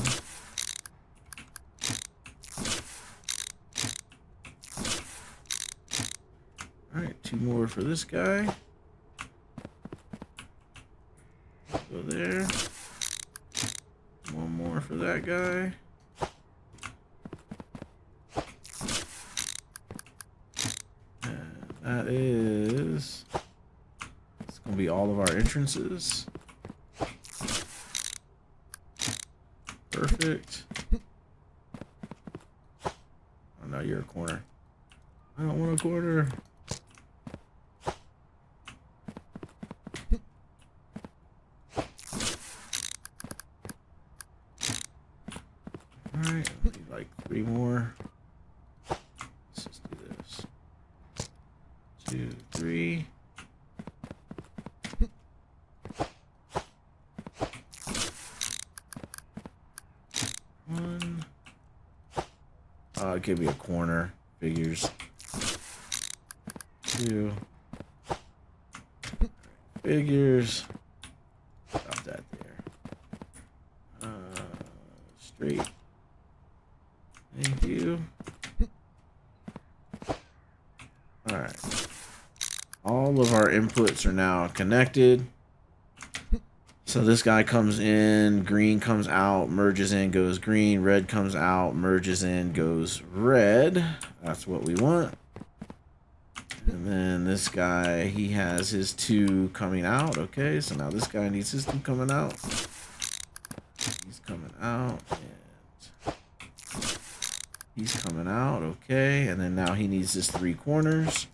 Alright, 2 more for this guy. Go there. 1 more for that guy. And that is... It's going to be all of our entrances. Perfect. Oh, no, you're a corner. I don't want a corner. Alright, I need like 3 more. Let's just do this. 2, 3. One. It could be a corner. Figures. 2. Figures. Drop that there. Straight. Thank you. Alright. All of our inputs are now connected. So this guy comes in, green comes out, merges in, goes green, red comes out, merges in, goes red. That's what we want. And then this guy, he has his 2 coming out. Okay, so now this guy needs his 2 coming out. He's coming out. And he's coming out. Okay, and then now he needs his 3 corners.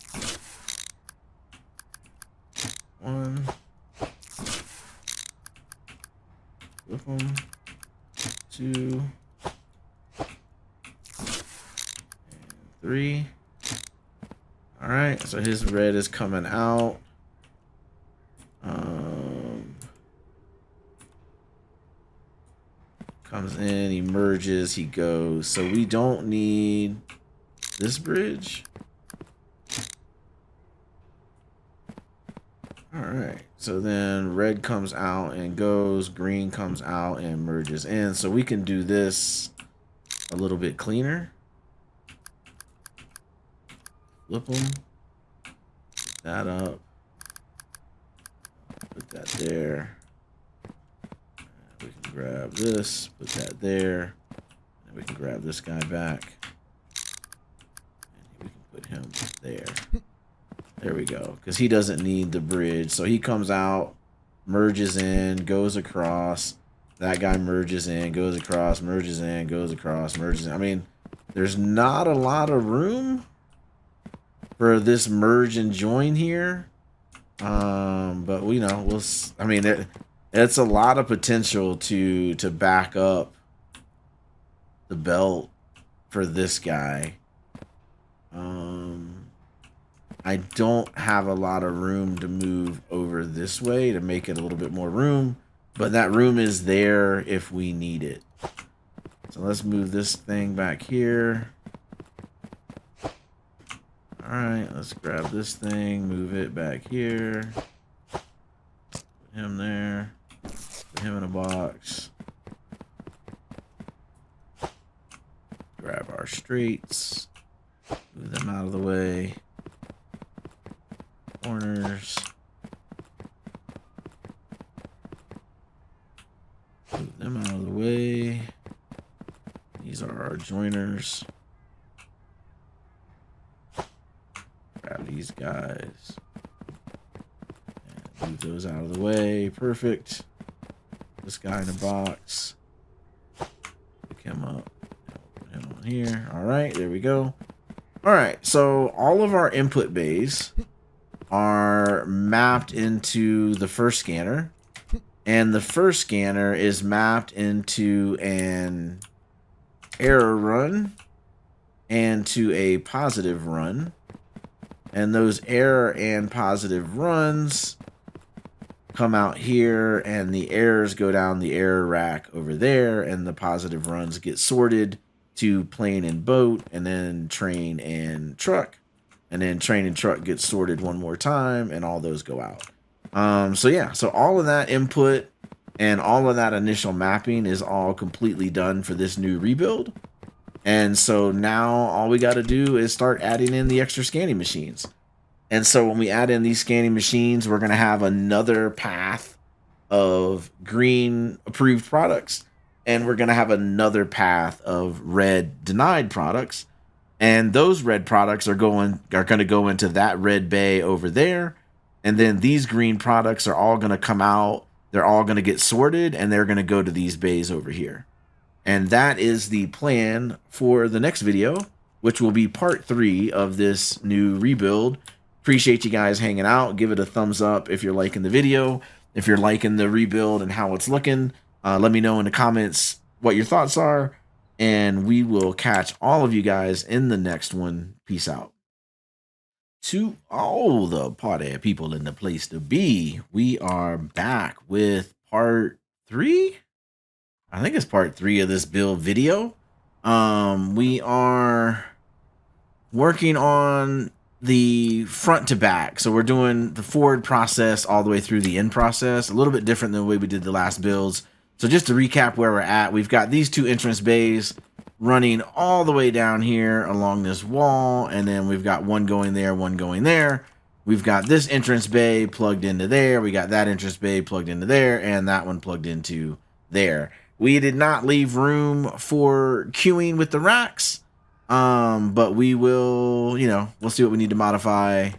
1. Flip them. 2. And 3. Alright, so his red is coming out. Comes in, he merges, he goes. So we don't need this bridge. Alright, so then red comes out and goes, green comes out and merges in. So we can do this a little bit cleaner. Flip them. Put that up. Put that there. We can grab this, put that there. And we can grab this guy back. And we can put him there. There we go. Because he doesn't need the bridge. So he comes out, merges in, goes across. That guy merges in, goes across, merges in, goes across, merges in. I mean, there's not a lot of room for this merge and join here. But you know, we'll. I mean, it's a lot of potential to back up the belt for this guy. I don't have a lot of room to move over this way to make it a little bit more room. but that room is there if we need it. So let's move this thing back here. All right, let's grab this thing, move it back here. Put him there. Put him in a box. Grab our straights. Move them out of the way. Corners. Move them out of the way. These are our joiners. Grab these guys. And move those out of the way. Perfect. This guy in a box. Pick him up. Put him on here. All right, there we go. All right, so all of our input bays are mapped into the first scanner. And the first scanner is mapped into an error run and to a positive run. And those error and positive runs come out here, and the errors go down the error rack over there, and the positive runs get sorted to plane and boat, and then train and truck. And then train and truck gets sorted one more time, and all those go out. So yeah, so all of that input and all of that initial mapping is all completely done for this new rebuild. And so now all we got to do is start adding in the extra scanning machines. And so when we add in these scanning machines, we're going to have another path of green approved products. And we're going to have another path of red denied products. And those red products are going to go into that red bay over there. And then these green products are all going to come out. They're all going to get sorted, and they're going to go to these bays over here. And that is the plan for the next video, which will be part 3 of this new rebuild. Appreciate you guys hanging out. Give it a thumbs up if you're liking the video. If you're liking the rebuild and how it's looking, let me know in the comments what your thoughts are. And we will catch all of you guys in the next one. Peace out. To all the party people in the place to be, we are back with part 3. I think it's part 3 of this build video. We are working on the front to back. So we're doing the forward process all the way through the end process. A little bit different than the way we did the last builds. So just to recap where we're at, we've got these 2 entrance bays running all the way down here along this wall. And then we've got one going there, one going there. We've got this entrance bay plugged into there. We got that entrance bay plugged into there, and that one plugged into there. We did not leave room for queuing with the racks, but we will, we'll see what we need to modify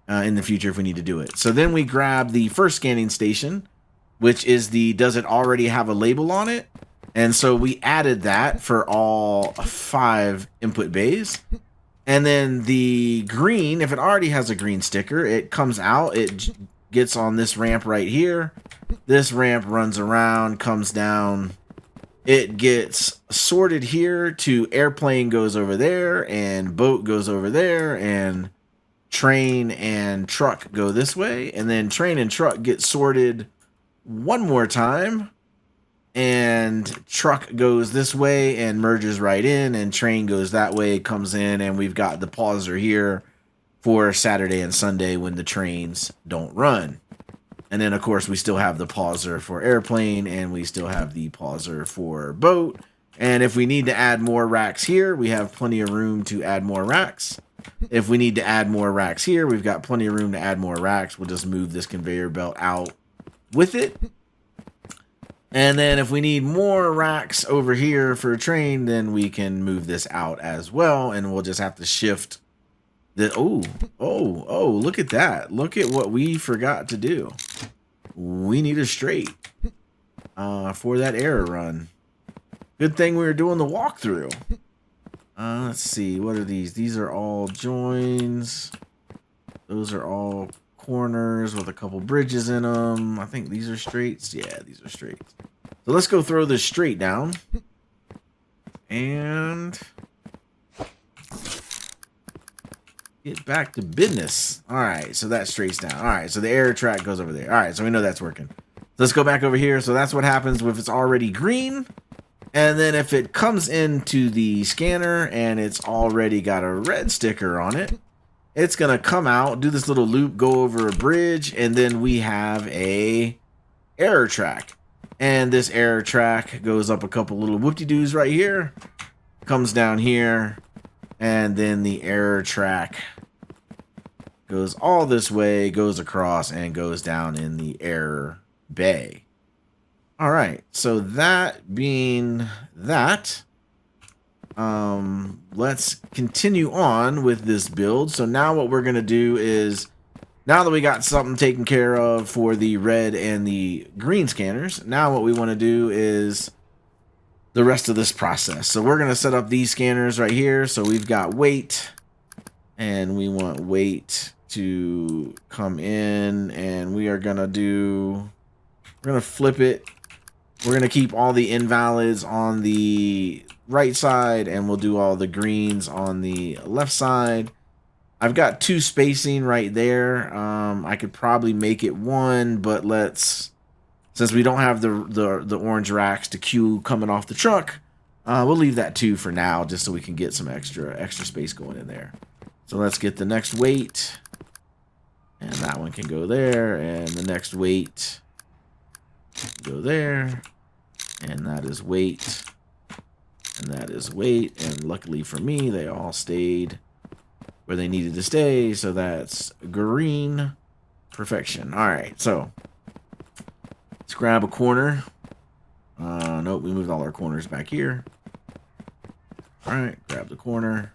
in the future if we need to do it. So then we grab the first scanning station, which is the does it already have a label on it? And so we added that for all 5 input bays. And then the green, if it already has a green sticker, it comes out, it gets on this ramp right here. This ramp runs around, comes down. It gets sorted here to airplane goes over there, and boat goes over there, and train and truck go this way. And then train and truck get sorted one more time, and truck goes this way and merges right in, and train goes that way, comes in, and we've got the pauser here for Saturday and Sunday when the trains don't run. And then, of course, we still have the pauser for airplane, and we still have the pauser for boat. And if we need to add more racks here, we have plenty of room to add more racks. If we need to add more racks here, we've got plenty of room to add more racks. We'll just move this conveyor belt out with it. And then if we need more racks over here for a train, then we can move this out as well. And we'll just have to shift the, oh, look at that. Look at what we forgot to do. We need a straight for that error run. Good thing we were doing the walkthrough. Let's see, what are these? These are all joins. Those are all corners with a couple bridges in them. I think these are straights. Yeah, these are straights. So let's go throw this straight down. And get back to business. All right, so that straight's down. All right, so the error track goes over there. All right, so we know that's working. Let's go back over here. So that's what happens if it's already green. And then if it comes into the scanner and it's already got a red sticker on it, it's going to come out, do this little loop, go over a bridge, and then we have a error track. And this error track goes up a couple little whoop-de-doos right here, comes down here, and then the error track goes all this way, goes across, and goes down in the error bay. All right, so that being that, let's continue on with this build. So now what we're going to do is, now that we got something taken care of for the red and the green scanners, now what we want to do is the rest of this process. So we're going to set up these scanners right here. So we've got weight, and we want weight to come in, and we are going to do, we're going to flip it. We're going to keep all the invalids on the right side, and we'll do all the greens on the left side. I've got 2 spacing right there. I could probably make it 1, but let's, since we don't have the orange racks to queue coming off the truck, we'll leave that 2 for now, just so we can get some extra space going in there. So let's get the next weight, and that one can go there, and the next weight go there. And that is weight, and that is weight, and luckily for me, they all stayed where they needed to stay, so that's green. Perfection. All right, so let's grab a corner. Nope, we moved all our corners back here. All right, grab the corner.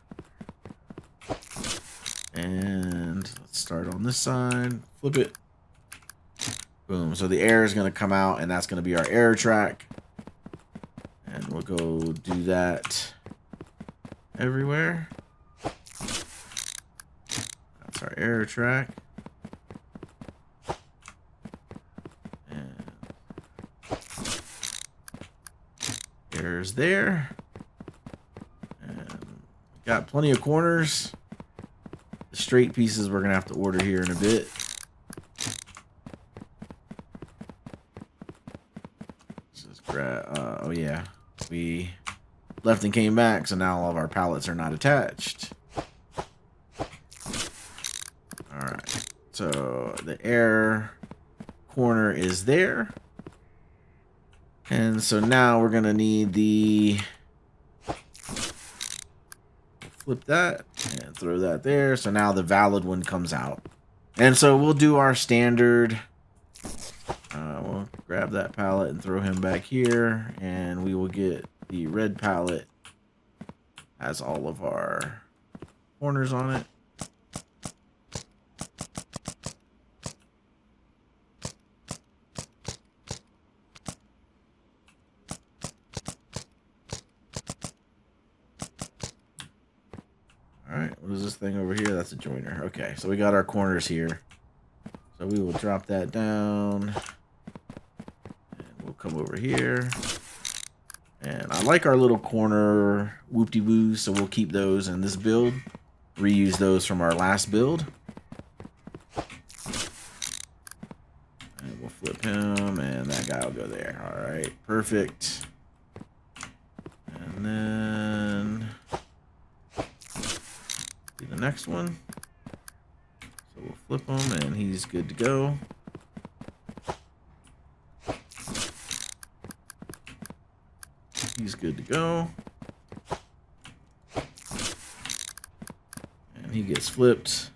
And let's start on this side, flip it. Boom, so the error is going to come out, and that's going to be our error track. And we'll go do that everywhere. That's our error track. And errors there. And got plenty of corners. The straight pieces we're going to have to order here in a bit. Let's just grab, oh yeah. We left and came back, so now all of our pallets are not attached. Alright, so the error corner is there. And so now we're going to need the, flip that and throw that there. So now the valid one comes out. And so we'll do our standard. We'll grab that pallet and throw him back here, and we will get the red pallet. Has all of our corners on it. All right, what is this thing over here? That's a joiner. Okay, so we got our corners here. So we will drop that down. Come over here, and I like our little corner whoop-de-woos, so we'll keep those in this build, reuse those from our last build, and we'll flip him, and that guy will go there. All right, perfect. And then do the next one, so we'll flip him, and he's good to go. He's good to go. And he gets flipped.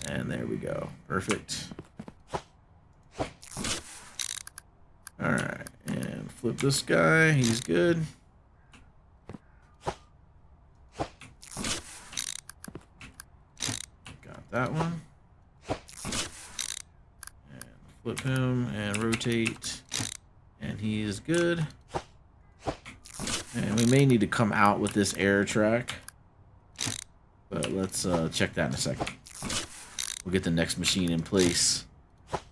And there we go. Perfect. Alright. And flip this guy. He's good. Got that one. And flip him and rotate. And he is good. And we may need to come out with this error track, but let's check that in a second. We'll get the next machine in place,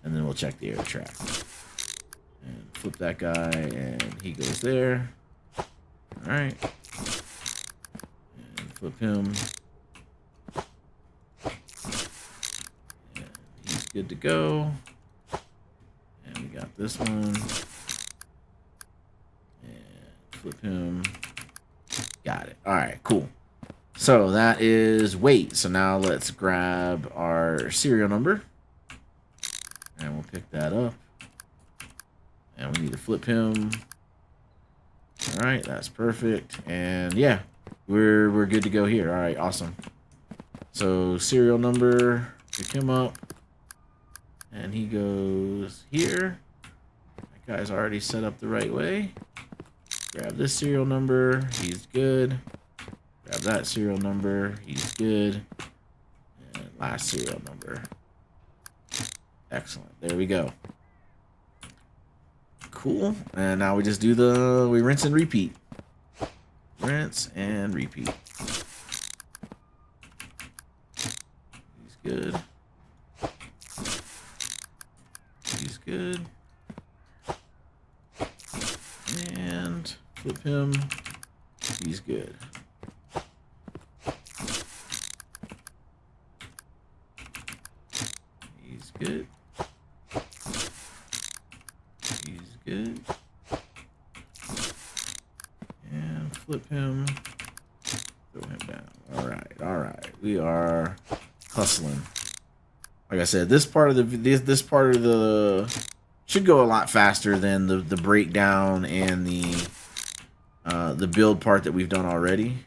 and then we'll check the error track. And flip that guy, and he goes there. All right. And flip him. And he's good to go. And we got this one. And flip him. Got it. All right, cool. So that is weight. So now let's grab our serial number. And we'll pick that up. And we need to flip him. All right, that's perfect. And yeah, we're good to go here. All right, awesome. So serial number, pick him up. And he goes here. That guy's already set up the right way. Grab this serial number, he's good. Grab that serial number, he's good. And last serial number. Excellent, there we go. Cool, and now we just do we rinse and repeat. Rinse and repeat. He's good. He's good. And flip him. He's good. He's good. He's good. And flip him. Throw him down. All right. We are hustling. Like I said, this part of the should go a lot faster than the breakdown and the build part that we've done already.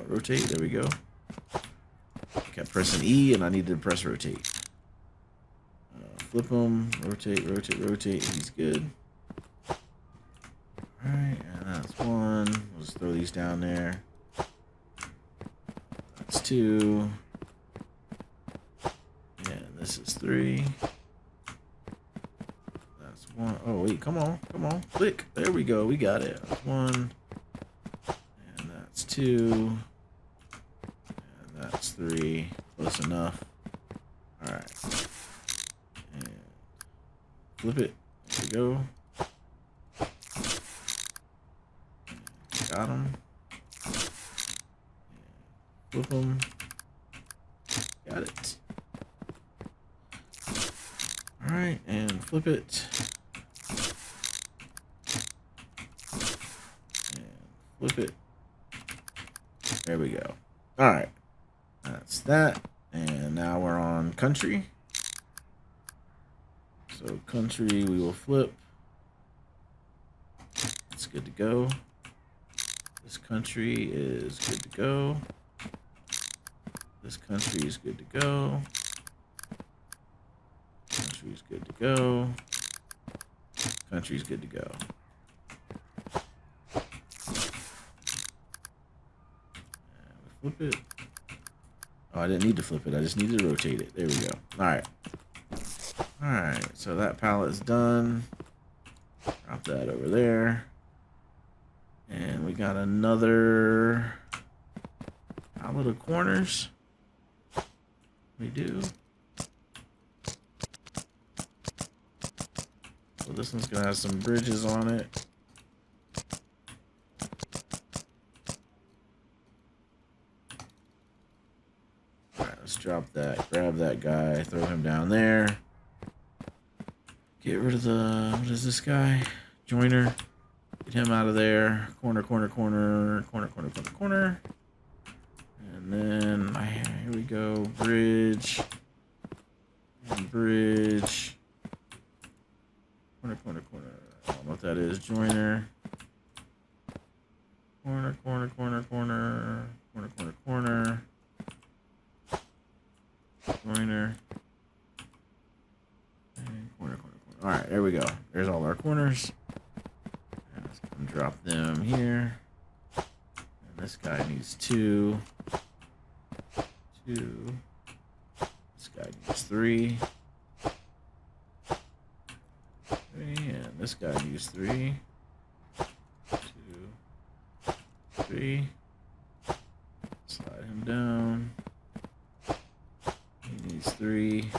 Rotate. There we go. Kept pressing E, and I needed to press rotate. Flip him. Rotate. He's good. All right, and that's one. We'll just throw these down there. That's two. And this is three. That's one. Oh wait, come on. Click. There we go. We got it. That's one. And that's two. And that's three. Close enough. All right. And flip it. There we go. Got him. Flip him. Got it. All right, and flip it. And flip it. There we go. All right, that's that. And now we're on country. So country, we will flip. It's good to go. This country is good to go. This country is good to go. Country's good to go. Country's good to go. And we flip it. Oh, I didn't need to flip it. I just needed to rotate it. There we go. All right. All right. So that pallet's done. Drop that over there. And we got another pallet of corners. We do. So this one's gonna have some bridges on it. Alright, let's drop that, grab that guy, throw him down there. Get rid of what is this guy? Joiner. Get him out of there. Corner. And then, here we go. Bridge. And bridge. Corner. I don't know what that is. Joiner. Corner. Joiner. And corner. All right, there we go. There's all our corners. Let's drop them here. And this guy needs two. This guy needs three. And this guy needs three. 2, 3. Slide him down. He needs 3.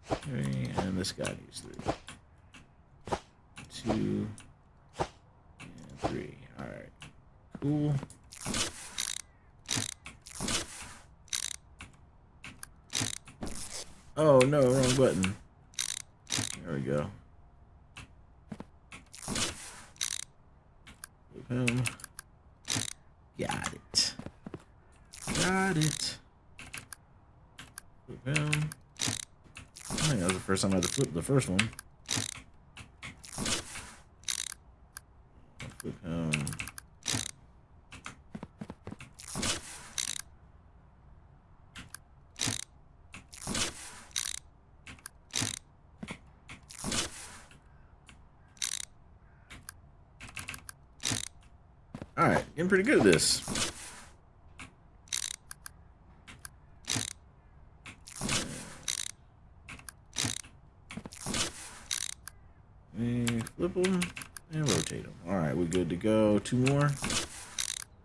3. And this guy needs 3. 2 and 3. All right. Cool. Oh no, wrong button. There There we go. Flip him. Got it. Got it. Flip him. I think that was the first time I had to flip the first one. Flip him. Alright, getting pretty good at this. And flip them and rotate them. Alright, we're good to go. Two more.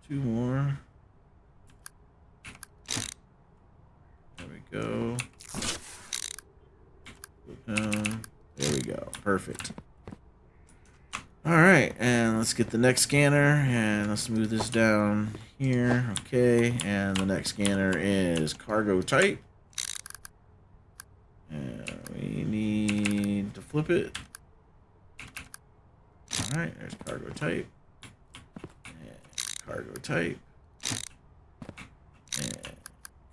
Two more. There we go. Flip them. There we go. Perfect. Alright, and let's get the next scanner and let's move this down here. Okay, and the next scanner is cargo type. And we need to flip it. Alright, there's cargo type. And cargo type. And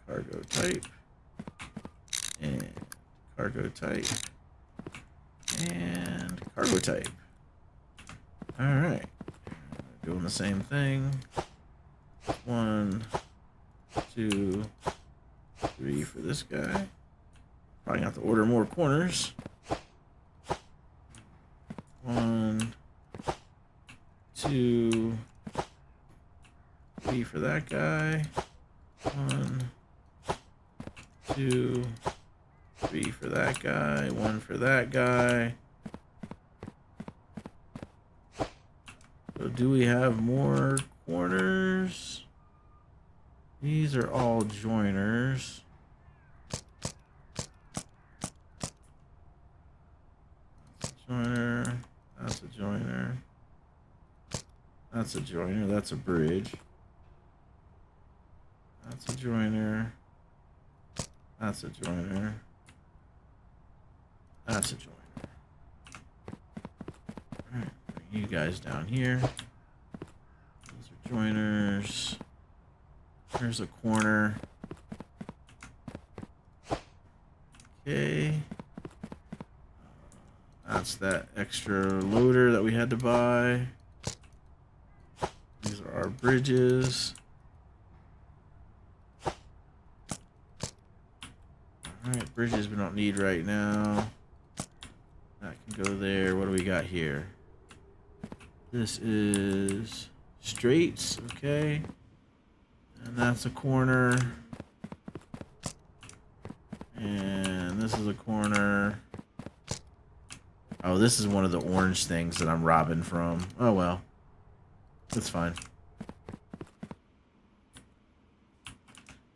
cargo type. And cargo type. And cargo type. Alright. Doing the same thing. 1, 2, 3 for this guy. Probably have to order more corners. 1, 2, 3 for that guy. 1, 2, 3 for that guy. 1 for that guy. So do we have more corners? These are all joiners. Joiner. That's a joiner. That's a joiner. That's a bridge. That's a joiner. That's a joiner. That's a joiner. Alright, bring you guys down here. Those are joiners. There's a corner. Okay. That's that extra loader that we had to buy. These are our bridges. Alright, bridges we don't need right now. That can go there. What do we got here? This is straights, okay. And that's a corner. And this is a corner. Oh, this is one of the orange things that I'm robbing from. Oh, well. That's fine.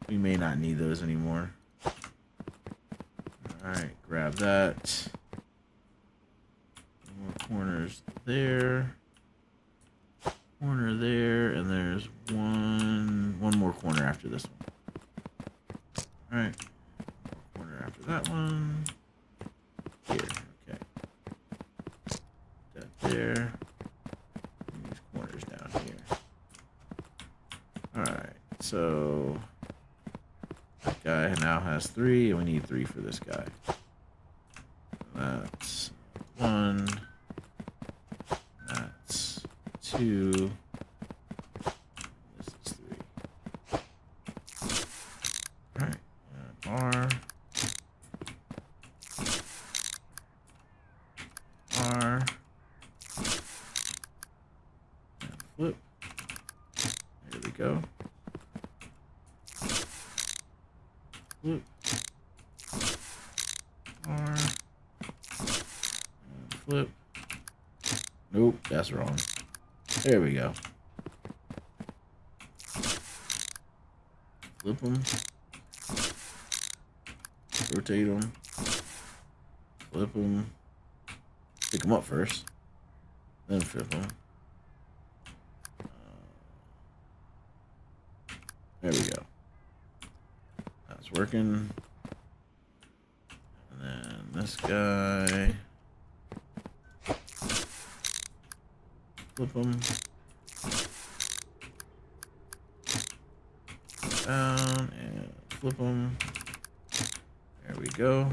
We may not need those anymore. Alright, grab that. More corners there. Corner there, and there's one more corner after this one. Alright. Corner after that one. Here, okay. That there. And these corners down here. Alright, so that guy now has 3, and we need 3 for this guy. That's 1. That's 2. This is 3. Alright. R. R. And flip. There we go. Flip. R. And flip. Nope, that's wrong. There we go. Flip them. Rotate them. Flip them. Pick them up first. Then flip them. There we go. That's working. And then this guy. flip them. Down and flip them. There we go.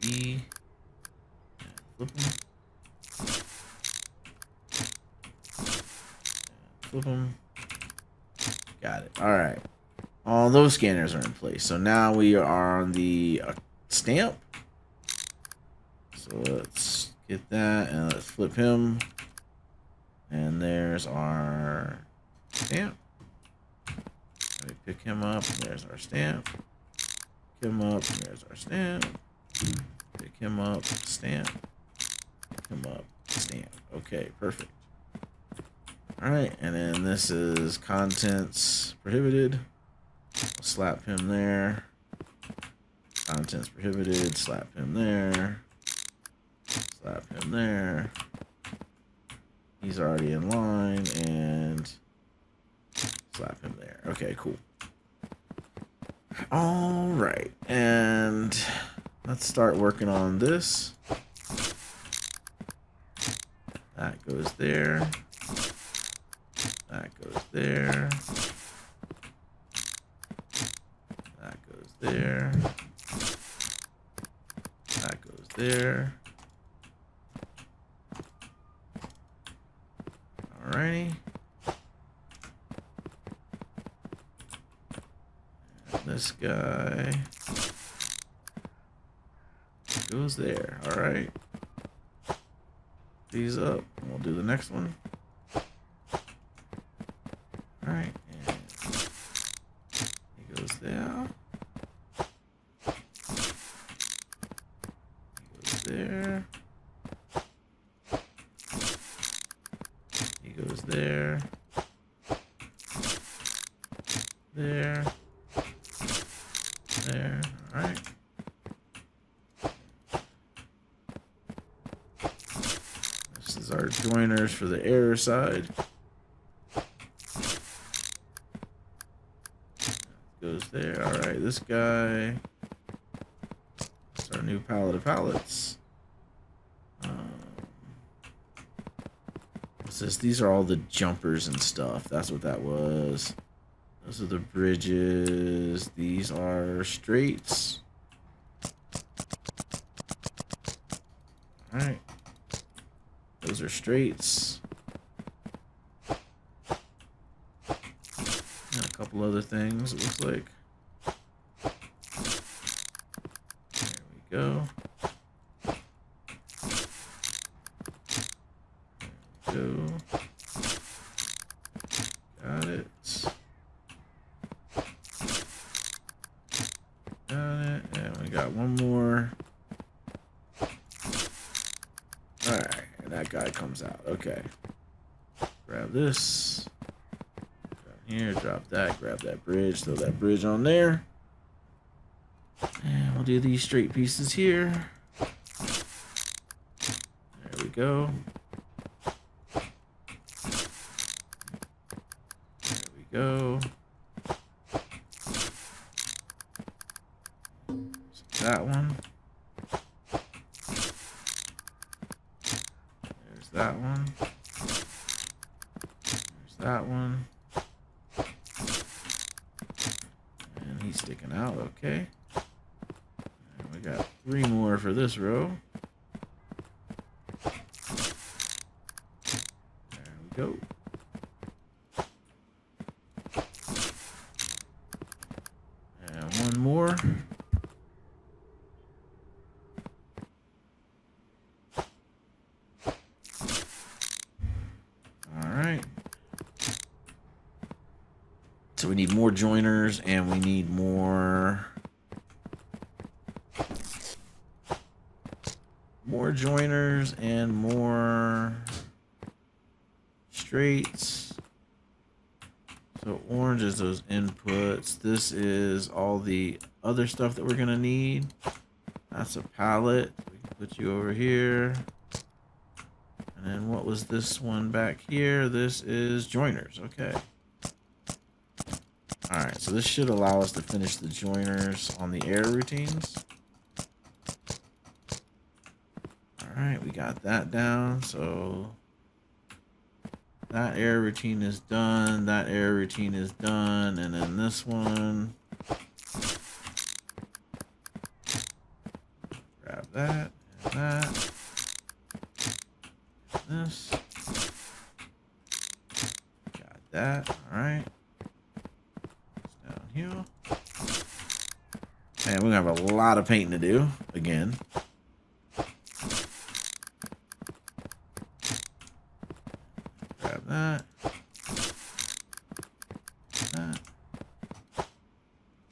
E. And flip them. Flip them. Got it. All right. All those scanners are in place. So now we are on the stamp. So let's get that and let's flip him. And there's our stamp. We pick him up. There's our stamp. Pick him up. There's our stamp. Pick him up. Stamp. Pick him up. Stamp. Okay, perfect. All right, and then this is contents prohibited. We'll slap him there. Contents prohibited. Slap him there. Slap him there. He's already in line and slap him there. Okay, cool. All right, and let's start working on this. That goes there. That goes there. That goes there. That goes there. Alrighty. And this guy goes there. Alright. These up. And we'll do the next one. Alright. And he goes there. He goes there. He goes there. There. There. Alright. This is our joiners for the error side. Goes there. Alright, this guy. It's our new palette of palettes. What's this? These are all the jumpers and stuff. That's what that was. Those are the bridges. These are straights. Alright. Those are straights. And a couple other things, it looks like. There we go. There we go. Got it. Got it. And we got one more. Alright, and that guy comes out. Okay. Grab this. Here, drop that, grab that bridge, throw that bridge on there. And we'll do these straight pieces here. There we go. There we go. So that one. There's that one. There's that one. He's sticking out, okay. And we got 3 more for this row. There we go. And one more. All right. So we need more joiners and we need more joiners and more straights. So orange is those inputs. This is all the other stuff that we're gonna need. That's a palette. We can put you over here. And then what was this one back here? This is joiners. Okay. Alright, so this should allow us to finish the joiners on the air routines. Alright, we got that down. So that air routine is done. That air routine is done. And then this one. Grab that and that. And this. Got that. Alright. Down here. Man, we're gonna have a lot of painting to do again. Grab that. That.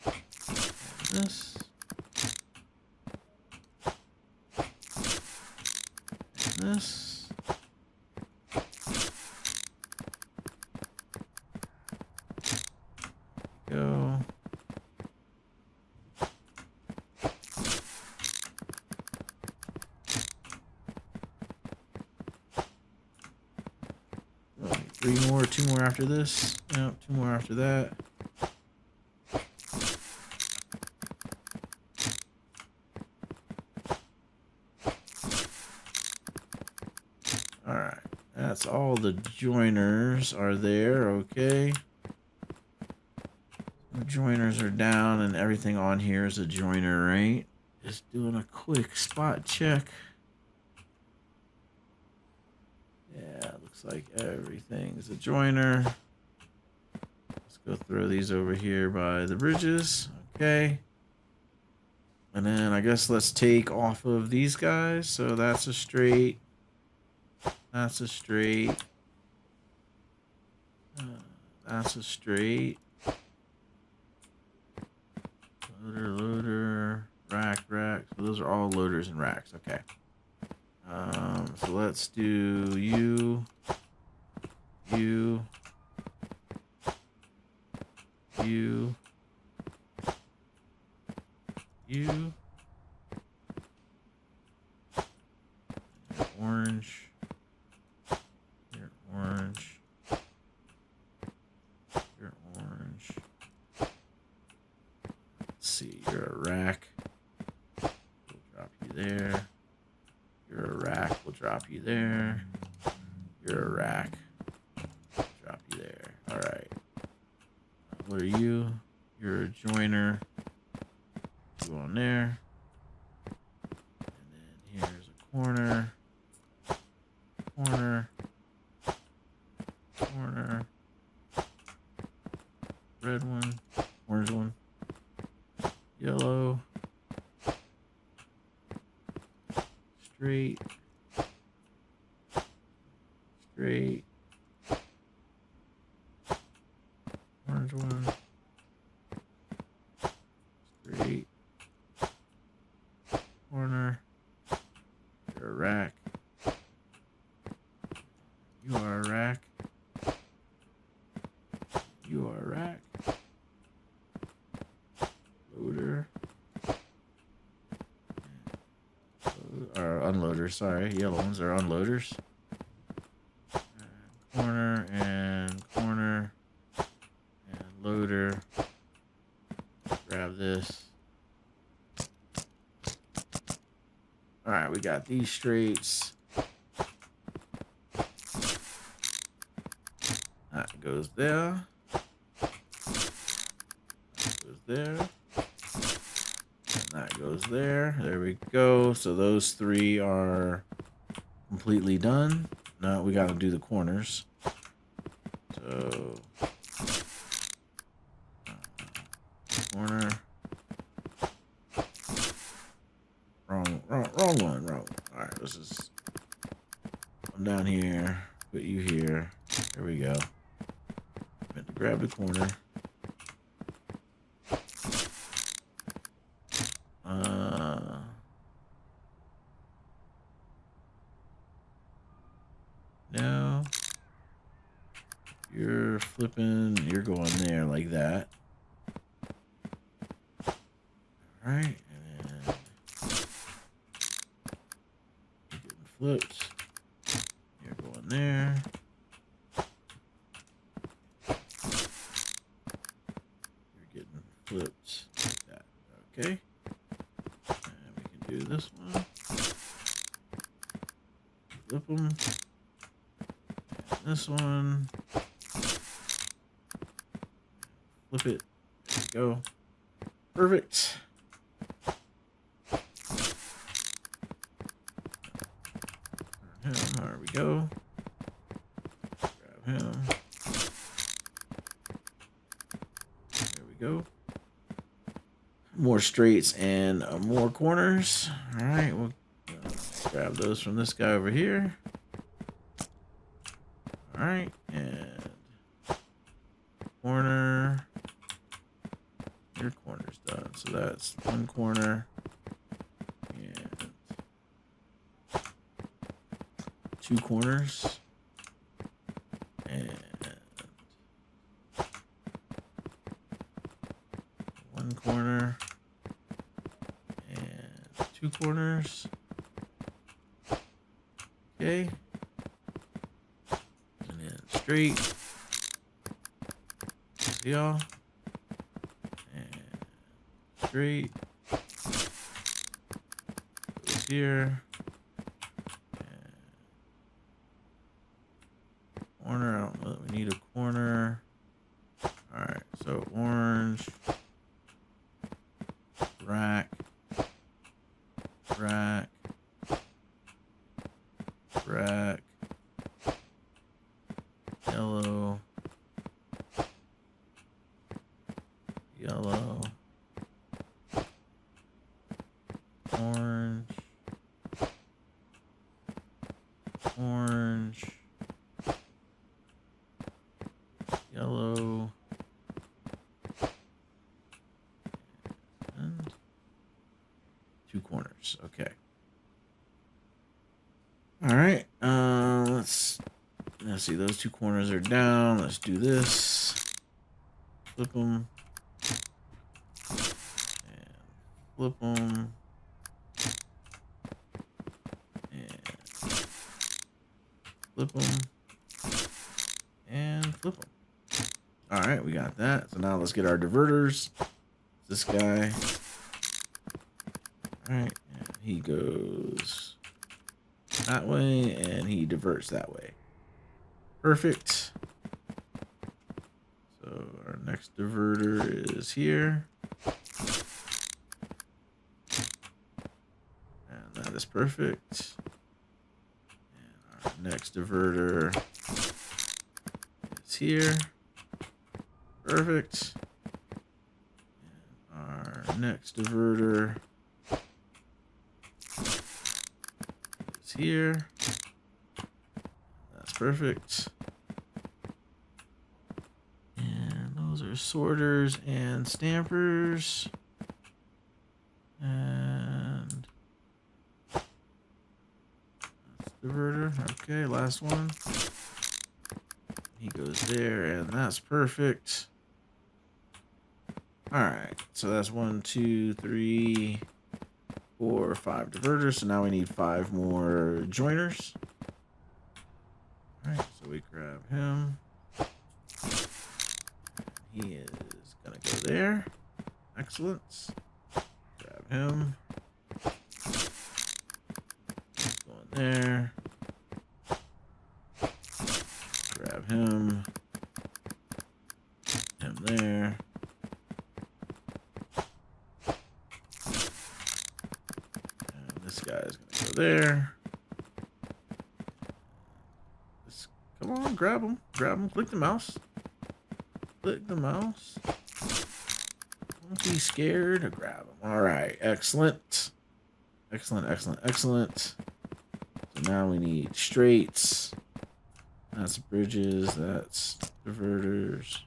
And this. And this. Go. Three more, two more after this. Yep, two more after that. Alright, that's all the joiners are there, okay. The joiners are down and everything on here is a joiner, right? Just doing a quick spot check. Yeah, looks like everything's a joiner. Let's go throw these over here by the bridges. Okay. And then I guess let's take off of these guys. So that's a straight. That's a straight. That's a straight. Loader, loader, rack, rack. So those are all loaders and racks. Okay. So let's do you, you, you, you, orange, you're orange, you're orange. Let's see, you're a rack. We'll drop you there. You're a rack. We'll drop you there. You're a rack. Drop you there. All right. What are you? You're a joiner. You on there. And then here's a corner. Corner. Corner. Red one. Orange one. Yellow. Straight. Straight. Orange one. Straight. Corner. You're a rack. You are a rack. You are a rack. Loader. Or unloaders, sorry. Yellow ones are unloaders. Corner and corner. And loader. Grab this. Alright, we got these straights. That goes there. That goes there. And that goes there. There we go. So those three are completely done. Now we got to do the corners. So corner. Wrong one. Wrong. All right, let's just come down here. Put you here. There we go. Meant to grab the corner. No. You're flipping. You're going there like that. All right. And then you're getting flipped. You're going there. You're getting flipped like that. Okay. And we can do this one. Flip them. This one. Flip it. There we go. Perfect. There we go. Grab him. There we go. More straights and more corners. All right, we'll grab those from this guy over here. All right, and corner. Your corner's done, so that's one corner and two corners and one corner and two corners. Okay, and then straight. See y'all. Straight goes here. And corner, I don't know that we need a corner. Alright, so orange, rack, rack, rack, yellow, yellow, orange, orange, yellow, and two corners. Okay. All right. Let's see. Those two corners are down. Let's do this. Flip them. And flip them. Flip them and flip them. All right, we got that. So now let's get our diverters. This guy. All right, and he goes that way and he diverts that way. Perfect. So our next diverter is here. And that is perfect. Next diverter is here. Perfect. And our next diverter is here. That's perfect. And those are sorters and stampers. And diverter. Okay, last one. He goes there, and that's perfect. All right, so that's 1, 2, 3, 4, 5 diverters. So now we need 5 more joiners. All right, so we grab him. He is gonna go there. Excellent. Grab him. Going there. Grab him. Him there. And this guy's gonna go there. Come on, grab him. Grab him. Click the mouse. Click the mouse. Don't be scared to grab him. All right. Excellent. Excellent, excellent, excellent. So now we need straights. That's bridges. That's diverters.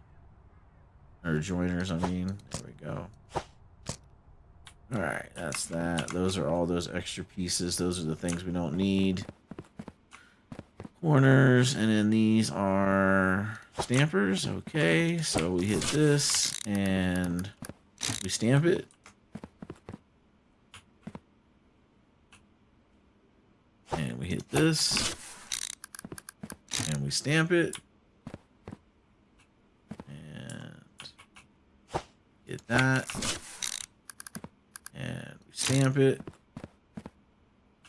Or joiners, I mean. There we go. All right. That's that. Those are all those extra pieces. Those are the things we don't need. Corners. And then these are stampers. Okay. So we hit this and we stamp it. And we hit this. And we stamp it. And get that. And we stamp it.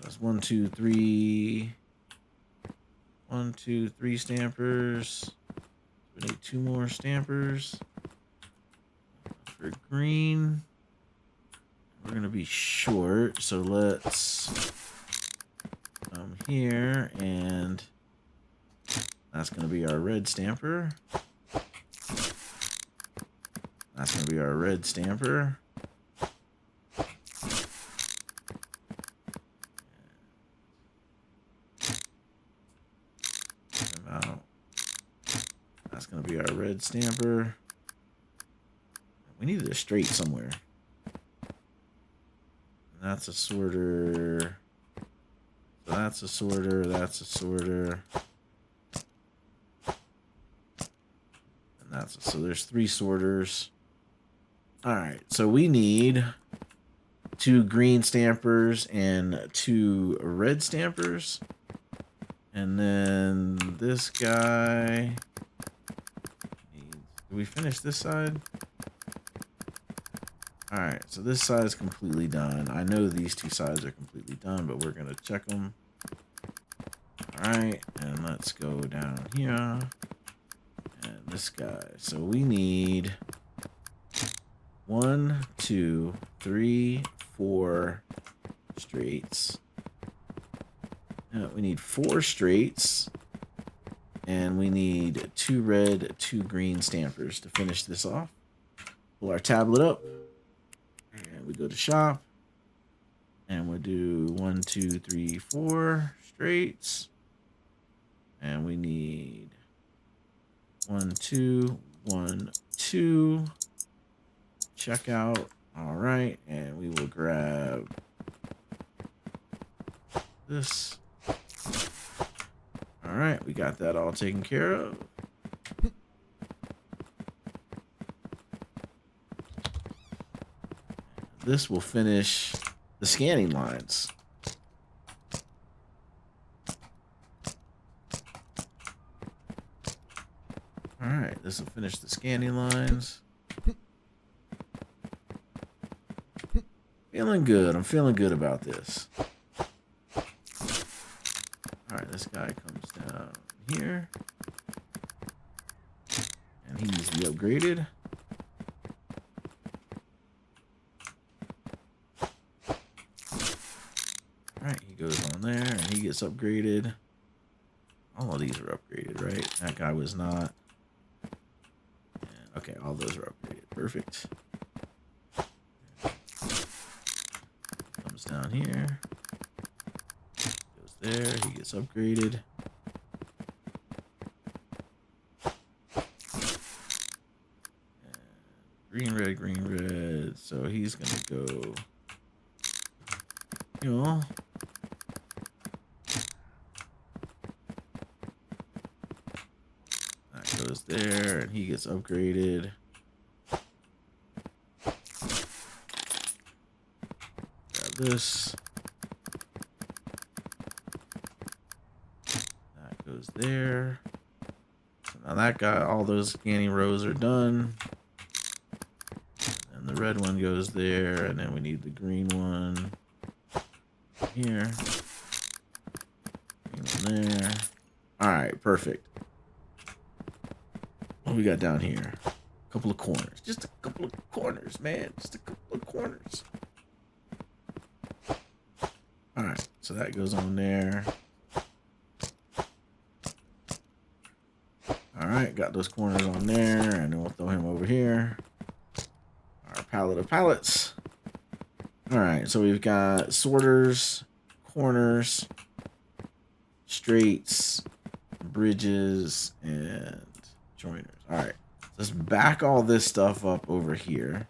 That's 1, 2, 3, 1, 2, 3 stampers. We need 2 more stampers. For green, we're going to be short, so let's come here, and that's going to be our red stamper. That's going to be our red stamper. That's going to be our red stamper. We needed a straight somewhere. And that's a sorter. So that's a sorter. That's a sorter. And that's a, so there's 3 sorters. All right. So we need 2 green stampers and 2 red stampers. And then this guy needs. Did we finish this side? Alright, so this side is completely done. I know these 2 sides are completely done, but we're going to check them. Alright, and let's go down here. And this guy. So we need 1, 2, 3, 4 straights. We need 4 straights. And we need 2 red, 2 green stampers to finish this off. Pull our tablet up. And we go to shop. And we'll do 1, 2, 3, 4 straights. And we need 1, 2, 1, 2. Checkout. All right. And we will grab this. All right. We got that all taken care of. This will finish the scanning lines. All right, this will finish the scanning lines. Feeling good. I'm feeling good about this. All right, this guy comes down here. And he needs to be upgraded. Alright, he goes on there and he gets upgraded. All of these are upgraded, right? That guy was not. And, okay, all those are upgraded. Perfect. Comes down here. Goes there. He gets upgraded. And green, red. So he's going to go. You know. Goes there and he gets upgraded. Grab this. That goes there. So now that guy, all those scanning rows are done. And the red one goes there, and then we need the green one here. Green one there. Alright, perfect. What we got down here? A couple of corners. Just a couple of corners, man. Just a couple of corners. Alright, so that goes on there. Alright, got those corners on there, and then we'll throw him over here. Our palette of palettes. Alright, so we've got sorters, corners, straights, bridges, and joiners. All right, let's back all this stuff up over here.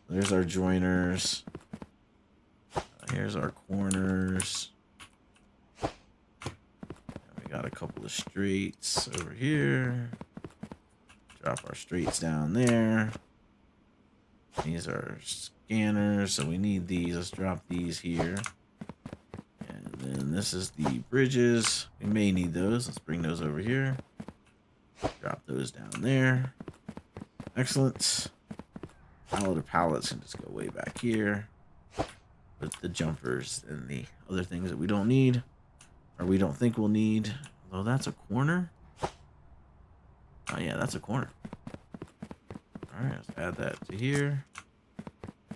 There's our joiners. Here's our corners. And we got a couple of straights over here. Drop our straights down there. These are scanners, so we need these. Let's drop these here. And then this is the bridges. We may need those. Let's bring those over here. Drop those down there. Excellent. Palette of palettes can just go way back here. Put the jumpers and the other things that we don't need. or we don't think we'll need. Oh, that's a corner. Oh yeah, that's a corner. All right, let's add that to here.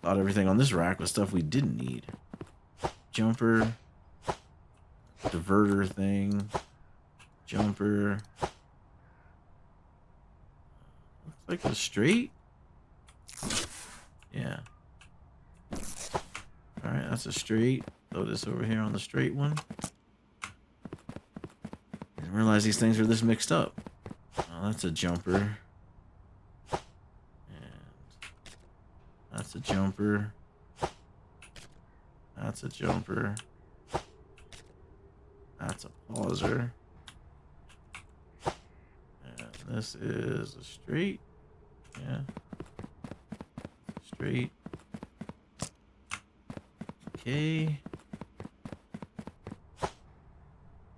Thought everything on this rack was stuff we didn't need. Jumper, diverter thing, jumper. Looks like a straight. Yeah. All right, that's a straight. Throw this over here on the straight one. Didn't realize these things are this mixed up. Oh, that's a jumper. And that's a jumper. That's a jumper. That's a pauser. And this is a straight. Yeah. Straight. Okay.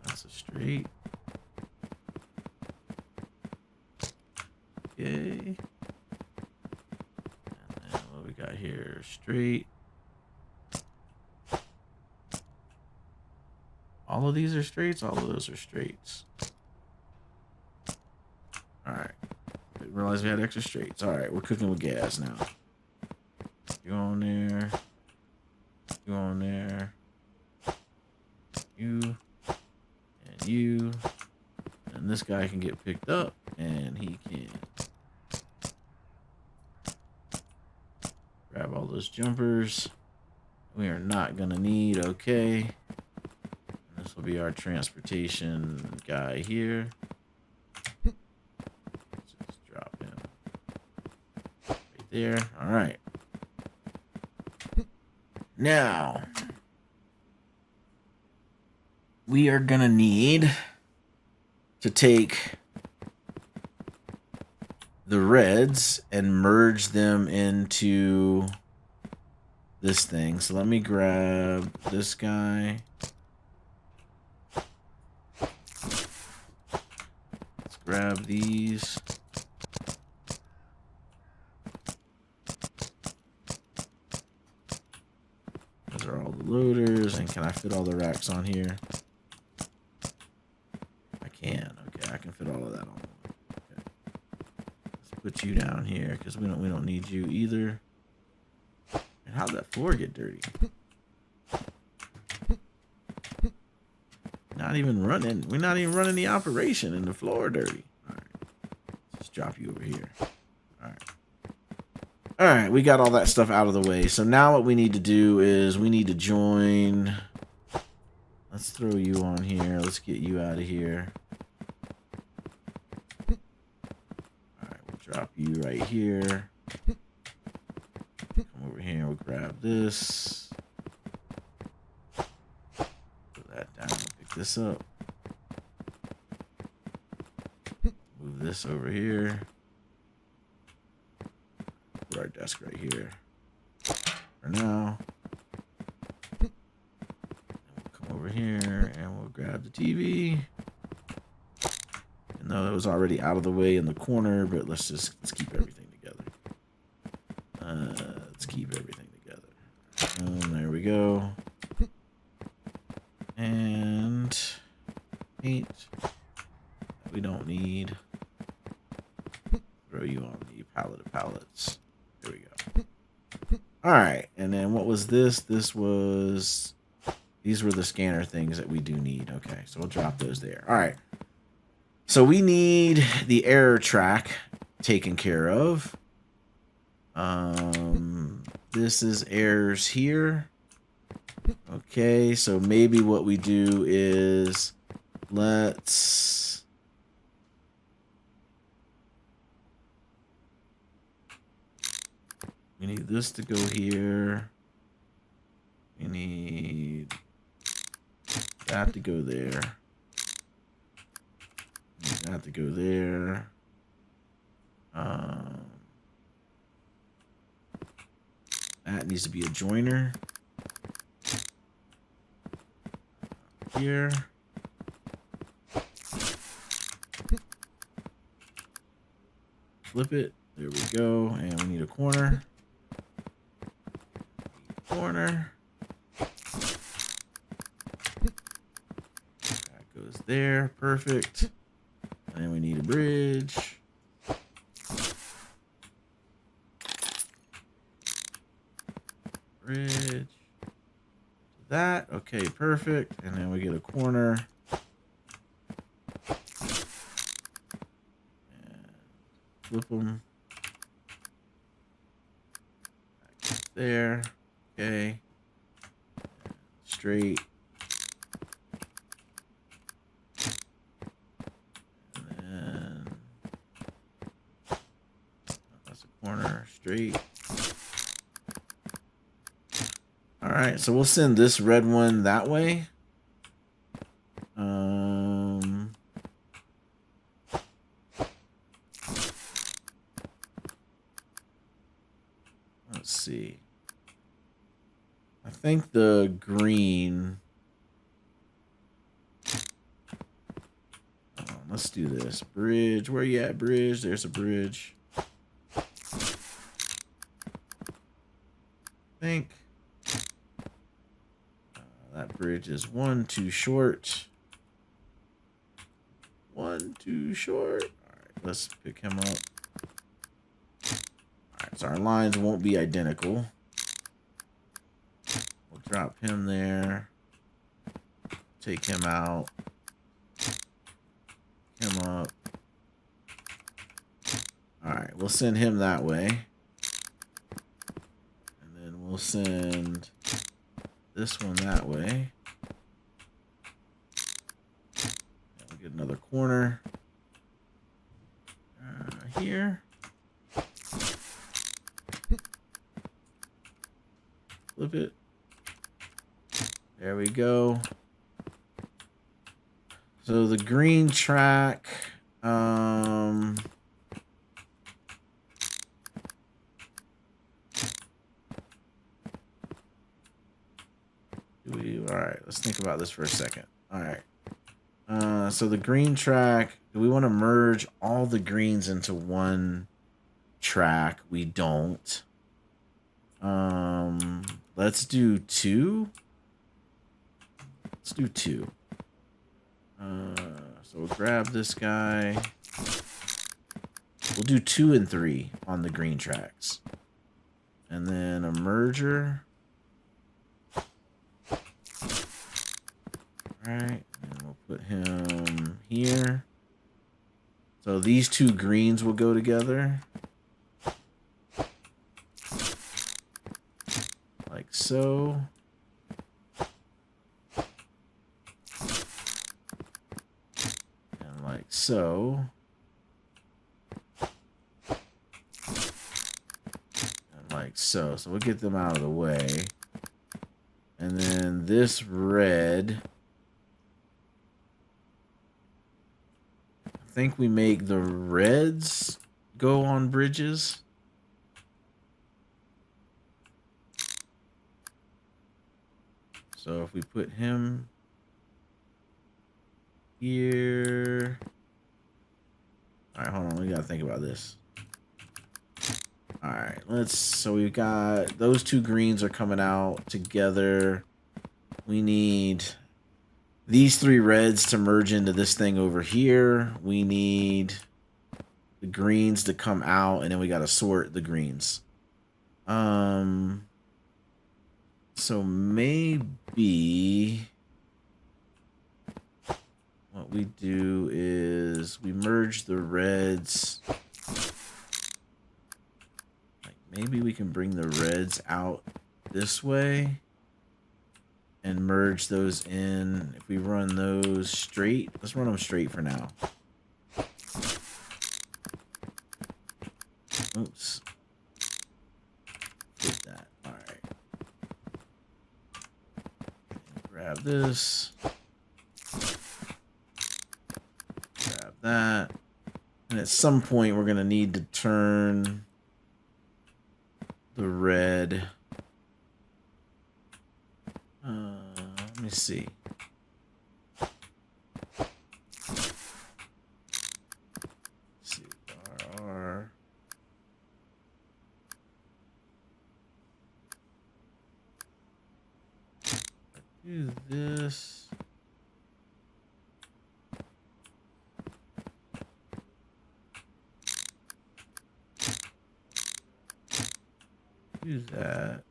That's a straight. Okay. And then what we got here? Straight. All of these are straights. All of those are straights. All right. Didn't realize we had extra straights. All right, we're cooking with gas now. You on there. You on there. You. And you. And this guy can get picked up. And he can grab all those jumpers. We are not going to need. Okay. And this will be our transportation guy here. Just drop him right there. All right. Now, we are going to need to take the reds and merge them into this thing. So let me grab this guy. Let's grab these. Those are all the loaders. And can I fit all the racks on here? I can. Okay, I can fit all of that on one. Okay. Let's put you down here because we don't need you either. And how'd that floor get dirty? Not even running. We're not even running the operation and the floor dirty. All right. Let's drop you over here. All right. All right. We got all that stuff out of the way. So now what we need to do is we need to join. Let's throw you on here. Let's get you out of here. All right. We'll drop you right here. Come over here. We'll grab this. Put that down. Pick this up. Move this over here. Put our desk right here. For now. And we'll come over here and we'll grab the TV. And though it was already out of the way in the corner, but let's keep everything together. Let's keep everything together. There we go. And paint that we don't need. Throw you on the pallet of pallets. There we go. All right, and then what was this? These were the scanner things that we do need. Okay, so we'll drop those there. All right. So we need the error track taken care of. This is errors here. Okay, so maybe what we do is we need this to go here. We need that to go there. That to go there. That needs to be a joiner. Here. Flip it. There we go. And we need a corner. Corner. goes there. Perfect. And then we need a bridge. Bridge. That. Okay, perfect. And then we get a corner. And flip them. Back there. Okay. Straight. And then that's a corner. Straight. All right, so we'll send this red one that way. Let's see. I think the green. Let's do this. Bridge. Where you at, bridge? There's a bridge. I think that bridge is one too short. One too short. All right, let's pick him up. All right, so our lines won't be identical. We'll drop him there. Take him out. Him up. All right, we'll send him that way. And then we'll send this one that way. We'll get another corner here. Flip it. There we go. So the green track, all right, let's think about this for a second. All right. So the green track, do we want to merge all the greens into one track? We don't. Let's do two. Let's do two. So we'll grab this guy. We'll do 2 and 3 on the green tracks. And then a merger. Alright, and we'll put him here. So these two greens will go together. Like so. And like so. And like so. So we'll get them out of the way. And then this red. I think we make the reds go on bridges. So if we put him here. All right, hold on. We got to think about this. All right, so we've got those two greens are coming out together. We need these 3 reds to merge into this thing over here. We need the greens to come out, and then we got to sort the greens. So maybe what we do is we merge the reds. Like maybe we can bring the reds out this way and merge those in. If we run those straight, let's run them straight for now. Oops. Flip that. All right. Grab this. Grab that. And at some point, we're going to need to turn the red. Let me see. Let's see. RR. Do this. do that.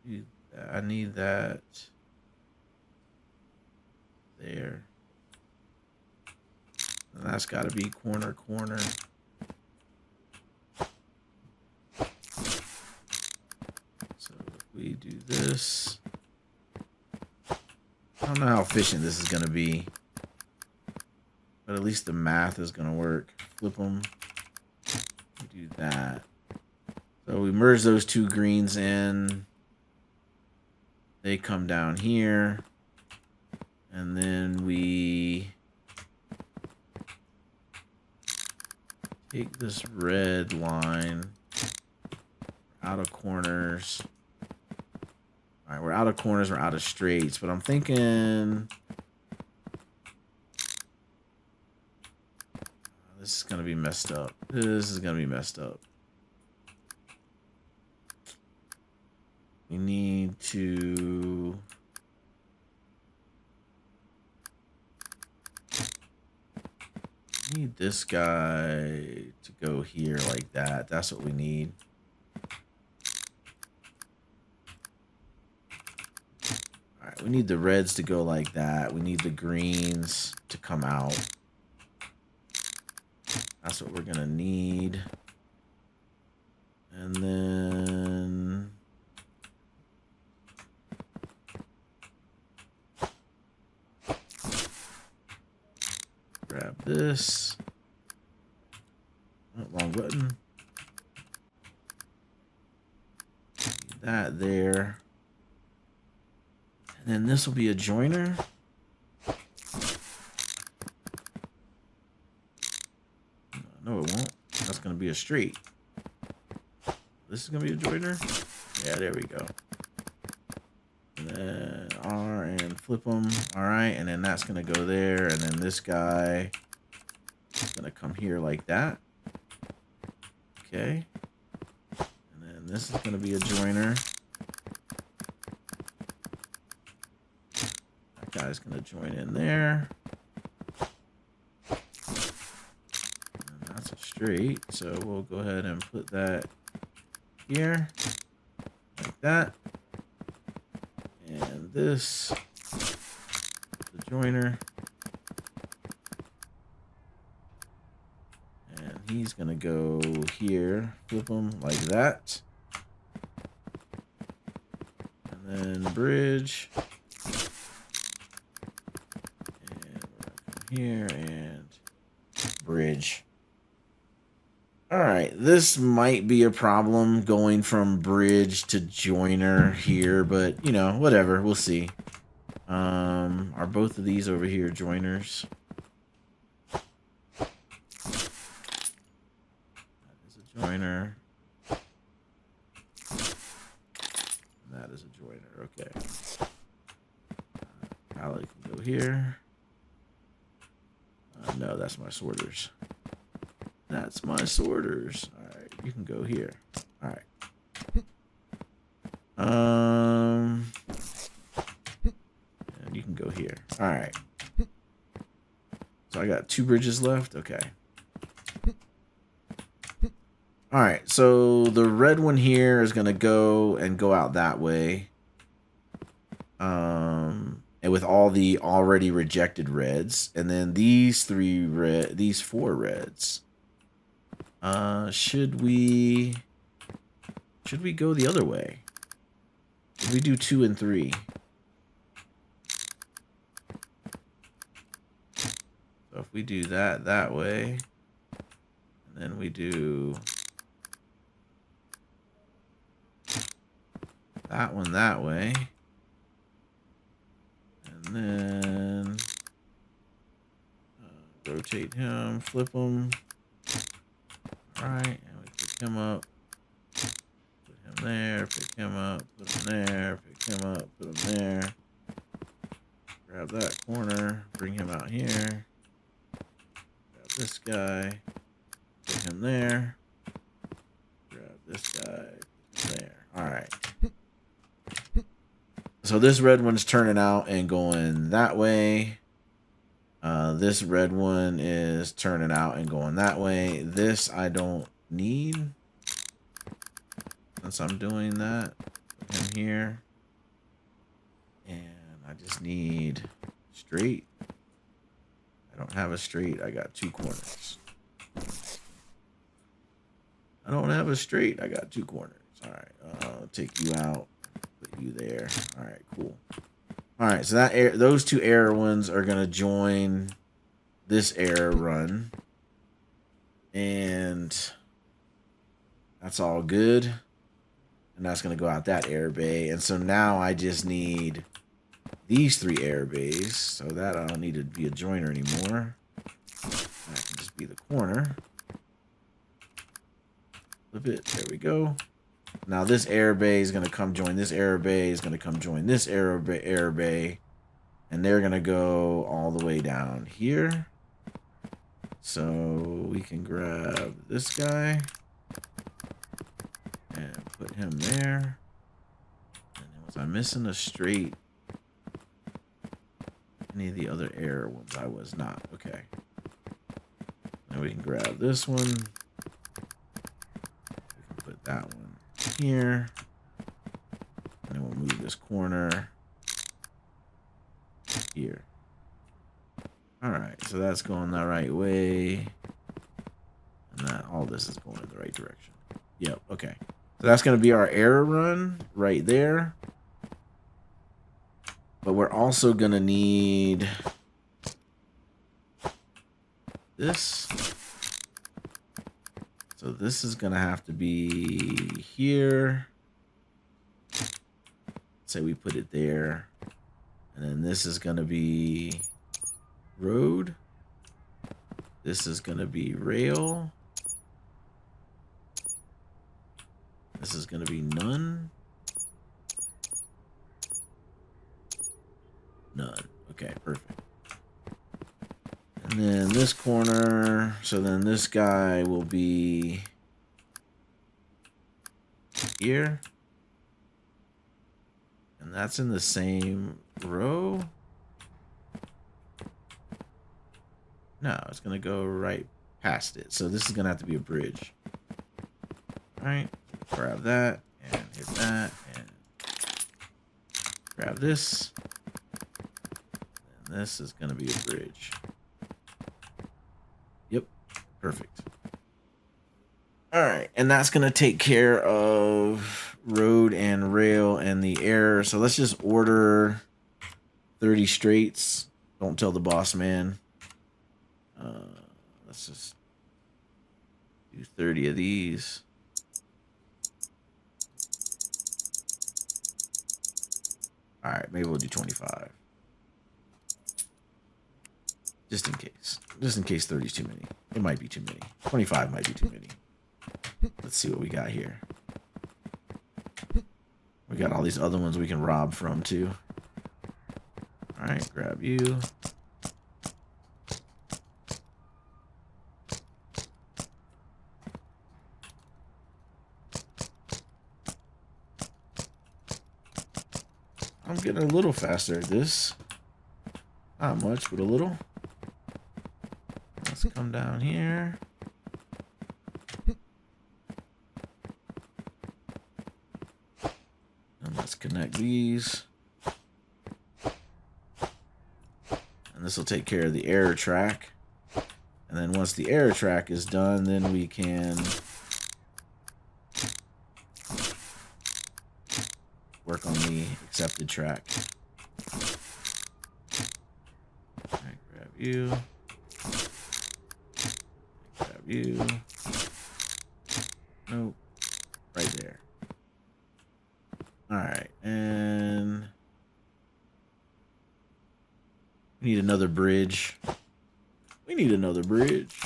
Do that. I need that there. And that's got to be corner, corner. So if we do this, I don't know how efficient this is going to be, but at least the math is going to work. Flip them. Do that. So we merge those two greens in. They come down here. And then we take this red line out of corners. All right, we're out of corners, we're out of straights, but I'm thinking this is gonna be messed up. This is gonna be messed up. We need to need this guy to go here like that. That's what we need. All right, we need the reds to go like that. We need the greens to come out. That's what we're gonna need. And then grab this. Oh, wrong button. That there. And then this will be a joiner. No, it won't. That's going to be a straight. This is going to be a joiner. Yeah, there we go. And then R and flip them. All right. And then that's going to go there. And then this guy is going to come here like that. Okay. And then this is going to be a joiner. That guy's going to join in there. And that's a straight. So we'll go ahead and put that here. Like that. And this, the joiner. And he's going to go here, flip him like that. And then bridge. And we're going to come here and bridge. All right, this might be a problem going from bridge to joiner here, but you know, whatever, we'll see. Are both of these over here joiners? That is a joiner. And that is a joiner, okay. Palette can go here. No, that's my sorters. That's my sorters. All right, you can go here. All right. And you can go here. All right. So I got 2 bridges left. Okay. All right. So the red one here is gonna go out that way. And with all the already rejected reds, and then these 4 reds. Should we go the other way? Should we do 2 and 3? So if we do that way, and then we do that one that way, and then rotate him, flip him. Alright, and we pick him up, put him there, pick him up, put him there, pick him up, put him there. Grab that corner, bring him out here. Grab this guy, put him there. Grab this guy, put him there. Alright. So this red one's turning out and going that way. This red one is turning out and going that way. This I don't need. Since I'm doing that, put him here. And I just need straight. I don't have a straight. I got 2 corners. I don't have a straight. I got 2 corners. All right. I'll take you out. Put you there. All right. Cool. All right. So that those 2 error ones are gonna join this error run, and that's all good. And that's gonna go out that error bay. And so now I just need these 3 error bays, so that I don't need to be a joiner anymore. That can just be the corner. Flip it. There we go. Now this error bay is going to come join this error bay. Is going to come join this error bay. And they're going to go all the way down here. So we can grab this guy. And put him there. And then was I missing a straight? Any of the other error ones? I was not. Okay. Now we can grab this one. We can put that one here. And then we'll move this corner here. Alright, so that's going the right way. And that all this is going in the right direction. Yep, okay. So that's going to be our error run right there. But we're also going to need this. So this is going to have to be here. Say we put it there. And then this is going to be road. This is going to be rail. This is going to be none. None. Okay, perfect. And then this corner, so then this guy will be here. And that's in the same row. No, it's going to go right past it. So this is going to have to be a bridge. All right, grab that and hit that and grab this. And this is going to be a bridge. Yep, perfect. All right, and that's going to take care of road and rail and the error. So let's just order 30 straights. Don't tell the boss man. Let's just do 30 of these. All right, maybe we'll do 25. Just in case. Just in case 30 is too many. It might be too many. 25 might be too many. Let's see what we got here. We got all these other ones we can rob from, too. All right, grab you. I'm getting a little faster at this. Not much, but a little. Let's come down here. And let's connect these. And this will take care of the error track. And then once the error track is done, then we can work on the accepted track. All right, grab you. Grab you. Nope. Right there. All right, and we need another bridge. We need another bridge.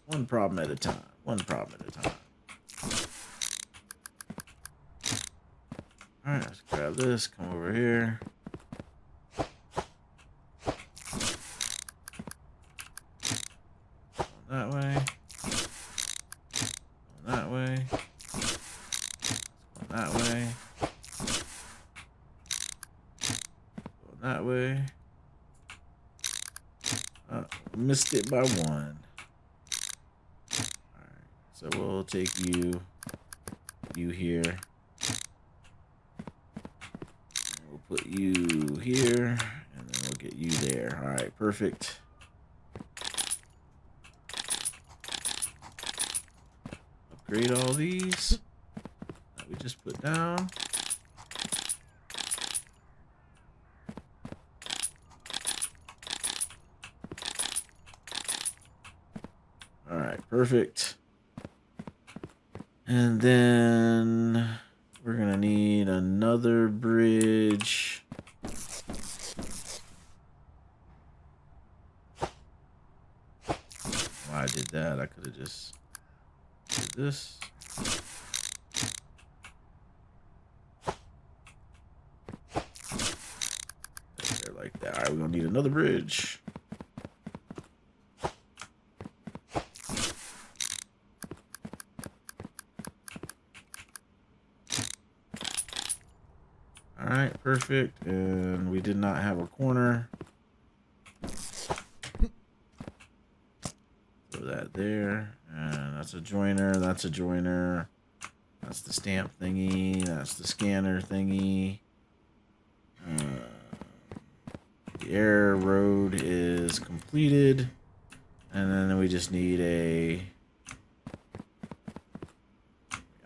One problem at a time. One problem at a time. All right, let's grab this. Come over here. That way. That way. That way. that way. Missed it by 1. Alright, so we'll take you here. And we'll put you here, and then we'll get you there. Alright, perfect. Upgrade all these that we just put down. All right, perfect. And then we're gonna need another bridge. Why I did that, I could have just did this. There like that. All right, we're gonna need another bridge. All right, perfect. And we did not have a corner. Throw that there. And that's a joiner. That's a joiner. That's the stamp thingy. That's the scanner thingy. The air road is completed. And then we just need a...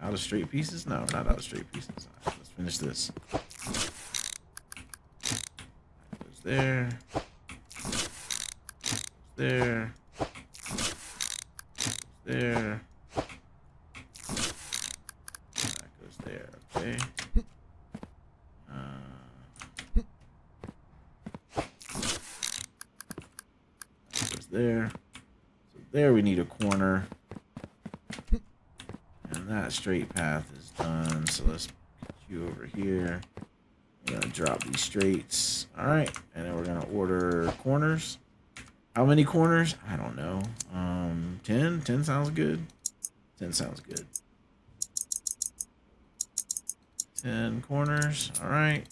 Out of straight pieces? No, not out of straight pieces. Right, let's finish this. That goes there. Goes there. Goes there. That goes there. Okay. That goes there. So there we need a corner. And that straight path is done. So let's get you over here. We're gonna drop these straights. All right, and then we're gonna order corners. How many corners? I don't know. 10. 10 sounds good. 10 sounds good. 10 corners. All right.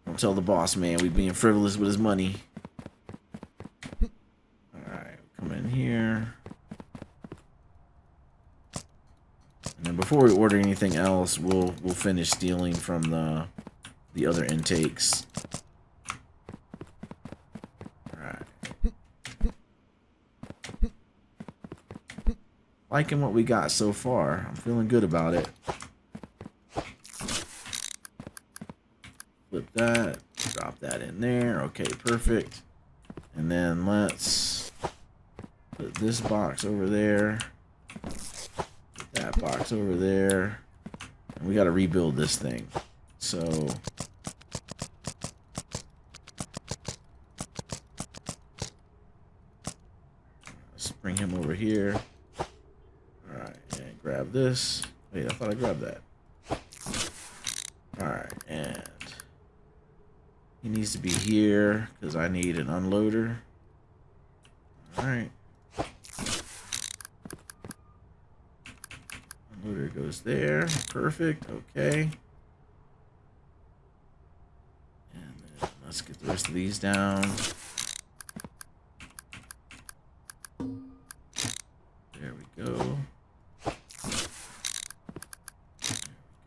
Don't tell the boss man we being frivolous with his money. All right, come in here. And then before we order anything else, we'll finish stealing from the other intakes. All right. Liking what we got so far. I'm feeling good about it. Flip that. Drop that in there. Okay, perfect. And then let's put this box over there. That box over there. And we got to rebuild this thing. So let's bring him over here. All right, and grab this. Wait, I thought I grabbed that. All right, and he needs to be here because I need an unloader. All right. Unloader goes there. Perfect. Okay. And then let's get the rest of these down. There we go.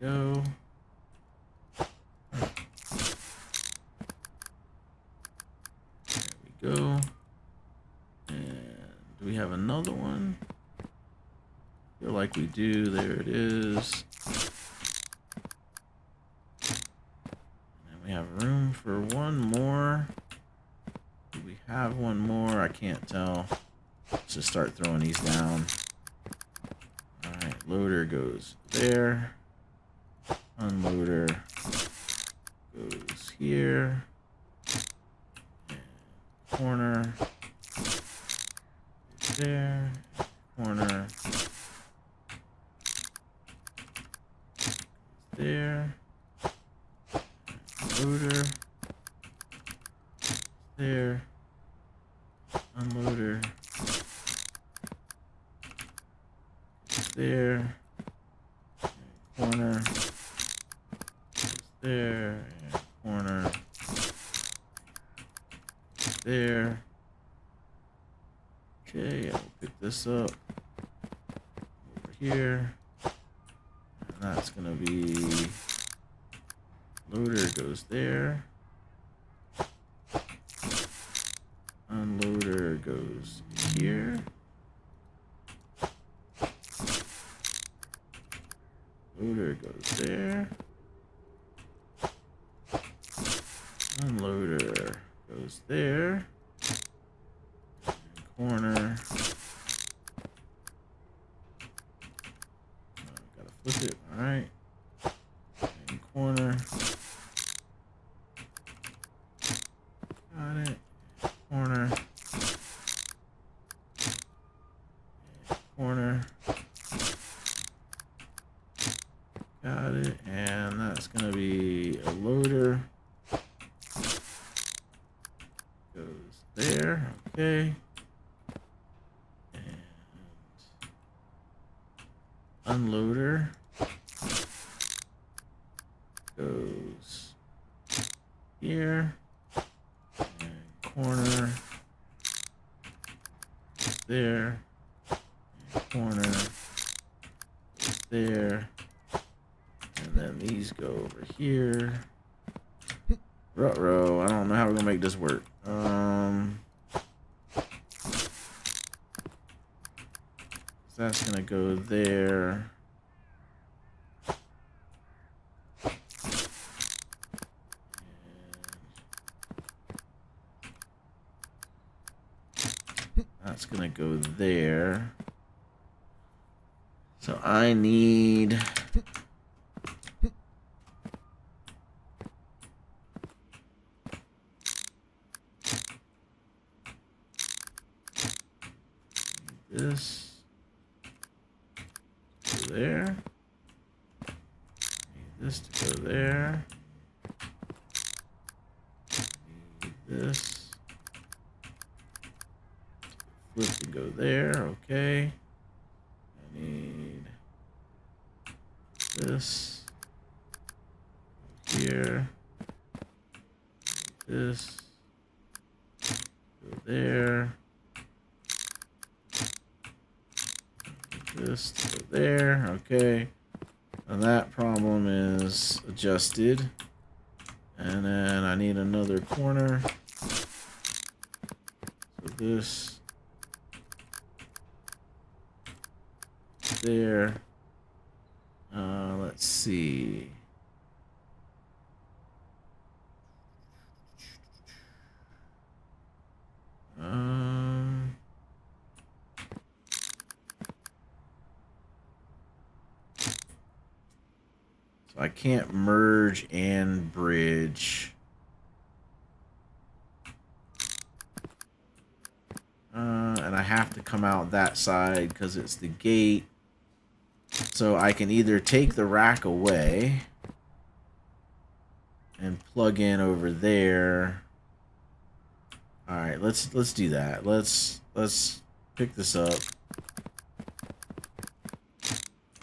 There we go. There we go. And do we have another one? Feel like we do. There it is. And we have room for one more. Do we have one more? I can't tell. Let's just start throwing these down. Alright, loader goes there. Unloader goes here. And corner goes there. Corner there. Loader there. Unloader there. And corner there. And corner there. Okay, I'll pick this up over here. And that's gonna be loader goes there. Unloader goes here. Loader goes there. Unloader goes there. And corner. Gotta flip it. All right. And corner. Got it. Corner. Corner. Got it. And that's gonna be a loader. Goes there. Okay. And unloader goes here. And corner there. And corner there. And then these go over here. Ruh-roh, I don't know how we're gonna make this work. That's gonna go there. And that's gonna go there. So I need this to go there. Need this to go there. Need this. Flip to go there. Okay. I need this here. This go there. This to go there. Okay. And that problem is adjusted. And then I need another corner. So this there. Let's see. So I can't merge and bridge. And I have to come out that side because it's the gate. So I can either take the rack away and plug in over there. All right, let's do that. Let's pick this up.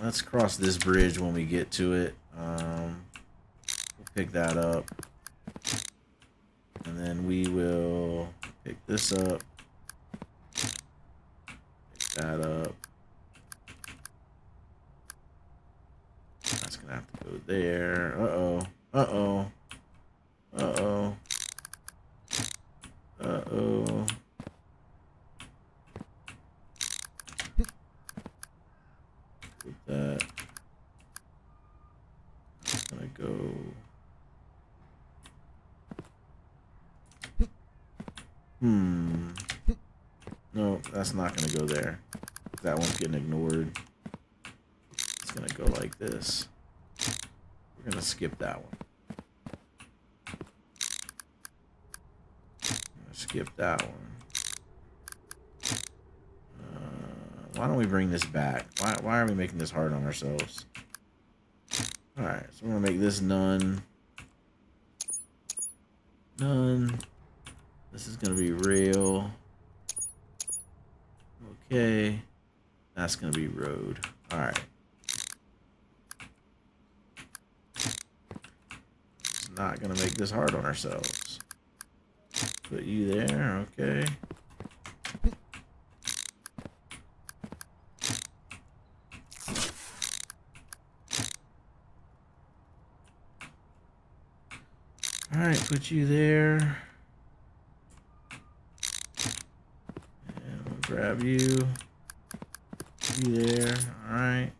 Let's cross this bridge when we get to it. We'll pick that up. And then we will pick this up. Pick that up. That's gonna have to go there. Uh-oh. Uh-oh. Uh-oh. Uh-oh. Put that. That's gonna go. No, that's not gonna go there. That one's getting ignored. It's gonna go like this. We're gonna skip that one. Skip that one. Why don't we bring this back? Why are we making this hard on ourselves? Alright, so we're gonna make this none. None. This is gonna be rail. Okay. That's gonna be road. Alright. It's not gonna make this hard on ourselves. put you there. Okay. All right, put you there. And we'll grab you. You there. All right.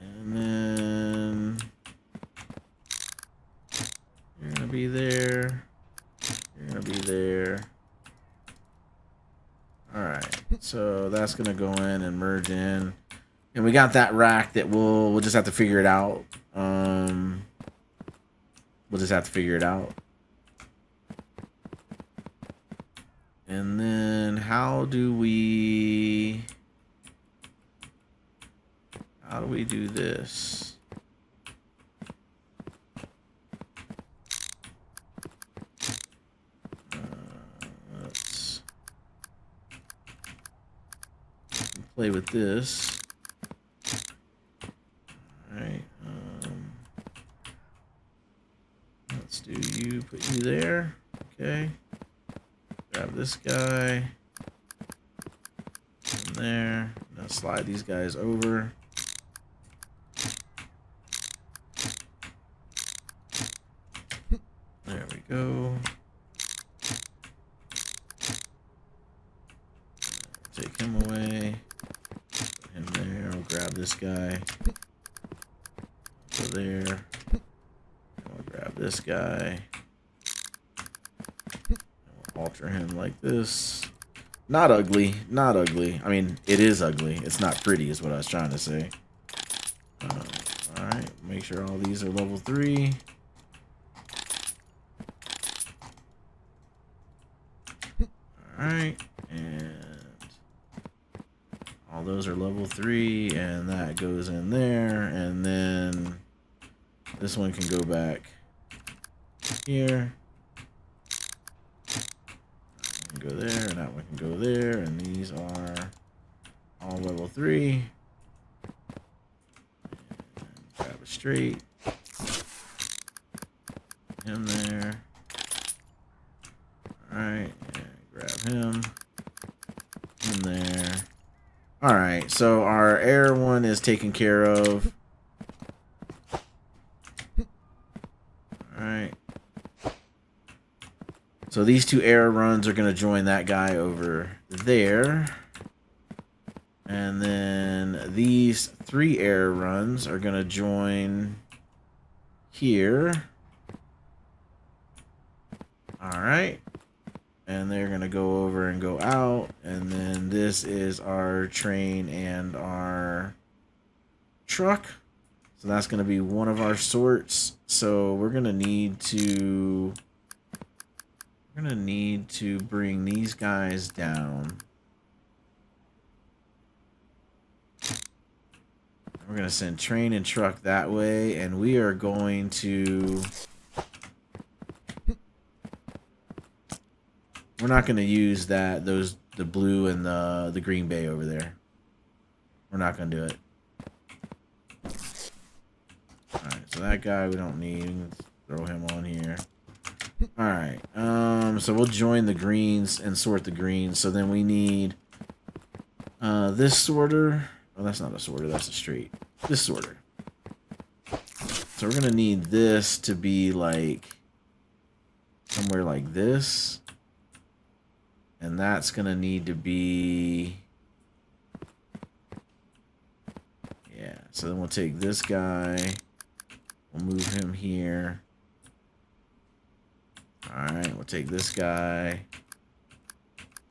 And then you're gonna be there. You're gonna be there. All right. So that's gonna go in and merge in. And we got that rack that we'll just have to figure it out. We'll just have to figure it out. And then how do we do this? Let's play with this. All right. Let's do you. Put you there. Okay. Grab this guy. In there. Now slide these guys over. There we go. Take him away. Put him there. I'll grab this guy. Go there. I'll grab this guy. We'll alter him like this. Not ugly. Not ugly. I mean, it is ugly. It's not pretty is what I was trying to say. Alright. Make sure all these are level 3. Alright. And all those are level 3. And that goes in there. And then this one can go back here. Go there, and that one can go there, and these are all level 3. And grab it straight. Him there. Alright, and grab him. Him there. Alright, so our air one is taken care of. Alright. So these 2 air runs are going to join that guy over there. And then these 3 air runs are going to join here. Alright. And they're going to go over and go out. And then this is our train and our truck. So that's going to be one of our sorts. So we're going to need to... We're going to need to bring these guys down. We're going to send train and truck that way, and we are going to... We're not going to use the blue and the green bay over there. We're not going to do it. Alright, so that guy we don't need. Let's throw him on here. Alright, so we'll join the greens and sort the greens. So then we need this sorter. Oh, that's not a sorter, that's a straight. This sorter. So we're going to need this to be like somewhere like this. And that's going to need to be... Yeah, so then we'll take this guy. We'll move him here. Alright, we'll take this guy.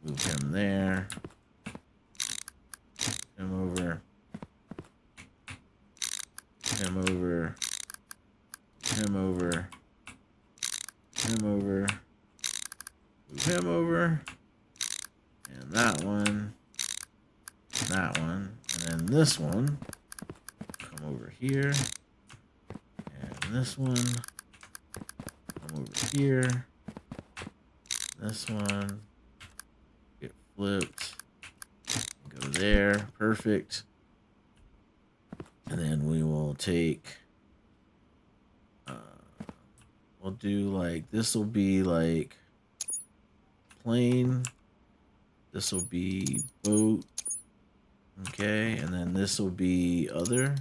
Move him there. Him over. Him over. Him over. Him over. Move him over. And that one. And that one. And then this one. Come over here. And this one. Come over here. This one. Get flipped. Go there. Perfect. And then we will take we'll do like, this will be like plane. This will be boat. Okay, and then this will be other.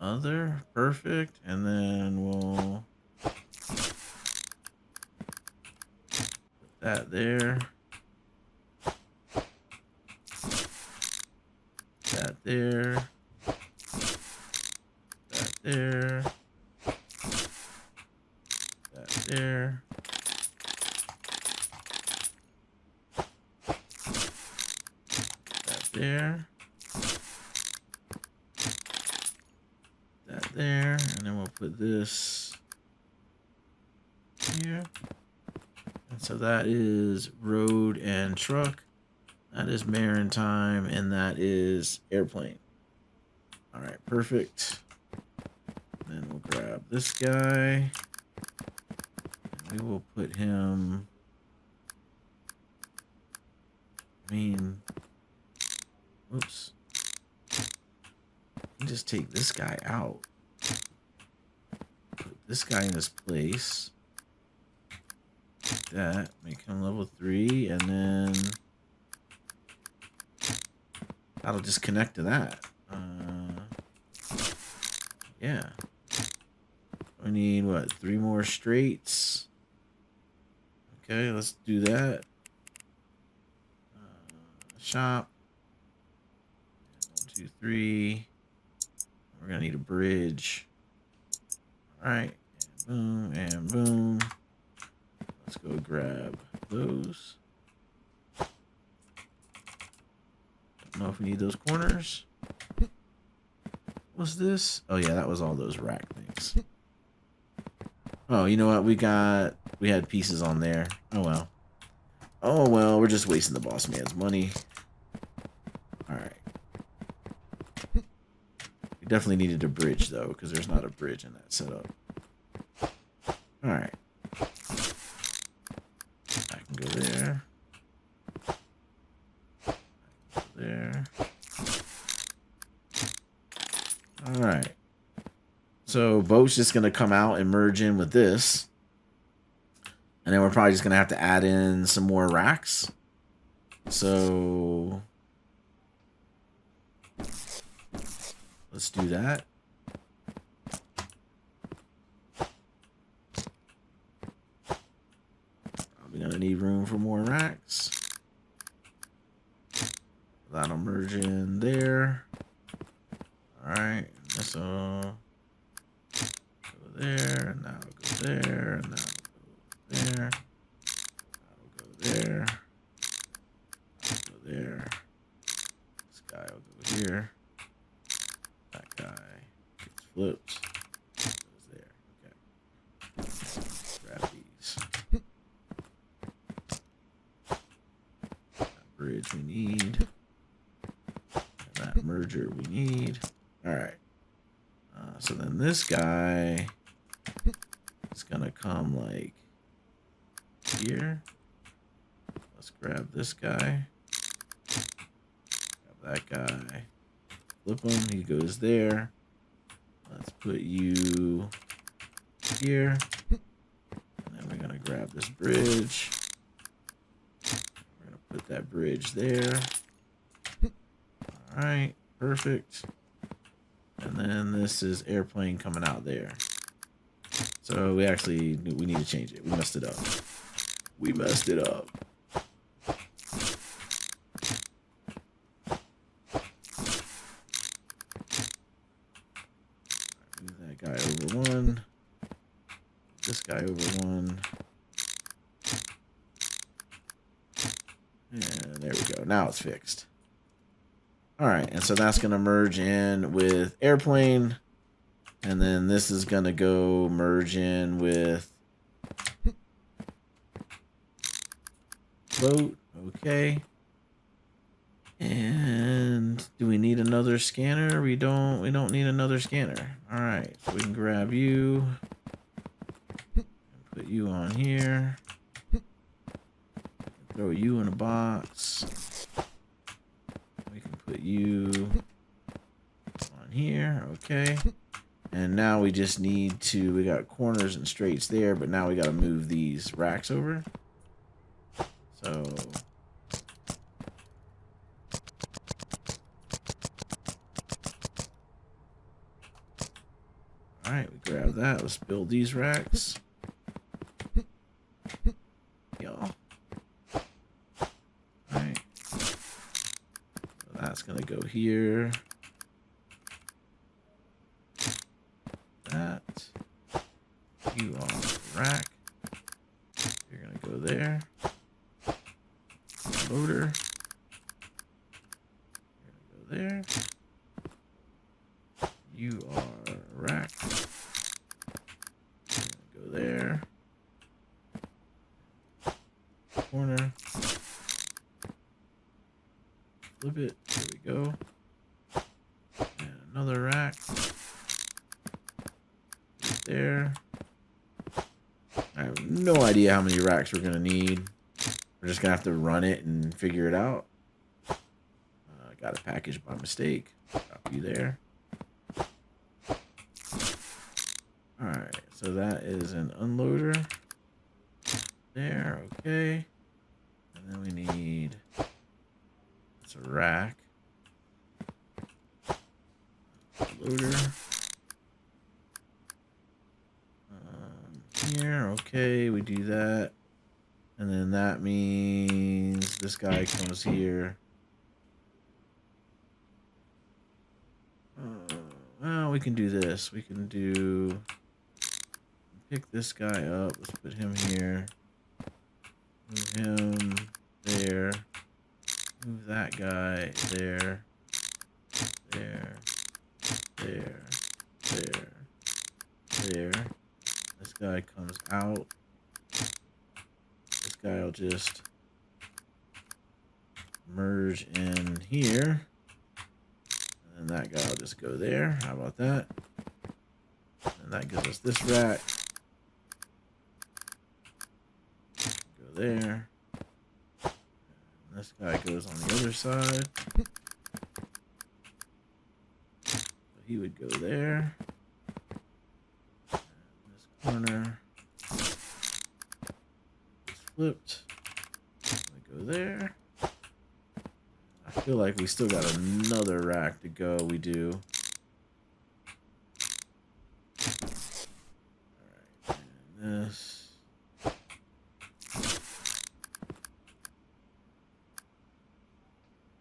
Other, perfect. And then we'll put that there. That there. That there. That there. That there. That there. And then we'll put this here. And so that is road and truck. That is maritime, and that is airplane. All right, perfect. And then we'll grab this guy. And we will put him. I mean, oops. Just take this guy out. Put this guy in his place. Like that. Make him level 3, and then that'll just connect to that. Yeah. We need what? 3 more straights. Okay, let's do that. Shop. 1, 2, 3. We're gonna need a bridge. All right, and boom, and boom. Let's go grab those. Don't know if we need those corners. What's this? Oh yeah, that was all those rack things. Oh, you know what? We had pieces on there. Oh well. Oh well, we're just wasting the boss man's money. All right. We definitely needed a bridge though, because there's not a bridge in that setup. All right. I can go there. I can go there. All right. So boat's just gonna come out and merge in with this, and then we're probably just gonna have to add in some more racks. So let's do that. Probably gonna need room for more racks. That'll merge in there. All right, this will go there, and that'll go there, and that'll go there. That'll go there. That'll go there. This guy will go here. That guy gets flipped. Goes there. Okay. Grab these. That bridge we need. And that merger we need. All right. So then this guy is gonna come like here. Let's grab this guy. Grab that guy. Flip him. He goes there. Let's put you here. And then we're gonna grab this bridge. We're gonna put that bridge there. All right, perfect. And then this is airplane coming out there. So we need to change it. We messed it up. We messed it up. Move that guy over 1. This guy over 1. And there we go. Now it's fixed. All right, and so that's gonna merge in with airplane, and then this is gonna go merge in with boat. Okay. And do we need another scanner? We don't need another scanner. All right, so we can grab you and put you on here. Throw you in a box. We can put you on here. Okay. And now we just need to, we got corners and straights there, but now we got to move these racks over. So all right, we grab that. Let's build these racks. Y'all. All right. So that's going to go here. That. You are rack. You're going to go there. Loader. You're going to go there. You are rack. You're going to go there. Corner. Flip it. There we go. And another rack. Right there. I have no idea how many racks we're going to need. We're just going to have to run it and figure it out. I got a package by mistake. Copy there. Alright, so that is an unloader. There, okay. And then we need... It's a rack. Loader. Here, okay, we do that. And then that means this guy comes here. Well, we can do this. We can do... Pick this guy up. Let's put him here. Move him there. Move that guy there. There. There. There. There. This guy comes out. This guy will just merge in here. And that guy will just go there. How about that? And that gives us this rack. Go there. And this guy goes on the other side. So he would go there. Corner is flipped. We go there. I feel like we still got another rack to go. We do. Alright, and this.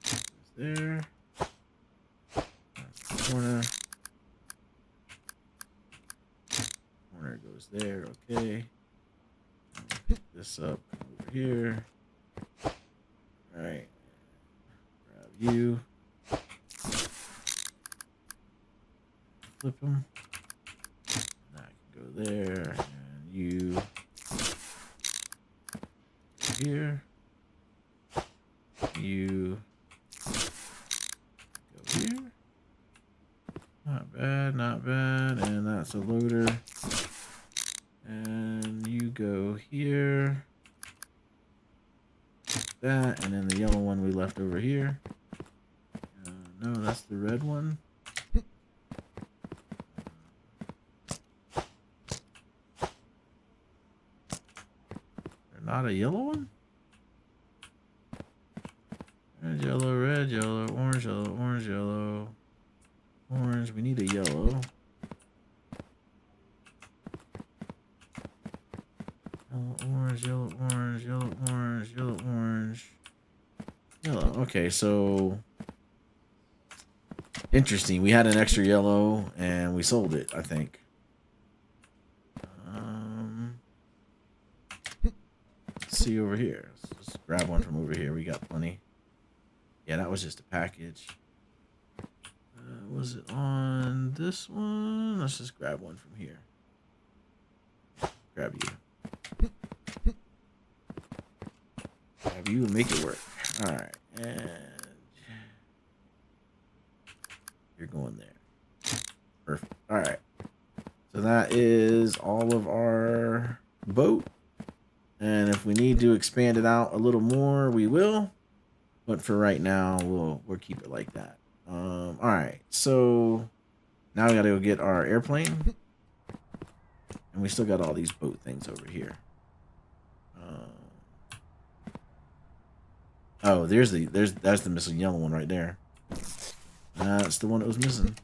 Is there. That's the corner. Goes there, okay. Pick this up over here. Alright. Grab you. Flip them. And I can go there. And you go here. You go here. Not bad, not bad. And that's a loader. And you go here. That, and then the yellow one we left over here. No, that's the red one. They're not a yellow one? Red, yellow, orange, yellow, orange, yellow. Orange, we need a yellow. Orange, yellow, orange, yellow, orange, yellow, orange. Yellow. Okay, so interesting. We had an extra yellow and we sold it, I think. Let's see over here. Let's grab one from over here. We got plenty. Yeah, that was just a package. Was it on this one? Let's just grab one from here. Grab you. Grab you and make it work. Alright. And you're going there. Perfect. Alright. So that is all of our boat. And if we need to expand it out a little more, we will. But for right now, we'll keep it like that. Alright. So Now we gotta go get our airplane. And we still got all these boat things over here. Oh, that's the missing yellow one right there. That's the one that was missing.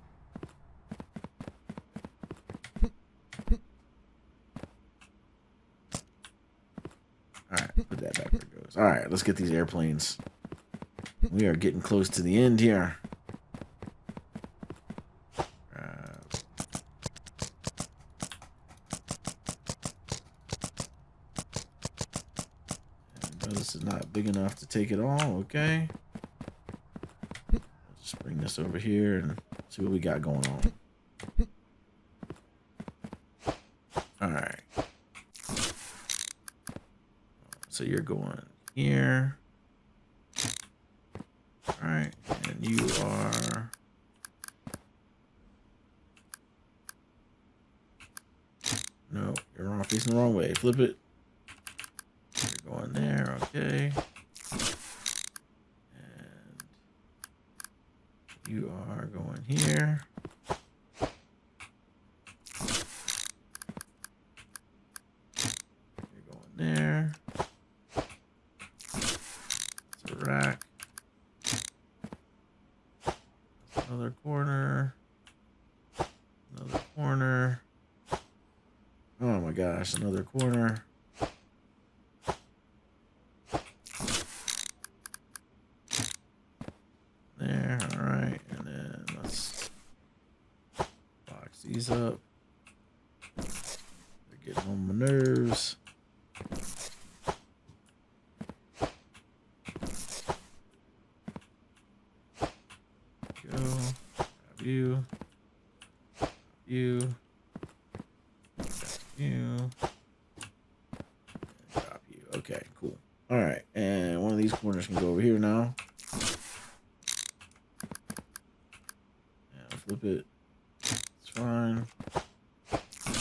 Alright, put that back where it goes. Alright, let's get these airplanes. We are getting close to the end here. This is not big enough to take it all. Okay. Let's just bring this over here and see what we got going on. Alright. So you're going here. Alright. And you are... No, you're wrong. Facing the wrong way. Flip it. You're going there. Okay. And you are going here. You're going there. It's a rack. That's another corner. Another corner. Oh my gosh, another corner. There, alright, and then let's box these up. They're getting on my nerves. Go. Grab you. You. You. Drop you. Okay, cool. Alright, and one of these corners can go over here now. And flip it. It's fine.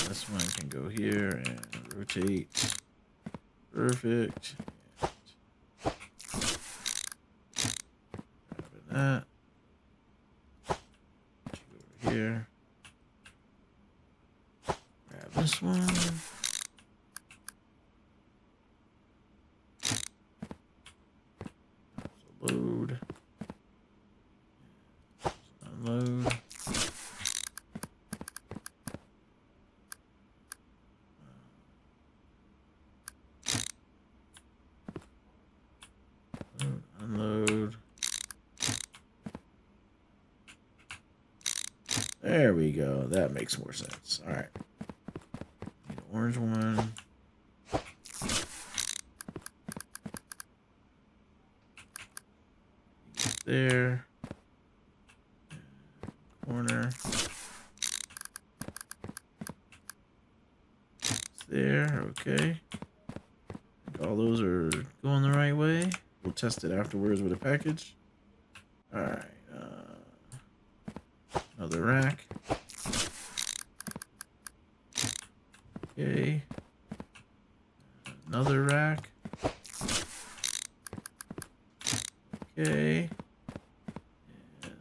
This one can go here and rotate. Perfect. Grabbing that. Go over here. Grab this one. Load. Unload. Unload. There we go. That makes more sense. All right. Need an orange one. There. Corner. It's there. Okay. I think all those are going the right way. We'll test it afterwards with a package. All right. Another rack. Okay. Another rack. Okay. And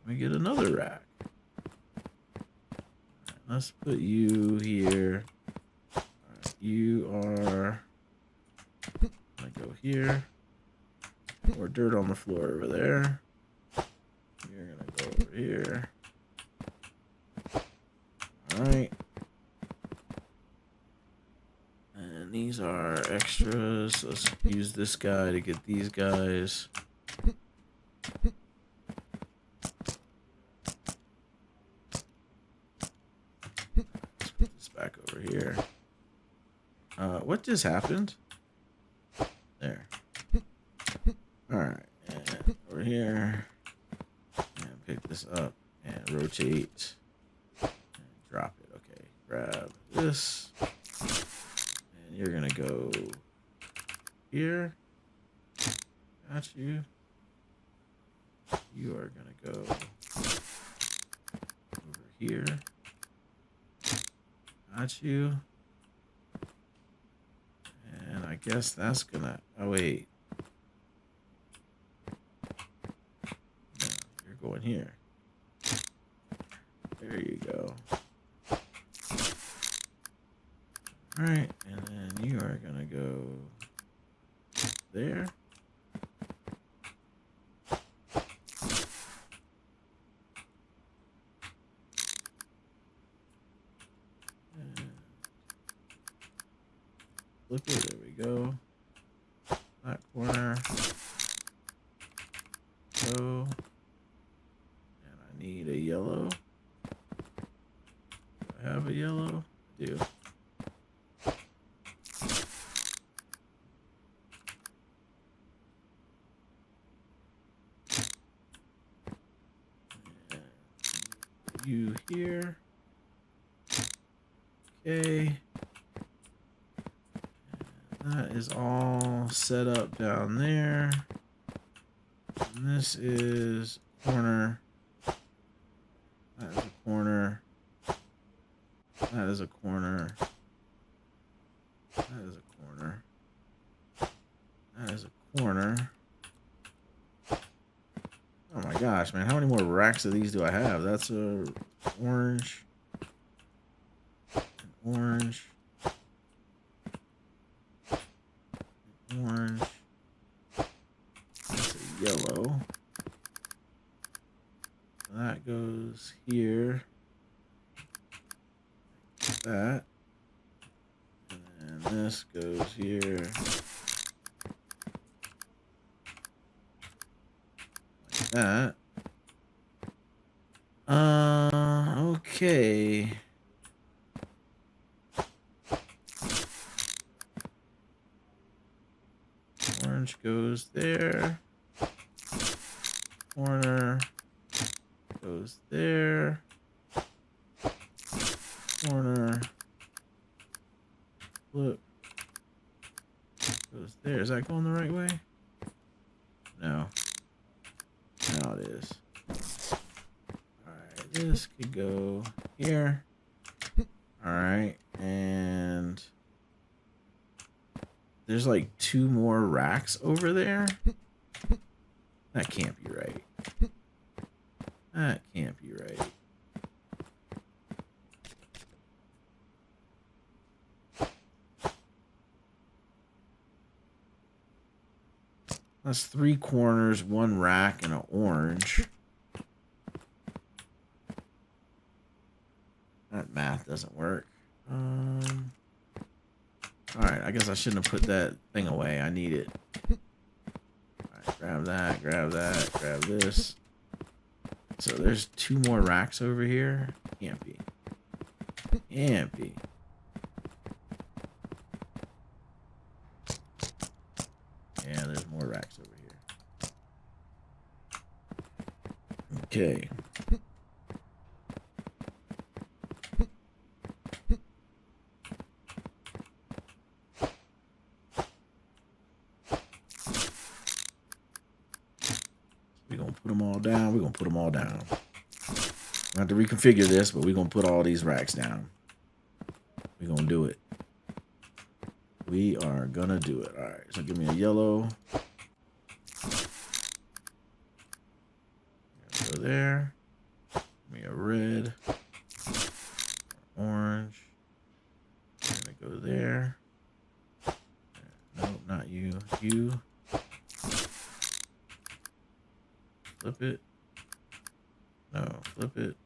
we get another rack. Right, let's put you here. Right, you are gonna go here. More dirt on the floor over there. You're gonna go over here. Alright. And these are extras. Let's use this guy to get these guys. Let's put this back over here. What just happened? There. Alright. And over here. And pick this up and rotate. And drop it. Okay. Grab this. And you're gonna go here. Got you. You are gonna go over here. Got you. And I guess that's gonna... Oh, wait. No, you're going here. There you go. All right, and then you are gonna go there. And flip it. There we go. That corner. Go. And I need a yellow. Do I have a yellow? I do. And you here. Okay. And that is all set up down there. And this is corner. That is a corner. That is a corner. That is a corner. That is a corner. Oh my gosh, man. How many more racks of these do I have? That's a orange. An orange. An orange. That's a yellow. That goes here. Like that. And then this goes here. Like that. Okay. Orange goes there. Corner goes there. Corner. Flip. Goes there. Is that going the right way? No. Now it is. Alright, this could go here. Alright, and there's like 2 more racks over there. That can't be right. That can't be right. That's 3 corners, 1 rack, and an orange. That math doesn't work. Alright, I guess I shouldn't have put that thing away. I need it. Alright, grab that, grab this. So there's 2 more racks over here. Can't be. Can't be. Yeah, there's more racks over here. Okay. We're going to put them all down. We're going to put them all down. I have to reconfigure this, but we're going to put all these racks down. We're going to do it. We are going to do it. All right. So give me a yellow. Go there. Give me a red. Orange. I'm going to go there. No, not you. You. Flip it. No, flip it.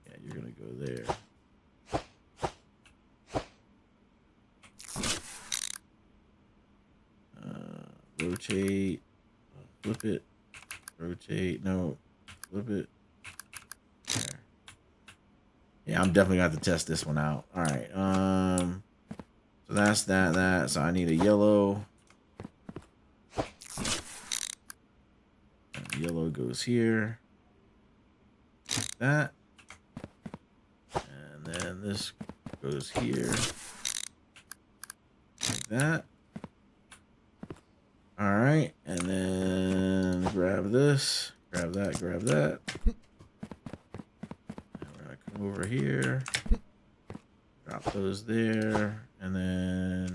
Yeah, you're going to go there. Rotate. Flip it. Rotate. No, flip it. There. Yeah, I'm definitely going to have to test this one out. All right. So that's that. So I need a yellow. And yellow goes here. Like that. And then this goes here. Like that. All right. And then grab this. Grab that. Grab that. And we're going to come over here. Drop those there. And then...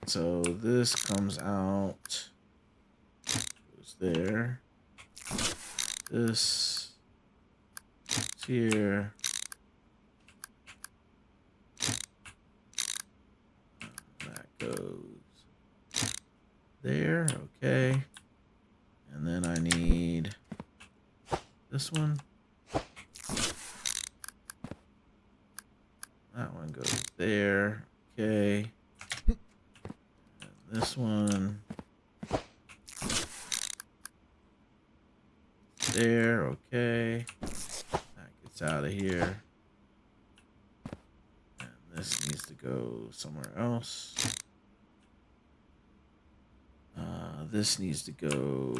So this comes out. Goes there. This here. That goes there. Okay. And then I need this one. That one goes there. Okay. And this one there. Okay. That gets out of here. And this needs to go somewhere else. This needs to go.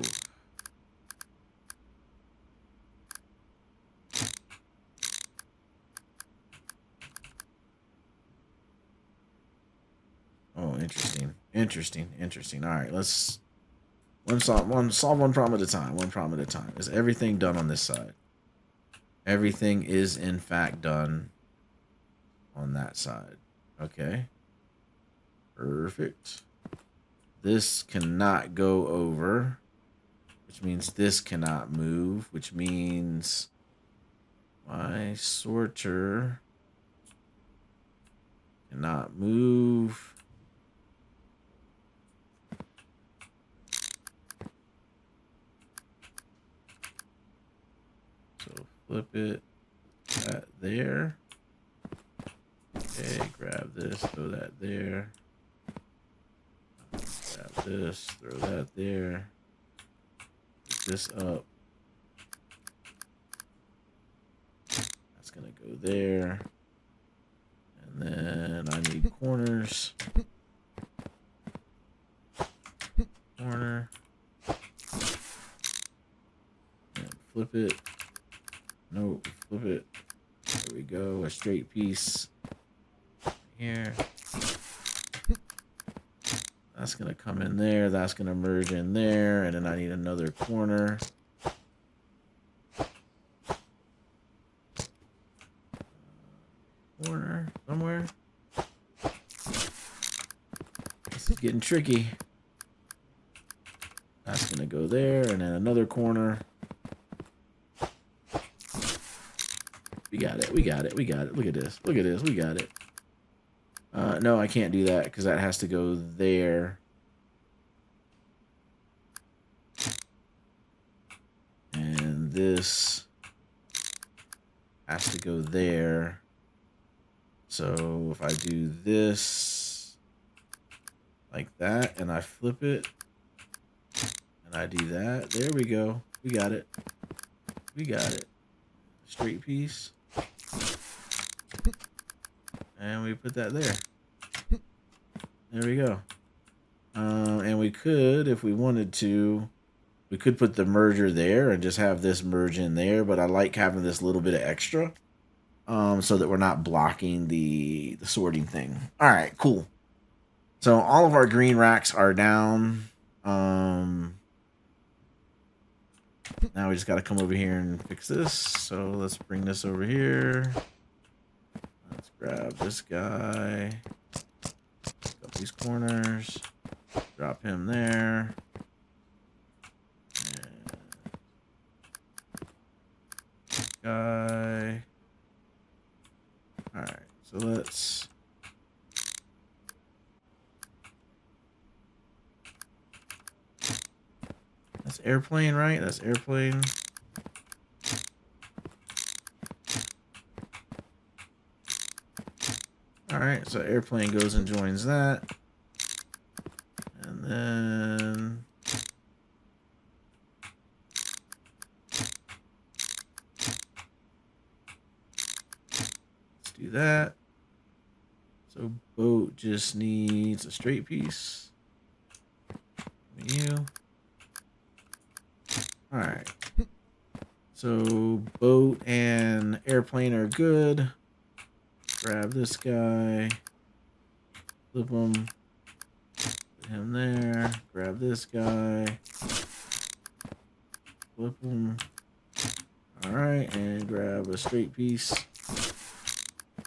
Oh, interesting. All right, let's solve one problem at a time. One problem at a time. Is everything done on this side? Everything is in fact done on that side. Okay. Perfect. This cannot go over, which means this cannot move, which means my sorter cannot move. So flip it, that there. Okay, grab this, throw that there. Grab this, throw that there. Pick this up. That's gonna go there. And then I need corners. Corner. And flip it. Nope, flip it. There we go, a straight piece. Here. That's gonna come in there, that's gonna merge in there, and then I need another corner. Corner somewhere. This is getting tricky. That's gonna go there, and then another corner. We got it. Look at this. We got it. No, I can't do that because that has to go there. And this has to go there. So if I do this like that and I flip it and I do that, there we go. We got it. Straight piece. And we put that there. There we go. And we could, if we wanted to, we could put the merger there and just have this merge in there, but I like having this little bit of extra so that we're not blocking the sorting thing. All right, cool. So all of our green racks are down. Now we just got to come over here and fix this. So let's bring this over here. Let's grab this guy. Pick up these corners. Drop him there. Guy. Alright, so let's... That's airplane, right? That's airplane. Alright, so airplane goes and joins that. And then... let's do that. So boat just needs a straight piece. You. Alright. So boat and airplane are good. Grab this guy. Flip him. Put him there. Grab this guy. Flip him. Alright, and grab a straight piece.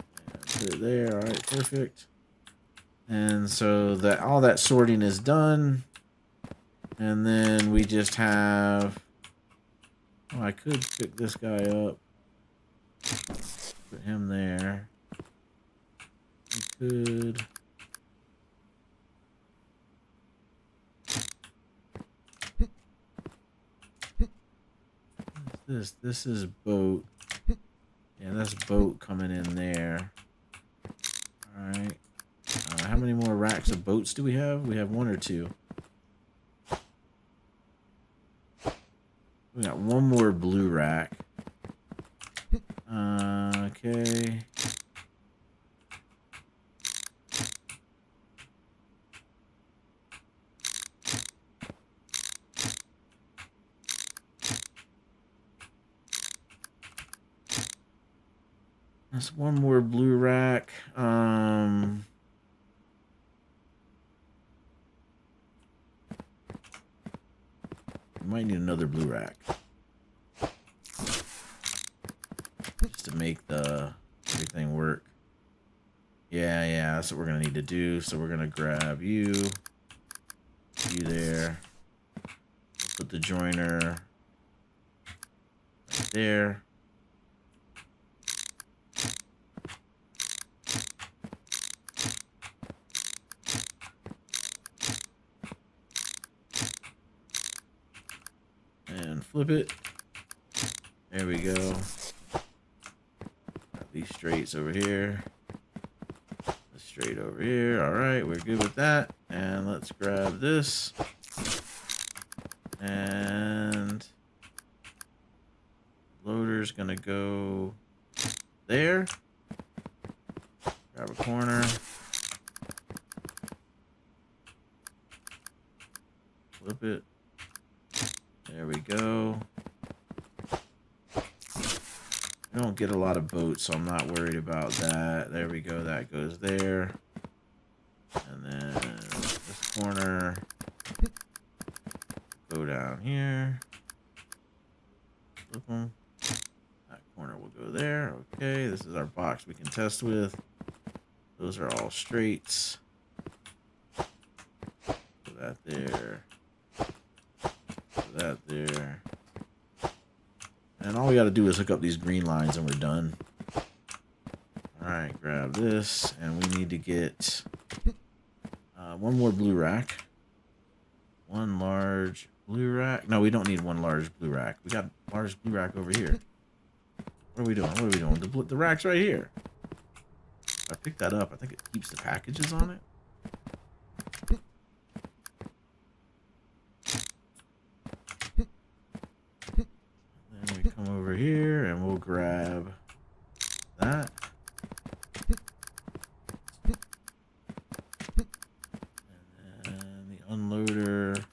And put it there. Alright, perfect. And so that all that sorting is done. And then we just have... oh, I could pick this guy up. Put him there. We could. This is boat. Yeah, that's boat coming in there. Alright. How many more racks of boats do we have? We have 1 or 2. We got 1 more blue rack. Okay. That's 1 more blue rack. We might need another blue rack. Just to make the everything work. Yeah, that's what we're gonna need to do. So we're gonna grab you there. Put the joiner right there. And flip it. There we go. Got these straights over here. Straight over here. All right, we're good with that. And let's grab this. And loader's gonna go there. Grab a corner. Flip it. There we go. I don't get a lot of boats, so I'm not worried about that. There we go. That goes there. And then this corner. Go down here. Flip them. That corner will go there. Okay, this is our box we can test with. Those are all straights. Put that there. Put that there. And all we got to do is hook up these green lines and we're done. Alright, grab this. And we need to get 1 more blue rack. 1 large blue rack. No, we don't need 1 large blue rack. We got a large blue rack over here. What are we doing? What are we doing? The rack's right here. If I pick that up, I think it keeps the packages on it. Then we come over here and we'll grab that. And then the unloader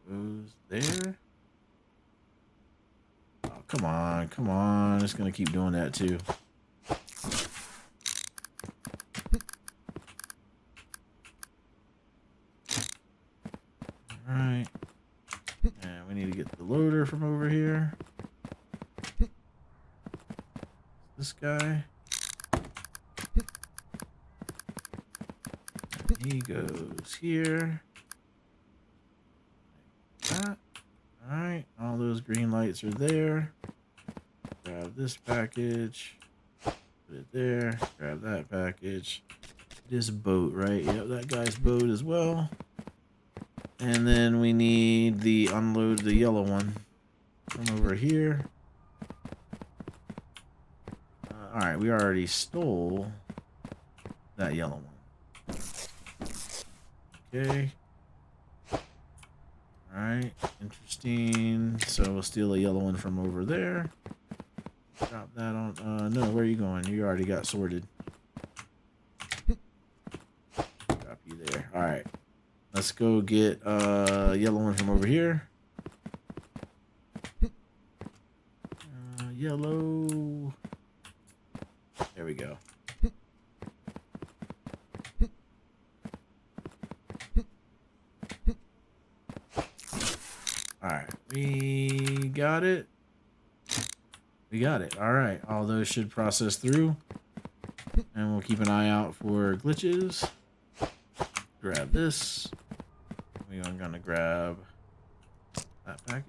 goes there. Oh, come on, come on. It's gonna keep doing that too. Alright. And we need to get the loader from over here. This guy. And he goes here. Like that. Alright, all those green lights are there. Grab this package. Put it there. Grab that package. This boat, right? Yep, that guy's boat as well. And then we need the unload the yellow one from over here. Alright, we already stole that yellow one. Okay. Alright, interesting. So we'll steal a yellow one from over there. Drop that on. No, where are you going? You already got sorted. Drop you there. Alright. Let's go get yellow one from over here. Yellow. There we go. Alright, we got it. We got it. Alright, all those should process through. And we'll keep an eye out for glitches. Grab this. We are gonna grab that package.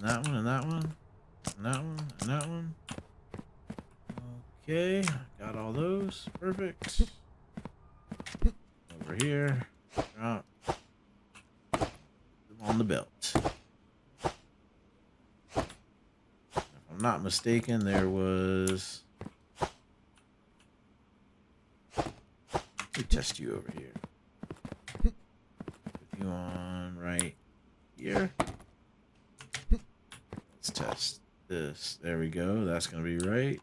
that one, and that one, and that one, and that one. Okay, got all those. Perfect. Over here. Drop them on the belt. If I'm not mistaken, there was... Let me test you over here. Put you on right here. Let's test this. There we go. That's going to be right.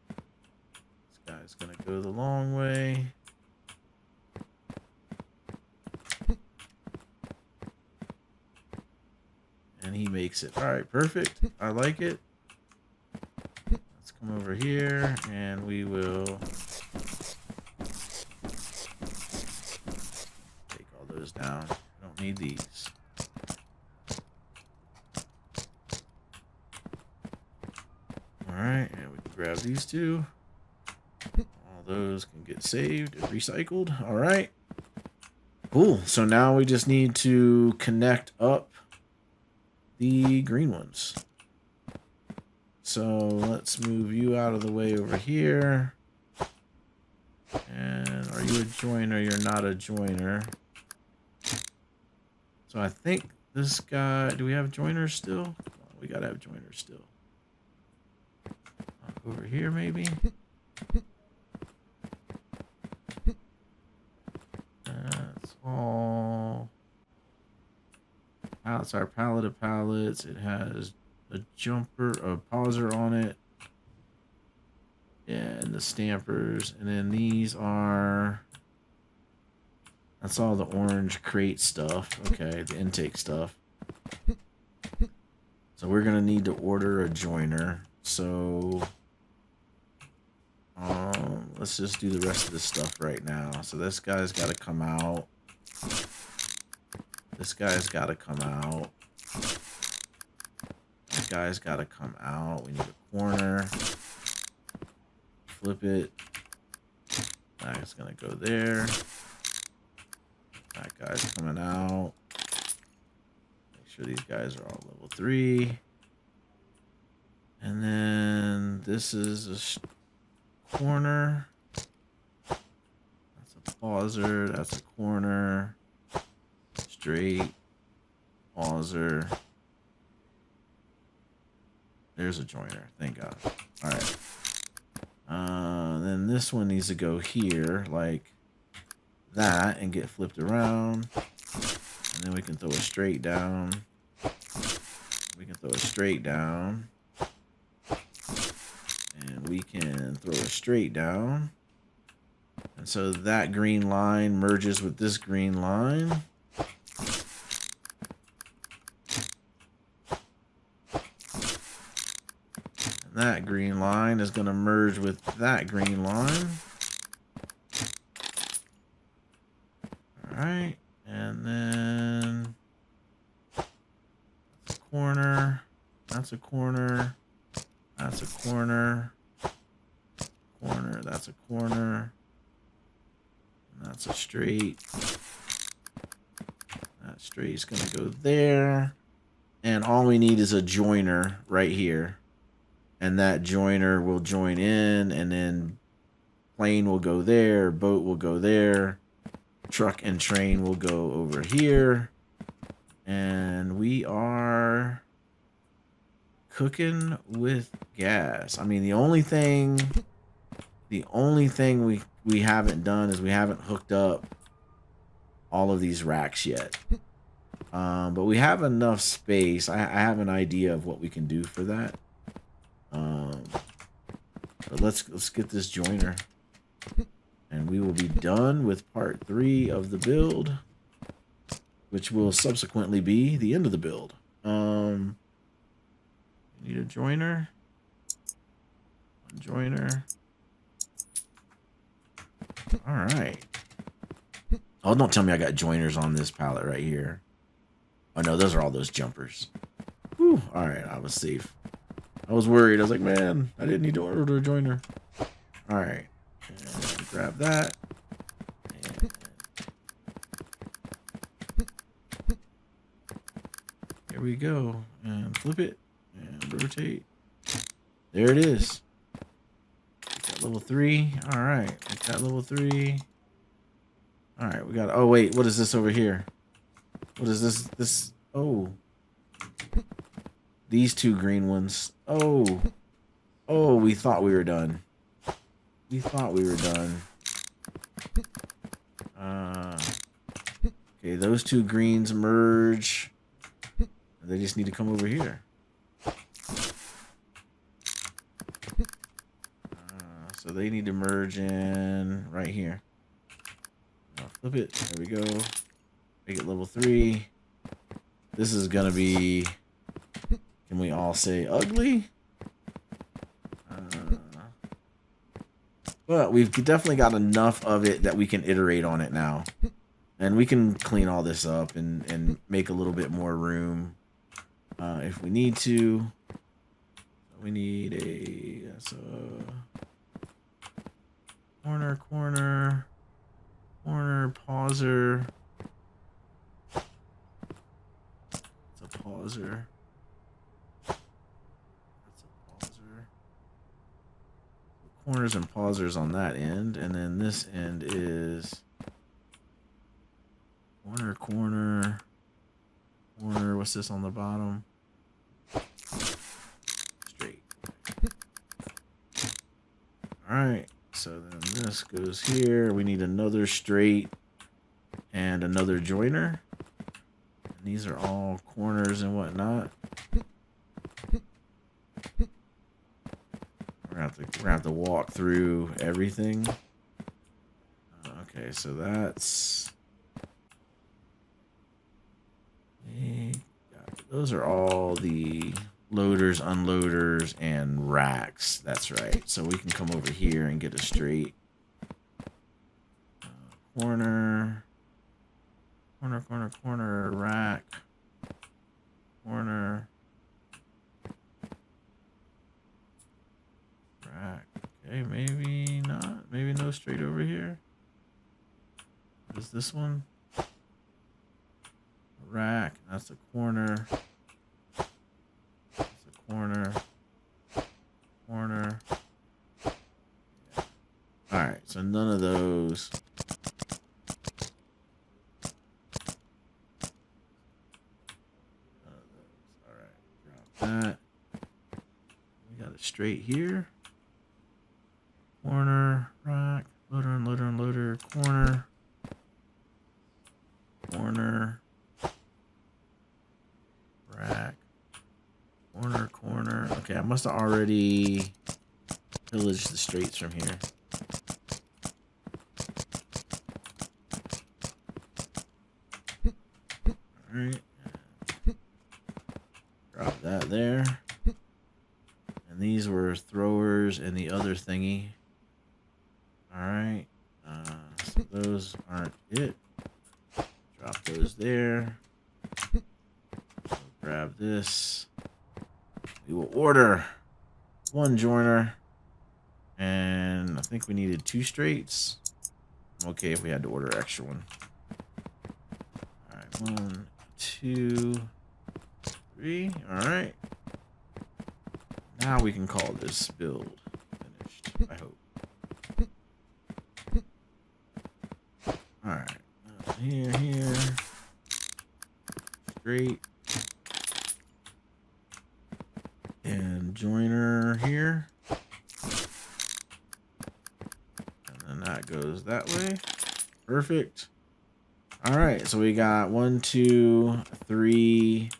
This guy's going to go the long way. And he makes it. All right, perfect. I like it. Let's come over here and we will take all those down. I don't need these. All right, and we can grab these two. All those can get saved and recycled. All right. Cool. So now we just need to connect up the green ones. So let's move you out of the way over here. And are you a joiner? You're not a joiner. So I think this guy, do we have joiners still? We gotta have joiners still. Over here maybe? That's all. That's our pallet of pallets. It has a jumper, a pauser on it. Yeah, and the stampers. And then these are... That's all the orange crate stuff. Okay, the intake stuff. So we're going to need to order a joiner. So... let's just do the rest of this stuff right now. So this guy's got to come out. This guy's got to come out. That guy's got to come out. We need a corner. Flip it. That's going to go there. That guy's coming out. Make sure these guys are all level 3. And then this is a corner. That's a pauser. That's a corner. Straight. Pauser. There's a joiner. Thank God. All right. Then this one needs to go here like that and get flipped around. And then we can throw it straight down. We can throw it straight down. And we can throw it straight down. And so that green line merges with this green line. And that green line is going to merge with that green line. Alright. And then that's a corner. That's a corner. That's a corner. Corner. That's a corner. And that's a straight. That straight's going to go there. And all we need is a joiner right here. And that joiner will join in. And then plane will go there. Boat will go there. Truck and train will go over here. And we are cooking with gas. I mean, the only thing we haven't done is we haven't hooked up all of these racks yet. But we have enough space. I have an idea of what we can do for that. But let's get this joiner. And we will be done with part 3 of the build, which will subsequently be the end of the build. Need a joiner. One joiner. All right. Oh, don't tell me I got joiners on this pallet right here. Oh, no, those are all those jumpers. Whew. All right, I was safe. I was worried. I was like, man, I didn't need to order a joiner. All right. And grab that. And here we go. and flip it and rotate. There it is. Got level 3. All right, we got level 3. All right, we got. Oh wait, what is this over here? What is this? Oh, these 2 green ones. Oh, we thought we were done. We thought we were done. Okay, those 2 greens merge. They just need to come over here. So they need to merge in right here. I'll flip it. There we go. Make it level 3. This is gonna be. Can we all say ugly? But we've definitely got enough of it that we can iterate on it now. And we can clean all this up and make a little bit more room if we need to. We need a corner pauser. It's a pauser. Corners and pausers on that end, and then this end is corner. What's this on the bottom? Straight. All right, so then this goes here. We need another straight and another joiner. And these are all corners and whatnot. We're gonna have to walk through everything. Okay, so that's. Those are all the loaders, unloaders, and racks. That's right. So we can come over here and get a straight corner, rack, corner. Okay, maybe not. Maybe no straight over here. What is this one? Rack. That's a corner. That's a corner. Corner. Yeah. Alright, so none of those. Alright, drop that. We got it straight here. Corner, rack, loader, unloader, corner, rack, corner. Okay, I must have already pillaged the straights from here. Alright. Drop that there. And these were throwers and the other thingy. Alright, so those aren't it. Drop those there. So grab this. We will order 1 joiner. And I think we needed 2 straights. I'm okay if we had to order an extra one. Alright, 1, 2, 3. Alright. Now we can call this build finished, I hope. Alright, here, straight, and joiner here, and then that goes that way. Perfect. Alright, so we got 1, 2, 3,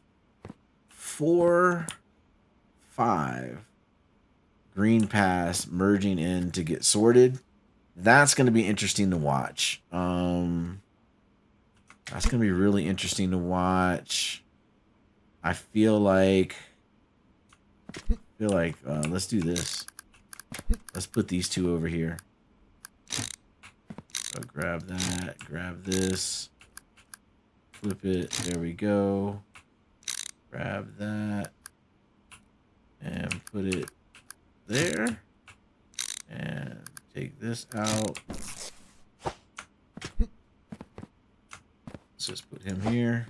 4, 5 green paths merging in to get sorted. That's going to be interesting to watch. That's going to be really interesting to watch. I feel like let's do this. Let's put these 2 over here. So grab that, grab this, flip it. There we go. Grab that and put it there. And take this out. Let's just put him here.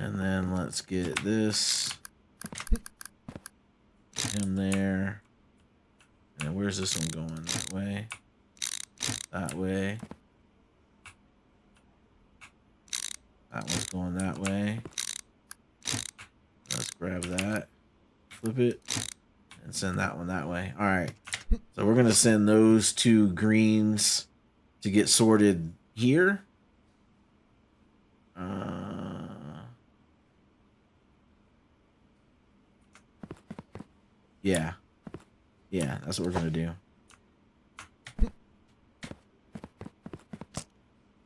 And then let's get this. Him there. And where's this one going? That way. That way. That one's going that way. Let's grab that. Flip it. And send that one that way. Alright. So we're going to send those two greens to get sorted here. Yeah. Yeah, that's what we're going to do.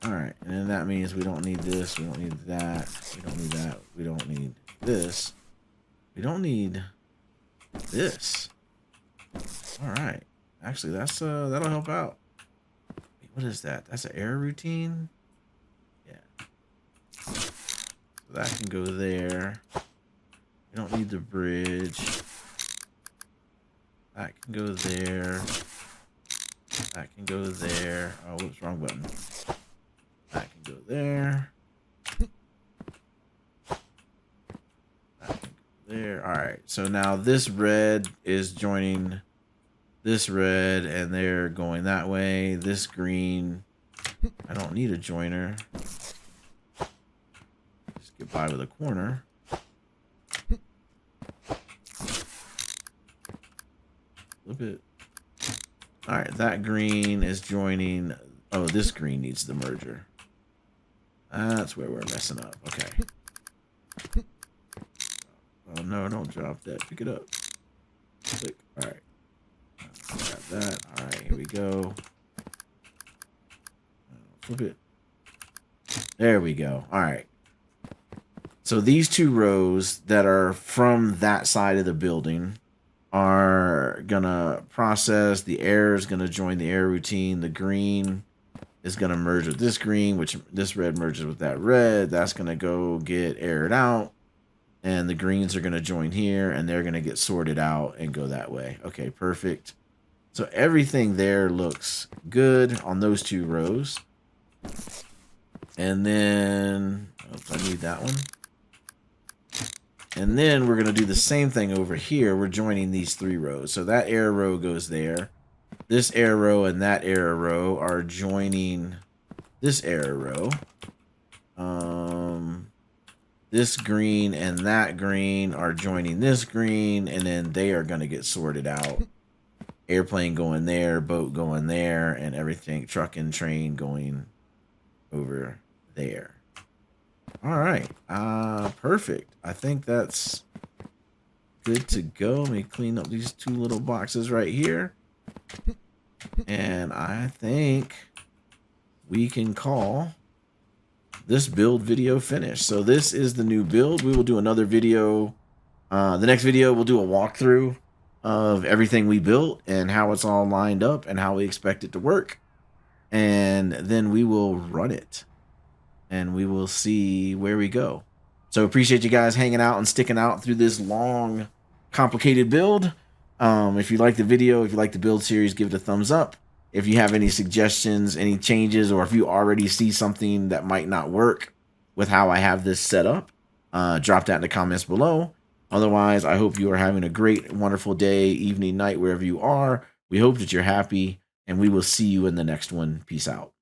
Alright, and then that means we don't need this, we don't need that, we don't need that, we don't need this. We don't need this. Alright. Actually, that's that'll help out. Wait, what is that? That's an air routine? Yeah. So that can go there. We don't need the bridge. That can go there. That can go there. Oh, whoops, wrong button. That can go there. That can go there. Alright, so now this red is joining this red, and they're going that way. This green, I don't need a joiner. Just get by with a corner. Flip it. Alright, that green is joining. Oh, this green needs the merger. That's where we're messing up. Okay. Oh no, don't drop that. Pick it up. Click. Alright. Grab that. Alright, here we go. Flip it. There we go. Alright. So these two rows that are from that side of the building are gonna process. The air is gonna join the air routine. The green is gonna merge with this green, which this red merges with that red. That's gonna go get aired out, and the greens are gonna join here, and they're gonna get sorted out and go that way. Okay, perfect. So everything there looks good on those two rows. And then, oops, I need that one. And then we're going to do the same thing over here. We're joining these three rows. So that air row goes there. This air row and that air row are joining this air row. This green and that green are joining this green, and then they are going to get sorted out. Airplane going there, boat going there, and everything, truck and train going over there. All right, perfect. I think that's good to go. Let me clean up these two little boxes right here. And I think we can call this build video finished. So this is the new build. We will do another video. The next video, we'll do a walkthrough of everything we built and how it's all lined up and how we expect it to work. And then we will run it. And we will see where we go. So appreciate you guys hanging out and sticking out through this long, complicated build. If you like the video, if you like the build series, give it a thumbs up. If you have any suggestions, any changes, or if you already see something that might not work with how I have this set up, drop that in the comments below. Otherwise, I hope you are having a great, wonderful day, evening, night, wherever you are. We hope that you're happy, and we will see you in the next one. Peace out.